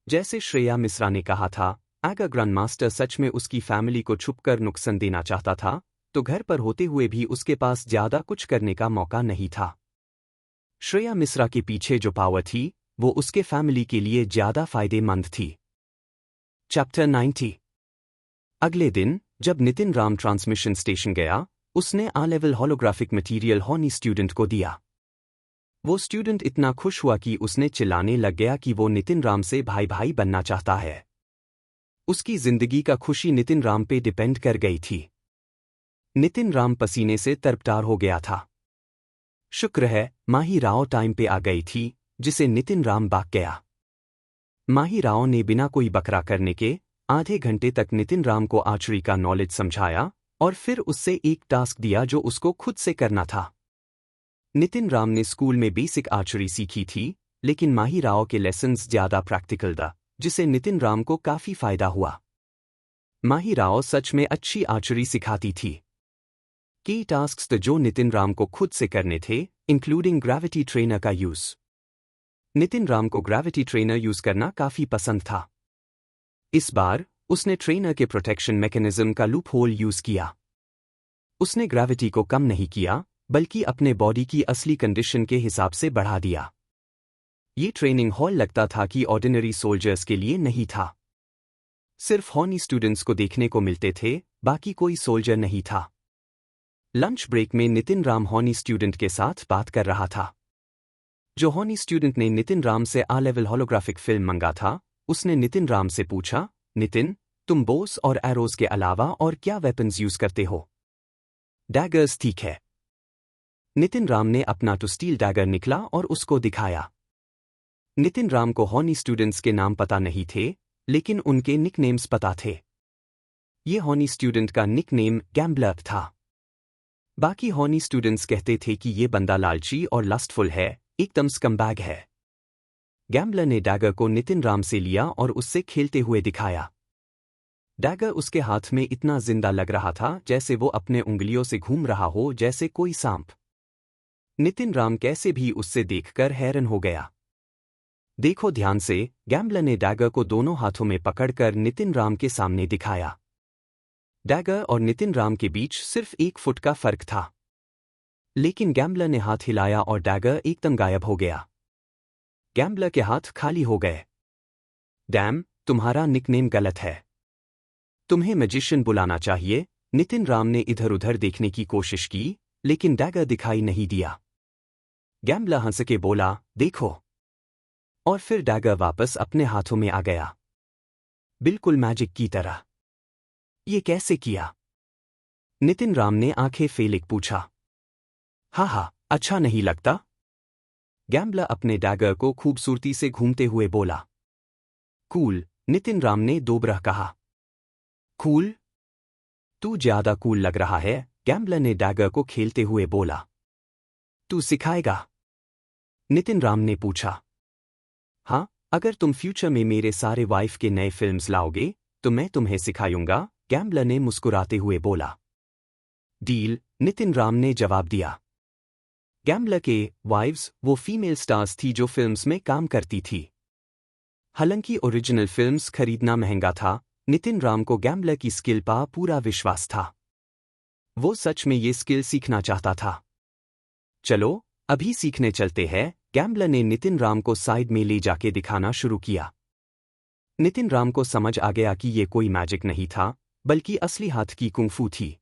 जैसे श्रेया मिश्रा ने कहा था, अगर ग्रैंड मास्टर सच में उसकी फैमिली को छुपकर नुकसान देना चाहता था, तो घर पर होते हुए भी उसके पास ज्यादा कुछ करने का मौका नहीं था। श्रेया मिश्रा के पीछे जो पावर थी, वो उसके फैमिली के लिए ज्यादा फायदेमंद थी। चैप्टर 90। अगले दिन, जब नितिन राम ट्रांसमिशन स्टेशन गया, उसने A-लेवल होलोग्राफिक मटेरियल हॉनी स्टूडेंट को दिया। वो स्टूडेंट इतना खुश हुआ कि उसने चिल्लाने लग गया कि वो नितिन राम से भाई भाई बनना चाहता है। उसकी जिंदगी का खुशी नितिन राम पे डिपेंड कर गई थी। नितिन राम पसीने से तरबतार हो गया था। शुक्र है, माही राव टाइम पे आ गई थी, जिसे नितिन राम भाग गया। माही राव ने बिना कोई बकरा करने के आधे घंटे तक नितिन राम को आर्चरी का नॉलेज समझाया और फिर उससे एक टास्क दिया जो उसको खुद से करना था। नितिन राम ने स्कूल में बेसिक आर्चरी सीखी थी, लेकिन माही राव के लेसन्स ज्यादा प्रैक्टिकल था, जिसे नितिन राम को काफी फायदा हुआ। माही राव सच में अच्छी आर्चरी सिखाती थी। की टास्क्स जो नितिन राम को खुद से करने थे, इंक्लूडिंग ग्रेविटी ट्रेनर का यूज। नितिन राम को ग्रेविटी ट्रेनर यूज करना काफी पसंद था। इस बार उसने ट्रेनर के प्रोटेक्शन मैकेनिज्म का लूप होल यूज किया। उसने ग्रेविटी को कम नहीं किया, बल्कि अपने बॉडी की असली कंडीशन के हिसाब से बढ़ा दिया। ये ट्रेनिंग हॉल लगता था कि ऑर्डिनरी सोल्जर्स के लिए नहीं था। सिर्फ हॉनी स्टूडेंट्स को देखने को मिलते थे, बाकी कोई सोल्जर नहीं था। लंच ब्रेक में नितिन राम हॉनी स्टूडेंट के साथ बात कर रहा था। जो हॉनी स्टूडेंट ने नितिन राम से A-लेवल होलोग्राफिक फिल्म मंगा था, उसने नितिन राम से पूछा, नितिन, तुम बोस और एरोज के अलावा और क्या वेपन्स यूज करते हो? डैगर्स, ठीक है। नितिन राम ने अपना टू स्टील डैगर निकला और उसको दिखाया। नितिन राम को हॉनी स्टूडेंट्स के नाम पता नहीं थे, लेकिन उनके निकनेम्स पता थे। ये हॉनी स्टूडेंट का निकनेम गैम्बलर था। बाकी हॉनी स्टूडेंट्स कहते थे कि ये बंदा लालची और लस्टफुल है, एकदम स्कम्बैग है। गैम्बलर ने डैगर को नितिन राम से लिया और उससे खेलते हुए दिखाया। डैगर उसके हाथ में इतना जिंदा लग रहा था जैसे वो अपने उंगलियों से घूम रहा हो, जैसे कोई सांप। नितिन राम कैसे भी उससे देखकर हैरान हो गया। देखो ध्यान से, गैम्बलर ने डैगर को दोनों हाथों में पकड़कर नितिन राम के सामने दिखाया। डैगर और नितिन राम के बीच सिर्फ 1 फुट का फर्क था। लेकिन गैम्बलर ने हाथ हिलाया और डैगर एकदम गायब हो गया। गैम्बलर के हाथ खाली हो गए। डैम, तुम्हारा निकनेम गलत है। तुम्हें मैजिशियन बुलाना चाहिए। नितिन राम ने इधर उधर देखने की कोशिश की, लेकिन डैगर दिखाई नहीं दिया। गैम्बलर हंस के बोला, देखो। और फिर डैगर वापस अपने हाथों में आ गया, बिल्कुल मैजिक की तरह। ये कैसे किया? नितिन राम ने आंखें फेलिक पूछा। हाँ, अच्छा नहीं लगता? गैम्बलर अपने डैगर को खूबसूरती से घूमते हुए बोला। कूल, नितिन राम ने दोबरह कहा। कूल? तू ज्यादा कूल लग रहा है, गैम्बलर ने डैगर को खेलते हुए बोला। तू सिखाएगा? नितिन राम ने पूछा। हाँ, अगर तुम फ्यूचर में मेरे सारे वाइफ के नए फिल्म्स लाओगे, तो मैं तुम्हें सिखाऊंगा, गैम्बलर ने मुस्कुराते हुए बोला। डील, नितिन राम ने जवाब दिया। गैम्बलर के वाइव्स वो फीमेल स्टार्स थी जो फिल्म्स में काम करती थी। हालांकि ओरिजिनल फिल्म्स खरीदना महंगा था, नितिन राम को गैम्बलर की स्किल पर पूरा विश्वास था। वो सच में ये स्किल सीखना चाहता था। चलो, अभी सीखने चलते हैं, गैम्बलर ने नितिन राम को साइड में ले जाके दिखाना शुरू किया। नितिन राम को समझ आ गया कि ये कोई मैजिक नहीं था, बल्कि असली हाथ की कुंफू थी।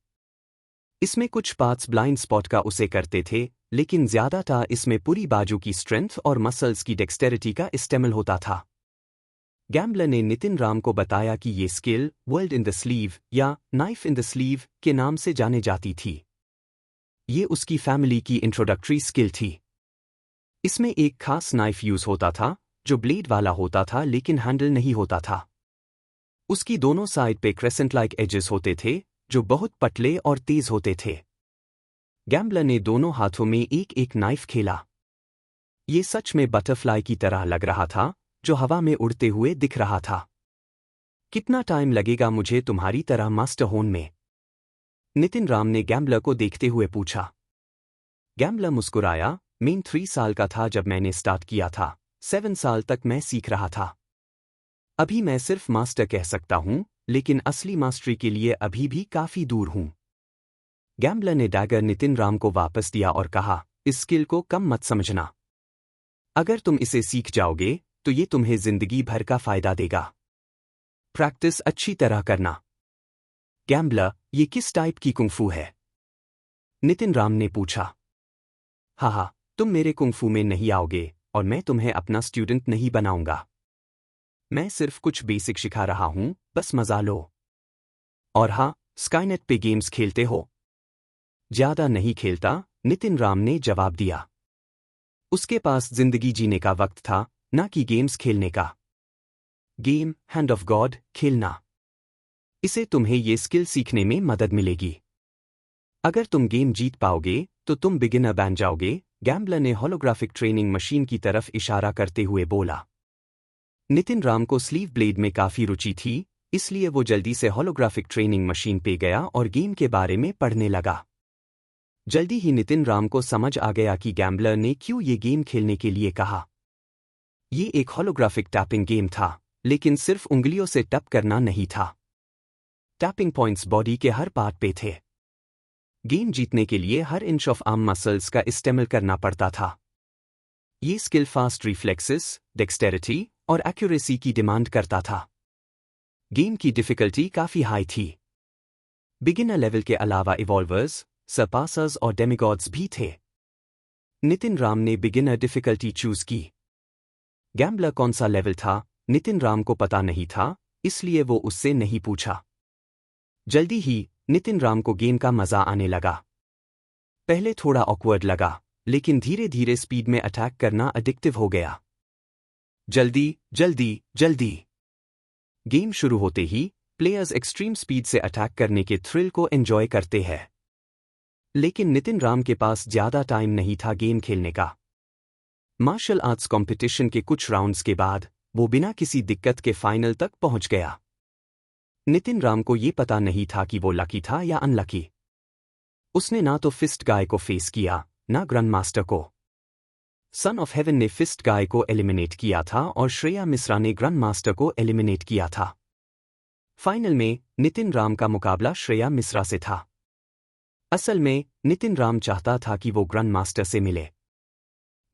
इसमें कुछ पार्ट्स ब्लाइंड स्पॉट का उसे करते थे, लेकिन ज्यादातर इसमें पूरी बाजू की स्ट्रेंथ और मसल्स की डेक्सटेरिटी का इस्तेमाल होता था। गैम्बलर ने नितिन राम को बताया कि ये skill world in the sleeve या नाइफ इन द स्लीव के नाम से जाने जाती थी। ये उसकी फैमिली की इंट्रोडक्टरी स्किल थी। इसमें एक खास नाइफ यूज होता था, जो ब्लेड वाला होता था लेकिन हैंडल नहीं होता था। उसकी दोनों साइड पे क्रेसेंट लाइक एजेस होते थे, जो बहुत पतले और तेज होते थे। गैम्बलर ने दोनों हाथों में एक एक नाइफ खेला। ये सच में बटरफ्लाई की तरह लग रहा था, जो हवा में उड़ते हुए दिख रहा था। कितना टाइम लगेगा मुझे तुम्हारी तरह मास्टर होने में? नितिन राम ने गैम्बलर को देखते हुए पूछा। गैम्बलर मुस्कुराया, मैं 3 साल का था जब मैंने स्टार्ट किया था, 7 साल तक मैं सीख रहा था। अभी मैं सिर्फ मास्टर कह सकता हूं, लेकिन असली मास्टरी के लिए अभी भी काफी दूर हूं। गैम्बलर ने डैगर नितिन राम को वापस दिया और कहा, इस स्किल को कम मत समझना। अगर तुम इसे सीख जाओगे, तो ये तुम्हें जिंदगी भर का फायदा देगा। प्रैक्टिस अच्छी तरह करना। गैम्बलर, ये किस टाइप की कुंफू है? नितिन राम ने पूछा। हाँ, तुम मेरे कुंफू में नहीं आओगे, और मैं तुम्हें अपना स्टूडेंट नहीं बनाऊंगा। मैं सिर्फ कुछ बेसिक सिखा रहा हूं, बस मजा लो। और हाँ, स्काईनेट पे गेम्स खेलते हो? ज्यादा नहीं खेलता, नितिन राम ने जवाब दिया। उसके पास जिंदगी जीने का वक्त था, ना कि गेम्स खेलने का। गेम हैंड ऑफ गॉड खेलना। इसे तुम्हें ये स्किल सीखने में मदद मिलेगी। अगर तुम गेम जीत पाओगे, तो तुम बिगिनर बन जाओगे, गैम्बलर ने होलोग्राफिक ट्रेनिंग मशीन की तरफ इशारा करते हुए बोला। नितिन राम को स्लीव ब्लेड में काफी रुचि थी, इसलिए वो जल्दी से होलोग्राफिक ट्रेनिंग मशीन पे गया और गेम के बारे में पढ़ने लगा। जल्दी ही नितिन राम को समझ आ गया कि गैम्बलर ने क्यों ये गेम खेलने के लिए कहा। ये एक होलोग्राफिक टैपिंग गेम था, लेकिन सिर्फ उंगलियों से टैप करना नहीं था। टैपिंग पॉइंट्स बॉडी के हर पार्ट पे थे। गेम जीतने के लिए हर इंच ऑफ आर्म मसल्स का इस्तेमाल करना पड़ता था। ये स्किल फास्ट रिफ्लेक्सेस, डेक्सटेरिटी और एक्यूरेसी की डिमांड करता था। गेम की डिफिकल्टी काफी हाई थी। बिगिनर लेवल के अलावा इवॉल्वर्स, सरपासर्स और डेमिगॉड्स भी थे। नितिन राम ने बिगिनर डिफिकल्टी चूज की। गैम्बलर कौन सा लेवल था, नितिन राम को पता नहीं था, इसलिए वो उससे नहीं पूछा। जल्दी ही नितिन राम को गेम का मजा आने लगा। पहले थोड़ा ऑकवर्ड लगा, लेकिन धीरे धीरे स्पीड में अटैक करना एडिक्टिव हो गया। जल्दी जल्दी जल्दी। गेम शुरू होते ही प्लेयर्स एक्सट्रीम स्पीड से अटैक करने के थ्रिल को एंजॉय करते हैं। लेकिन नितिन राम के पास ज्यादा टाइम नहीं था गेम खेलने का। मार्शल आर्ट्स कंपटीशन के कुछ राउंड्स के बाद वो बिना किसी दिक्कत के फाइनल तक पहुंच गया। नितिन राम को ये पता नहीं था कि वो लकी था या अनलकी। उसने ना तो फिस्ट गाय को फेस किया, ना ग्रैंड मास्टर को। सन ऑफ हेवन ने फिस्ट गाय को एलिमिनेट किया था और श्रेया मिश्रा ने ग्रैंड मास्टर को एलिमिनेट किया था। फाइनल में नितिन राम का मुकाबला श्रेया मिश्रा से था। असल में नितिन राम चाहता था कि वो ग्रैंड मास्टर से मिले।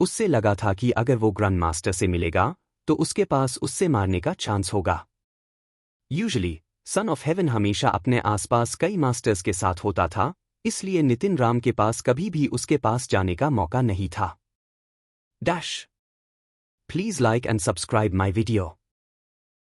उससे लगा था कि अगर वो ग्रैंड मास्टर से मिलेगा तो उसके पास उससे मारने का चांस होगा। यूजुअली सन ऑफ हेवन हमेशा अपने आसपास कई मास्टर्स के साथ होता था, इसलिए नितिन राम के पास कभी भी उसके पास जाने का मौका नहीं था। Dash. Please like and subscribe my video.